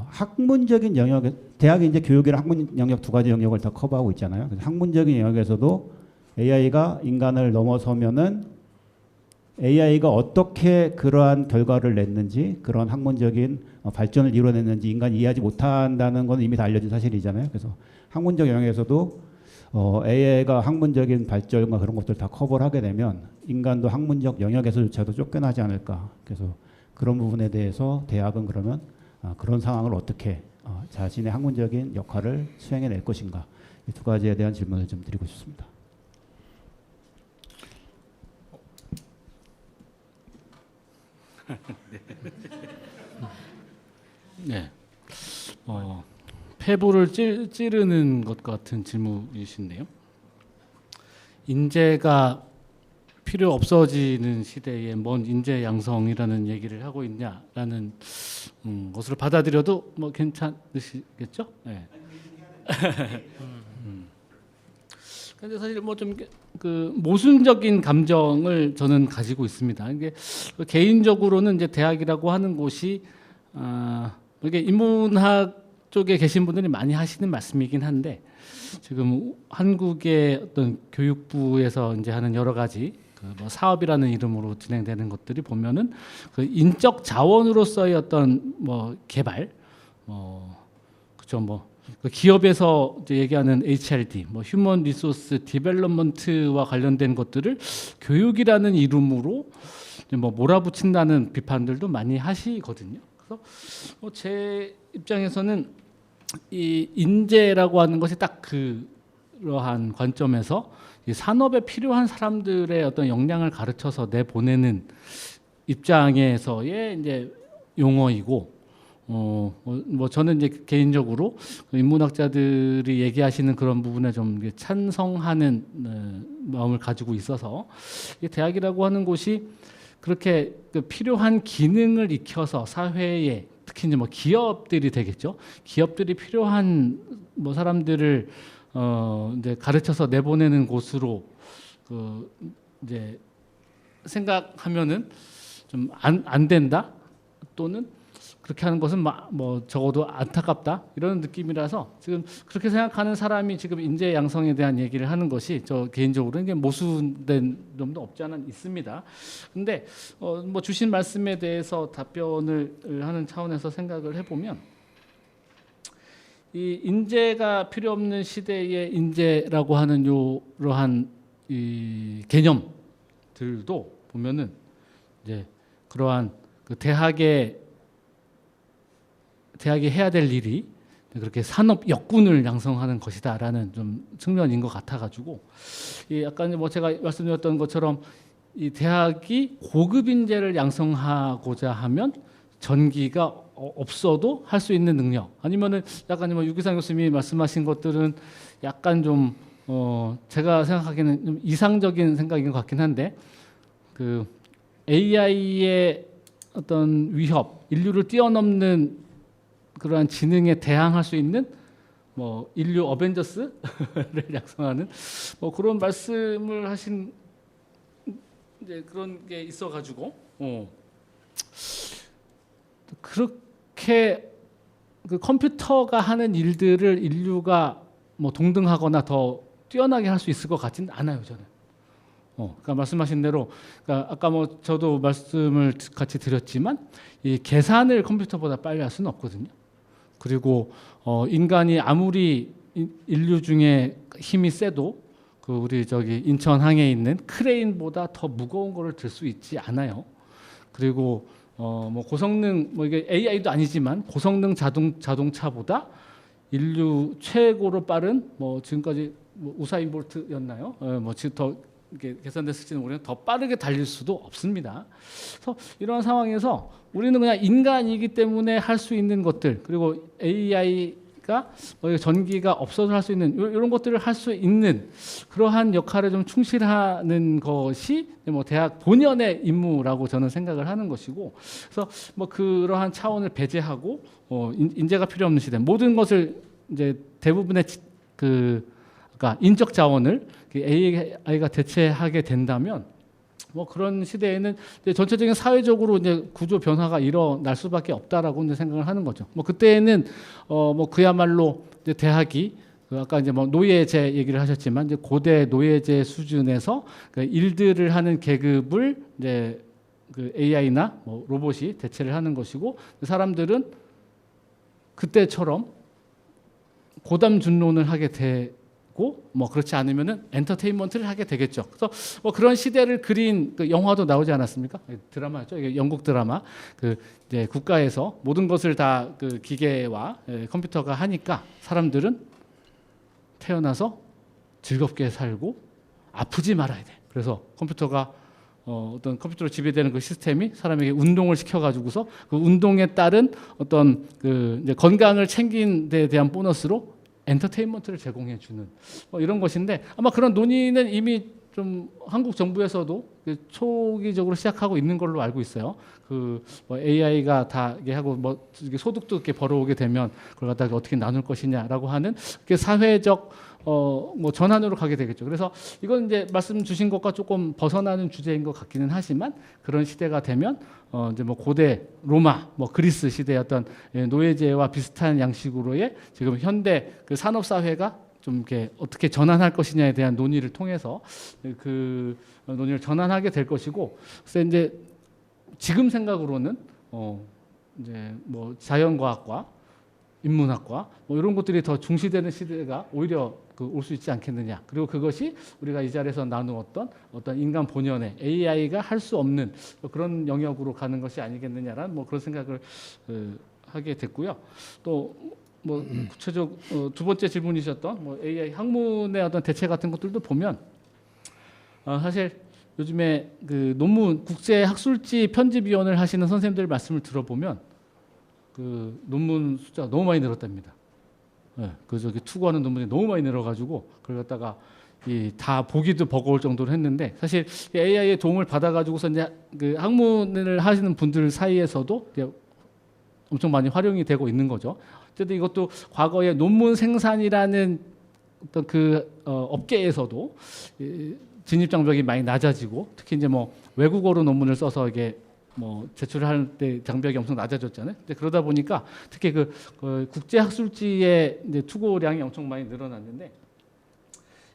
학문적인 영역에 대학이 이제 교육이랑 학문 영역 두 가지 영역을 다 커버하고 있잖아요. 그래서 학문적인 영역에서도 AI가 인간을 넘어서면은 AI가 어떻게 그러한 결과를 냈는지, 그런 학문적인 발전을 이뤄냈는지 인간이 이해하지 못한다는 건 이미 다 알려진 사실이잖아요. 그래서 학문적 영역에서도 AI가 학문적인 발전과 그런 것들 다 커버를 하게 되면 인간도 학문적 영역에서조차도 쫓겨나지 않을까. 그래서 그런 부분에 대해서 대학은 그러면 그런 상황을 어떻게 자신의 학문적인 역할을 수행해낼 것인가. 이 두 가지에 대한 질문을 좀 드리고 싶습니다. 네. 폐부를 찌르는 것 같은 질문이신데요. 인재가 필요 없어지는 시대에 뭔 인재 양성이라는 얘기를 하고 있냐라는 것으로 받아들여도 뭐 괜찮으시겠죠? 네. 근데 사실 뭐 좀 그 모순적인 감정을 저는 가지고 있습니다. 이게 개인적으로는 이제 대학이라고 하는 곳이 이게 인문학 쪽에 계신 분들이 많이 하시는 말씀이긴 한데, 지금 한국의 어떤 교육부에서 이제 하는 여러 가지 그 뭐 사업이라는 이름으로 진행되는 것들이 보면은 그 인적 자원으로서의 어떤 뭐 개발, 그죠, 뭐 그 기업에서 이제 얘기하는 HRD, 뭐 휴먼 리소스 디벨롭먼트와 관련된 것들을 교육이라는 이름으로 뭐 몰아붙인다는 비판들도 많이 하시거든요. 그래서 제 입장에서는 이 인재라고 하는 것이 딱 그러한 관점에서 이 산업에 필요한 사람들의 어떤 역량을 가르쳐서 내보내는 입장에서의 이제 용어이고, 뭐 저는 이제 개인적으로 인문학자들이 얘기하시는 그런 부분에 좀 찬성하는 마음을 가지고 있어서, 이 대학이라고 하는 곳이 그렇게 그 필요한 기능을 익혀서 사회에, 특히 이제 뭐 기업들이 되겠죠. 기업들이 필요한 뭐 사람들을 이제 가르쳐서 내보내는 곳으로 그 이제 생각하면은 좀 안 된다, 또는 그렇게 하는 것은 뭐 적어도 안타깝다, 이런 느낌이라서 지금 그렇게 생각하는 사람이 지금 인재 양성에 대한 얘기를 하는 것이 저 개인적으로는 이게 모순된 점도 없지 않아 있습니다. 근데 뭐 주신 말씀에 대해서 답변을 하는 차원에서 생각을 해보면, 이 인재가 필요 없는 시대의 인재라고 하는 이러한 이 개념들도 보면은 이제 그러한 그 대학이 해야 될 일이 그렇게 산업 역군을 양성하는 것이다라는 좀 측면인 것 같아가지고, 약간 뭐 제가 말씀드렸던 것처럼 이 대학이 고급 인재를 양성하고자 하면 전기가 없어도 할 수 있는 능력, 아니면은 약간 뭐 유기상 교수님이 말씀하신 것들은 약간 좀 제가 생각하기에는 좀 이상적인 생각인 것 같긴 한데, 그 AI의 어떤 위협, 인류를 뛰어넘는 그러한 지능에 대항할 수 있는 뭐 인류 어벤져스를 양성하는 뭐 그런 말씀을 하신 이제 그런 게 있어가지고, 그렇게 그 컴퓨터가 하는 일들을 인류가 뭐 동등하거나 더 뛰어나게 할 수 있을 것 같지는 않아요, 저는. 그러니까 말씀하신 대로, 그러니까 아까 뭐 저도 말씀을 같이 드렸지만 이 계산을 컴퓨터보다 빨리 할 수는 없거든요. 그리고 인간이 아무리 인류 중에 힘이 세도 그 우리 저기 인천항에 있는 크레인보다 더 무거운 거를 들 수 있지 않아요. 그리고 뭐 고성능 뭐 이게 AI도 아니지만 고성능 자동차보다 인류 최고로 빠른 뭐 지금까지 뭐 우사인 볼트였나요? 뭐 지금 더 이렇게 계산됐을지는 모르겠는데 더 빠르게 달릴 수도 없습니다. 그래서 이런 상황에서 우리는 그냥 인간이기 때문에 할 수 있는 것들, 그리고 AI가 전기가 없어서 할 수 있는 이런 것들을 할 수 있는 그러한 역할에 좀 충실하는 것이 뭐 대학 본연의 임무라고 저는 생각을 하는 것이고, 그래서 뭐 그러한 차원을 배제하고 인재가 필요 없는 시대, 모든 것을 이제 대부분의 그러니까 인적 자원을 AI가 대체하게 된다면 뭐 그런 시대에는 이제 전체적인 사회적으로 이제 구조 변화가 일어날 수밖에 없다라고 이제 생각을 하는 거죠. 뭐 그때는 뭐 그야말로 이제 대학이 아까 이제 뭐 노예제 얘기를 하셨지만 이제 고대 노예제 수준에서 그 일들을 하는 계급을 이제 그 AI나 뭐 로봇이 대체를 하는 것이고, 사람들은 그때처럼 고담준론을 하게 되고 뭐 그렇지 않으면은 엔터테인먼트를 하게 되겠죠. 그래서 뭐 그런 시대를 그린 그 영화도 나오지 않았습니까? 드라마였죠. 이게 영국 드라마. 그 이제 국가에서 모든 것을 다 그 기계와 컴퓨터가 하니까 사람들은 태어나서 즐겁게 살고 아프지 말아야 돼. 그래서 컴퓨터가 어떤 컴퓨터로 지배되는 그 시스템이 사람에게 운동을 시켜가지고서 그 운동에 따른 어떤 그 이제 건강을 챙긴 데 대한 보너스로 엔터테인먼트를 제공해 주는 뭐 이런 것인데, 아마 그런 논의는 이미 좀 한국 정부에서도 초기적으로 시작하고 있는 걸로 알고 있어요. 그 뭐 AI가 다 이게 하고 뭐 소득도 이렇게 벌어오게 되면 그걸 갖다가 어떻게 나눌 것이냐라고 하는 그 사회적 뭐 전환으로 가게 되겠죠. 그래서 이건 이제 말씀 주신 것과 조금 벗어나는 주제인 것 같기는 하지만, 그런 시대가 되면 이제 뭐 고대 로마, 뭐 그리스 시대의 어떤 노예제와 비슷한 양식으로의 지금 현대 그 산업 사회가 좀 이렇게 어떻게 전환할 것이냐에 대한 논의를 통해서 그 논의를 전환하게 될 것이고, 그래서 이제 지금 생각으로는 이제 뭐 자연과학과 인문학과 뭐 이런 것들이 더 중시되는 시대가 오히려 올 수 있지 않겠느냐. 그리고 그것이 우리가 이 자리에서 나누었던 어떤 인간 본연의 AI가 할 수 없는 그런 영역으로 가는 것이 아니겠느냐라는 뭐 그런 생각을 하게 됐고요. 또 뭐 구체적 두 번째 질문이셨던 뭐 AI 학문의 어떤 대체 같은 것들도 보면 사실 요즘에 그 논문 국제 학술지 편집위원을 하시는 선생님들 말씀을 들어보면 그 논문 숫자가 너무 많이 늘었답니다. 네, 그 저기 투구하는 논문이 너무 많이 늘어가지고 그걸 갖다가 다 보기도 버거울 정도로 했는데, 사실 AI의 도움을 받아가지고서 이제 그 학문을 하시는 분들 사이에서도 이제 엄청 많이 활용이 되고 있는 거죠. 어쨌든 이것도 과거에 논문 생산이라는 어떤 그 업계에서도 진입 장벽이 많이 낮아지고, 특히 이제 뭐 외국어로 논문을 써서 이게 뭐 제출할 때 장벽이 엄청 낮아졌잖아요. 근데 그러다 보니까 특히 그 국제 학술지의 이제 투고량이 엄청 많이 늘어났는데,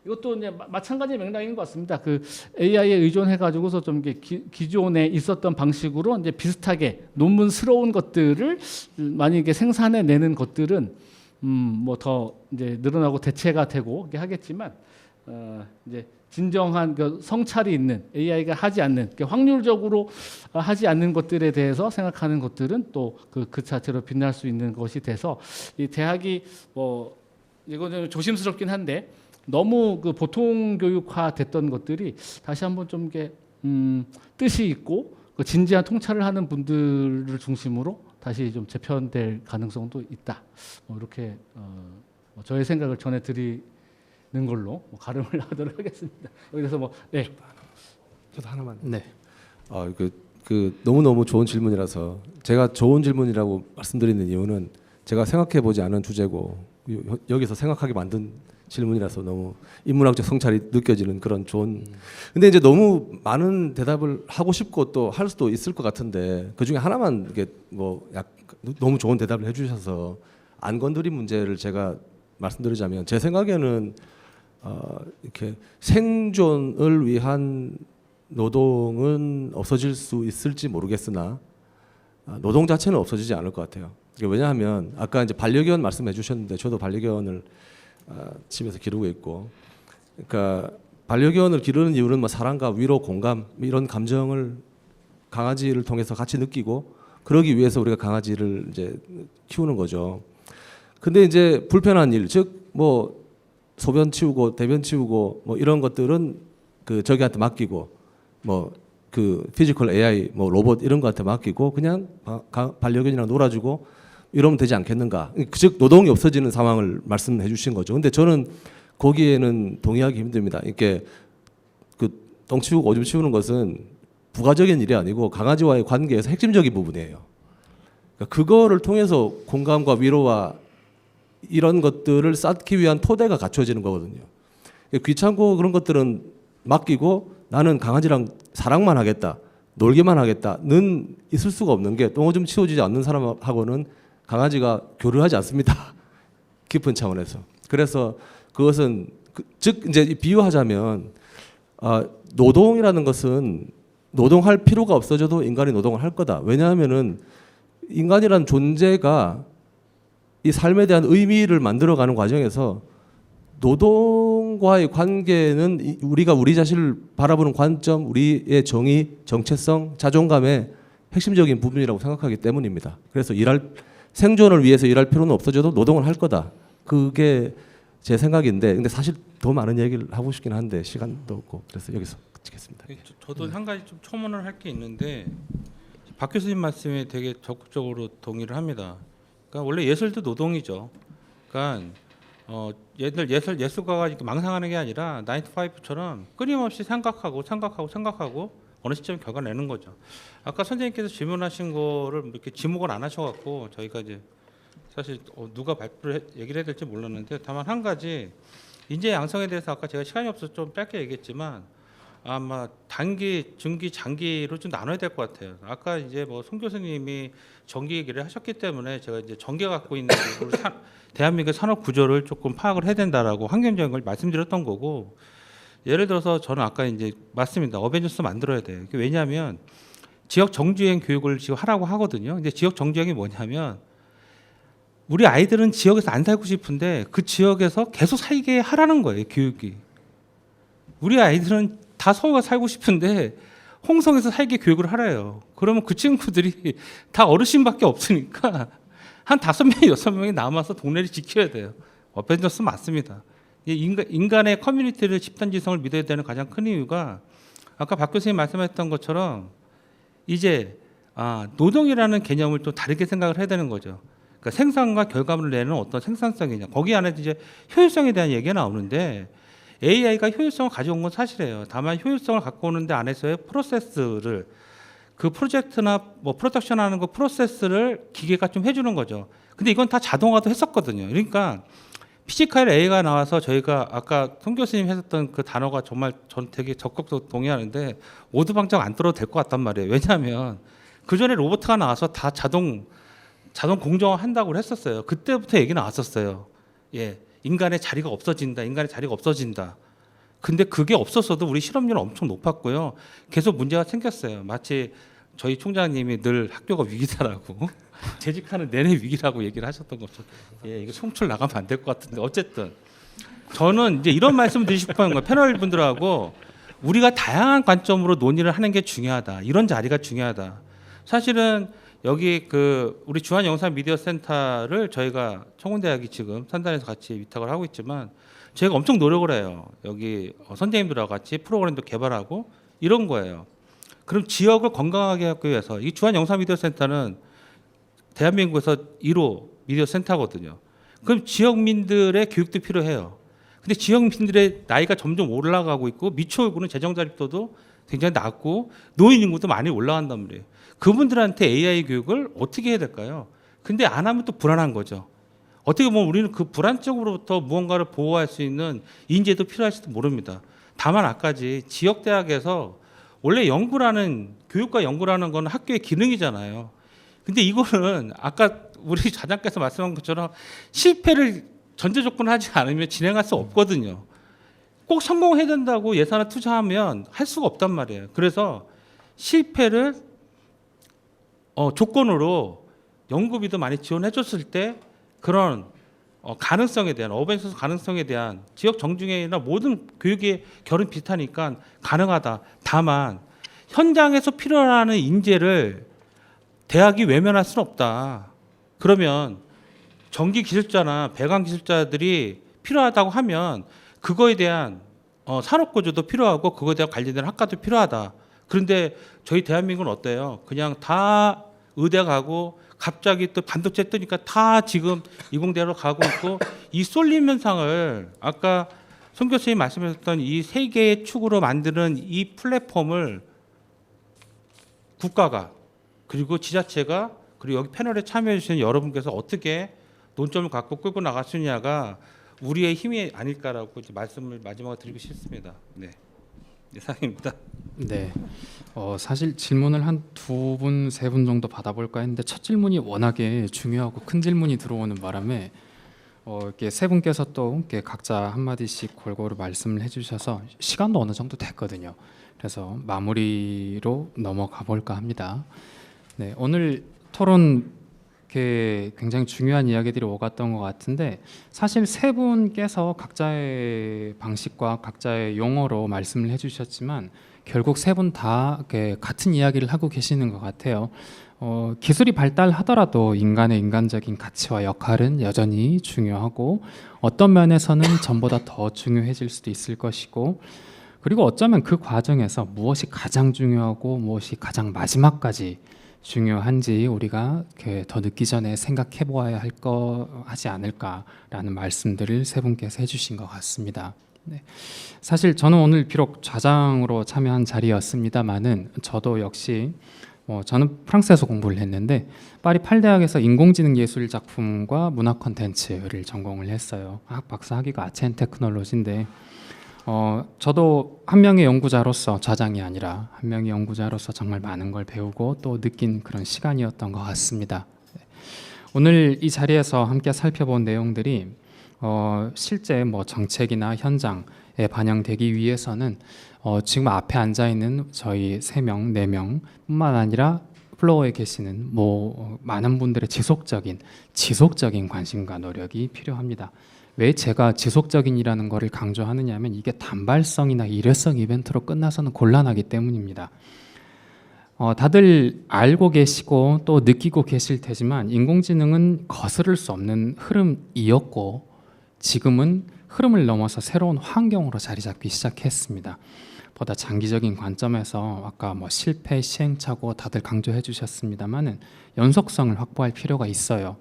이것도 이제 마찬가지 맥락인 것 같습니다. 그 AI에 의존해 가지고서 좀 기존에 있었던 방식으로 이제 비슷하게 논문스러운 것들을 만약에 생산해내는 것들은 뭐 더 이제 늘어나고 대체가 되고 이렇게 하겠지만, 이제 진정한 그 성찰이 있는 AI가 하지 않는 확률적으로 하지 않는 것들에 대해서 생각하는 것들은 또 그 자체로 빛날 수 있는 것이 돼서, 이 대학이 뭐 이거는 조심스럽긴 한데 너무 그 보통 교육화 됐던 것들이 다시 한번 좀 이게 뜻이 있고 그 진지한 통찰을 하는 분들을 중심으로 다시 좀 재편될 가능성도 있다. 뭐 이렇게 뭐 저의 생각을 전해드리는 걸로 뭐 가름을 하도록 하겠습니다. 여기서 뭐 네. 저도 하나만. 네. 그 너무 좋은 질문이라서 제가 좋은 질문이라고 말씀드리는 이유는 제가 생각해 보지 않은 주제고 여기서 생각하게 만든 질문이라서 너무 인문학적 성찰이 느껴지는 그런 좋은. 근데 이제 너무 많은 대답을 하고 싶고 또 할 수도 있을 것 같은데 그 중에 하나만 이게 뭐 너무 좋은 대답을 해주셔서 안 건드린 문제를 제가 말씀드리자면 제 생각에는 이렇게 생존을 위한 노동은 없어질 수 있을지 모르겠으나 노동 자체는 없어지지 않을 것 같아요. 왜냐하면 아까 이제 반려견 말씀해 주셨는데 저도 반려견을 집에서 기르고 있고, 그러니까 반려견을 기르는 이유는 뭐 사랑과 위로, 공감 이런 감정을 강아지를 통해서 같이 느끼고 그러기 위해서 우리가 강아지를 이제 키우는 거죠. 근데 이제 불편한 일, 즉 뭐 소변 치우고 대변 치우고 뭐 이런 것들은 그 저기한테 맡기고 뭐 그 피지컬 AI 뭐 로봇 이런 거한테 맡기고 그냥 반려견이랑 놀아주고 이러면 되지 않겠는가? 즉 노동이 없어지는 상황을 말씀해 주신 거죠. 근데 저는 거기에는 동의하기 힘듭니다. 이렇게 그 똥 치우고 오줌 치우는 것은 부가적인 일이 아니고 강아지와의 관계에서 핵심적인 부분이에요. 그러니까 그거를 통해서 공감과 위로와 이런 것들을 쌓기 위한 토대가 갖춰지는 거거든요. 귀찮고 그런 것들은 맡기고 나는 강아지랑 사랑만 하겠다, 놀기만 하겠다는 있을 수가 없는 게 똥오줌 치워지지 않는 사람하고는 강아지가 교류하지 않습니다. 깊은 차원에서. 그래서 그것은 즉 이제 비유하자면 노동이라는 것은 노동할 필요가 없어져도 인간이 노동을 할 거다. 왜냐하면은 인간이란 존재가 이 삶에 대한 의미를 만들어가는 과정에서 노동과의 관계는 우리가 우리 자신을 바라보는 관점, 우리의 정의, 정체성, 자존감의 핵심적인 부분이라고 생각하기 때문입니다. 그래서 생존을 위해서 일할 필요는 없어져도 노동을 할 거다. 그게 제 생각인데, 근데 사실 더 많은 얘기를 하고 싶긴 한데 시간도 없고 그래서 여기서 그치겠습니다. 저도 한 가지 좀 첨언을 할 게 있는데 박 교수님 말씀에 되게 적극적으로 동의를 합니다. 그러니까 원래 예술도 노동이죠. 그러니까 옛날 예술가가 이렇게 망상하는 게 아니라 9 to 5처럼 끊임없이 생각하고 어느 시점에 결과 내는 거죠. 아까 선생님께서 질문하신 거를 이렇게 지목을 안 하셔갖고 저희가 이제 사실 누가 발표를 얘기를 해야 될지 몰랐는데, 다만 한 가지 인재 양성에 대해서 아까 제가 시간이 없어서 좀 짧게 얘기했지만 아마 단기, 중기, 장기로 좀 나눠야 될 것 같아요. 아까 이제 뭐 송 교수님이 전기 얘기를 하셨기 때문에 제가 이제 전기가 갖고 있는 대한민국 산업 구조를 조금 파악을 해야 된다라고 환경적인 걸 말씀드렸던 거고, 예를 들어서 저는 아까 이제 맞습니다. 어벤져스 만들어야 돼요. 왜냐하면 지역 정주행 교육을 지금 하라고 하거든요. 근데 지역 정주행이 뭐냐면 우리 아이들은 지역에서 안 살고 싶은데 그 지역에서 계속 살게 하라는 거예요, 교육이. 우리 아이들은 다 서울가 살고 싶은데 홍성에서 살게 교육을 하래요. 그러면 그 친구들이 다 어르신밖에 없으니까 한 5명, 6명이 남아서 동네를 지켜야 돼요. 어벤져스 맞습니다. 인간의 커뮤니티를 집단지성을 믿어야 되는 가장 큰 이유가 아까 박 교수님 말씀하셨던 것처럼 이제 노동이라는 개념을 또 다르게 생각을 해야 되는 거죠. 그러니까 생산과 결과물을 내는 어떤 생산성이냐. 거기 안에 이제 효율성에 대한 얘기가 나오는데 AI가 효율성을 가져온 건 사실이에요. 다만 효율성을 갖고 오는데 안에서의 프로세스를 그 프로젝트나 뭐 프로덕션 하는 거 프로세스를 기계가 좀 해주는 거죠. 근데 이건 다 자동화도 했었거든요. 그러니까 피지컬 AI가 나와서 저희가 아까 송 교수님 했었던 그 단어가 정말 전 되게 적극적으로 동의하는데 오두방정 안 들어도 될 것 같단 말이에요. 왜냐하면 그 전에 로봇가 나와서 다 자동 공정화 한다고 했었어요. 그때부터 얘기 나왔었어요. 예, 인간의 자리가 없어진다. 근데 그게 없었어도 우리 실업률은 엄청 높았고요. 계속 문제가 생겼어요. 마치 저희 총장님이 늘 학교가 위기다라고 재직하는 내내 위기라고 얘기를 하셨던 것처럼, 예, 이거 송출 나가면 안 될 것 같은데 어쨌든 저는 이제 이런 말씀을 드리고 싶은 거예요. 패널 분들하고 우리가 다양한 관점으로 논의를 하는 게 중요하다. 이런 자리가 중요하다. 사실은 여기 그 우리 중앙영상미디어센터를 저희가 청운대학이 지금 산단에서 같이 위탁을 하고 있지만 저희가 엄청 노력을 해요. 여기 선생님들하고 같이 프로그램도 개발하고 이런 거예요. 그럼 지역을 건강하게 하기 위해서 이 중앙영상미디어센터는 대한민국에서 1호 미디어 센터거든요. 그럼 지역민들의 교육도 필요해요. 근데 지역민들의 나이가 점점 올라가고 있고 미추홀구는 재정자립도도 굉장히 낮고 노인 인구도 많이 올라간단 말이에요. 그분들한테 AI 교육을 어떻게 해야 될까요? 근데 안 하면 또 불안한 거죠. 어떻게 보면 우리는 그 불안적으로부터 무언가를 보호할 수 있는 인재도 필요할지도 모릅니다. 다만 아까지 지역대학에서 원래 교육과 연구라는 건 학교의 기능이잖아요. 근데 이거는 아까 우리 자장께서 말씀한 것처럼 실패를 전제 조건을 하지 않으면 진행할 수 없거든요. 꼭 성공해야 된다고 예산을 투자하면 할 수가 없단 말이에요. 그래서 실패를 조건으로 연구비도 많이 지원해 줬을 때 그런 가능성에 대한 오픈소스 가능성에 대한 지역 정중회나 모든 교육의 결은 비슷하니까 가능하다. 다만 현장에서 필요하는 인재를 대학이 외면할 수는 없다. 그러면 전기 기술자나 배관 기술자들이 필요하다고 하면 그거에 대한 산업 구조도 필요하고 그거에 대한 관련된 학과도 필요하다. 그런데 저희 대한민국은 어때요? 그냥 다 의대 가고 갑자기 또 반도체 뜨니까 다 지금 이공대로 가고 있고 이 쏠림 현상을 아까 송 교수님 말씀하셨던 이 세 개의 축으로 만드는 이 플랫폼을 국가가 그리고 지자체가 그리고 여기 패널에 참여해 주시는 여러분께서 어떻게 논점을 갖고 끌고 나갈 수 있냐가 우리의 힘이 아닐까라고 이제 말씀을 마지막으로 드리고 싶습니다. 네, 이상입니다. 네. 사실 질문을 한 두 분, 세 분 정도 받아볼까 했는데 첫 질문이 워낙에 중요하고 큰 질문이 들어오는 바람에 이렇게 세 분께서 또 이렇게 각자 한 마디씩 골고루 말씀을 해주셔서 시간도 어느 정도 됐거든요. 그래서 마무리로 넘어가 볼까 합니다. 네, 오늘 토론 이렇게 굉장히 중요한 이야기들이 오갔던 것 같은데 사실 세 분께서 각자의 방식과 각자의 용어로 말씀을 해주셨지만 결국 세 분 다 같은 이야기를 하고 계시는 것 같아요. 기술이 발달하더라도 인간의 인간적인 가치와 역할은 여전히 중요하고 어떤 면에서는 전보다 더 중요해질 수도 있을 것이고 그리고 어쩌면 그 과정에서 무엇이 가장 중요하고 무엇이 가장 마지막까지 중요한지 우리가 더 늦기 전에 생각해 보아야 할 거 하지 않을까라는 말씀들을 세 분께서 해주신 것 같습니다. 네. 사실 저는 오늘 비록 좌장으로 참여한 자리였습니다만은 저도 역시 저는 프랑스에서 공부를 했는데 파리 8대학에서 인공지능 예술 작품과 문화 콘텐츠를 전공을 했어요. 박사 학위가 아첸 테크놀로지인데 저도 한 명의 연구자로서 좌장이 아니라 한 명의 연구자로서 정말 많은 걸 배우고 또 느낀 그런 시간이었던 것 같습니다. 오늘 이 자리에서 함께 살펴본 내용들이 실제 정책이나 현장에 반영되기 위해서는 지금 앞에 앉아 있는 저희 3명, 4명뿐만 아니라 플로어에 계시는 많은 분들의 지속적인 관심과 노력이 필요합니다. 왜 제가 지속적인이라는 것을 강조하느냐면 이게 단발성이나 일회성 이벤트로 끝나서는 곤란하기 때문입니다. 다들 알고 계시고 또 느끼고 계실 테지만 인공지능은 거스를 수 없는 흐름이었고 지금은 흐름을 넘어서 새로운 환경으로 자리 잡기 시작했습니다. 보다 장기적인 관점에서 아까 실패, 시행착오 다들 강조해 주셨습니다만은 연속성을 확보할 필요가 있어요.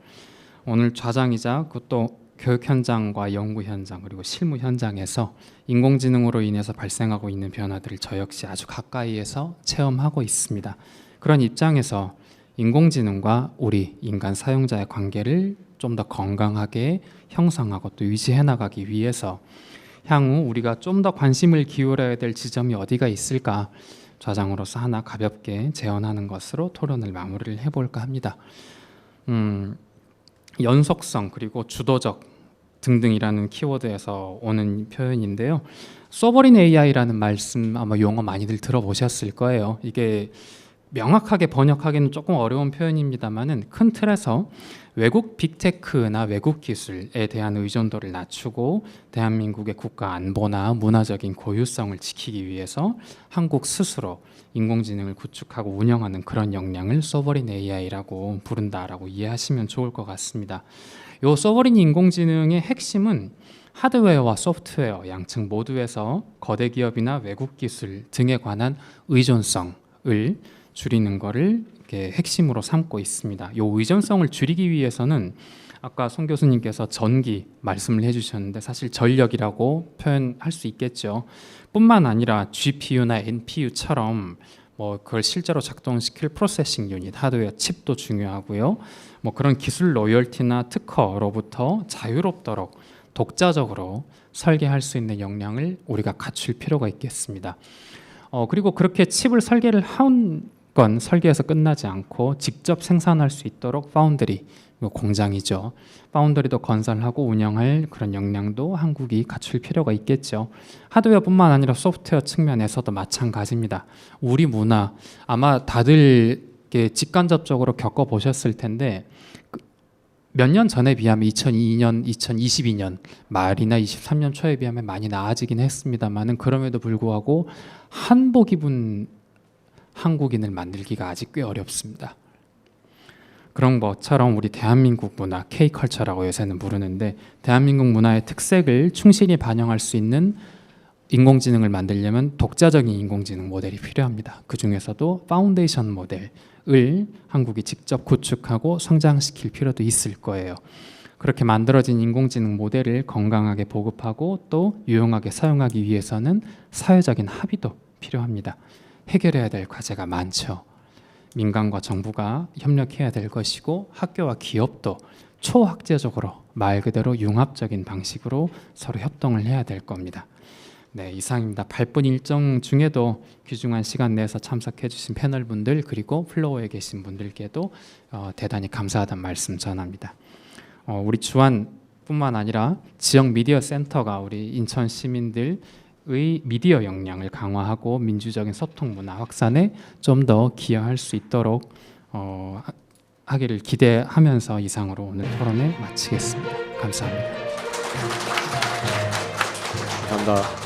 오늘 좌장이자 그것도 교육 현장과 연구 현장 그리고 실무 현장에서 인공지능으로 인해서 발생하고 있는 변화들을 저 역시 아주 가까이에서 체험하고 있습니다. 그런 입장에서 인공지능과 우리 인간 사용자의 관계를 좀 더 건강하게 형성하고 또 유지해 나가기 위해서 향후 우리가 좀 더 관심을 기울여야 될 지점이 어디가 있을까 좌장으로서 하나 가볍게 제언하는 것으로 토론을 마무리를 해볼까 합니다. 연속성 그리고 주도적 등등이라는 키워드에서 오는 표현인데요. 소버린 AI라는 말씀 아마 용어 많이들 들어보셨을 거예요. 이게 명확하게 번역하기는 조금 어려운 표현입니다만은 큰 틀에서 외국 빅테크나 외국 기술에 대한 의존도를 낮추고 대한민국의 국가 안보나 문화적인 고유성을 지키기 위해서 한국 스스로 인공지능을 구축하고 운영하는 그런 역량을 소버린 AI라고 부른다라고 이해하시면 좋을 것 같습니다. 이 소버린 인공지능의 핵심은 하드웨어와 소프트웨어 양측 모두에서 거대 기업이나 외국 기술 등에 관한 의존성을 줄이는 것을 핵심으로 삼고 있습니다. 이 의존성을 줄이기 위해서는 아까 송 교수님께서 전기 말씀을 해주셨는데 사실 전력이라고 표현할 수 있겠죠. 뿐만 아니라 GPU나 NPU처럼 그걸 실제로 작동시킬 프로세싱 유닛, 하드웨어 칩도 중요하고요. 그런 기술 로열티나 특허로부터 자유롭도록 독자적으로 설계할 수 있는 역량을 우리가 갖출 필요가 있겠습니다. 그리고 그렇게 칩을 설계를 한 건 설계에서 끝나지 않고 직접 생산할 수 있도록 파운드리, 공장이죠. 파운드리도 건설하고 운영할 그런 역량도 한국이 갖출 필요가 있겠죠. 하드웨어뿐만 아니라 소프트웨어 측면에서도 마찬가지입니다. 우리 문화 아마 다들 직간접적으로 겪어보셨을 텐데 몇 년 전에 비하면 2002년, 2022년 말이나 23년 초에 비하면 많이 나아지긴 했습니다만은 그럼에도 불구하고 한복 입은 한국인을 만들기가 아직 꽤 어렵습니다. 그런 것처럼 우리 대한민국 문화, K컬처라고 요새는 부르는데 대한민국 문화의 특색을 충실히 반영할 수 있는 인공지능을 만들려면 독자적인 인공지능 모델이 필요합니다. 그 중에서도 파운데이션 모델을 한국이 직접 구축하고 성장시킬 필요도 있을 거예요. 그렇게 만들어진 인공지능 모델을 건강하게 보급하고 또 유용하게 사용하기 위해서는 사회적인 합의도 필요합니다. 해결해야 될 과제가 많죠. 민간과 정부가 협력해야 될 것이고 학교와 기업도 초학제적으로 말 그대로 융합적인 방식으로 서로 협동을 해야 될 겁니다. 네, 이상입니다. 8분 일정 중에도 귀중한 시간 내서 참석해 주신 패널분들 그리고 플로어에 계신 분들께도 대단히 감사하다는 말씀 전합니다. 우리 주안뿐만 아니라 지역 미디어 센터가 우리 인천 시민들의 미디어 역량을 강화하고 민주적인 소통 문화 확산에 좀 더 기여할 수 있도록 하기를 기대하면서 이상으로 오늘 토론을 마치겠습니다. 감사합니다. 감사합니다.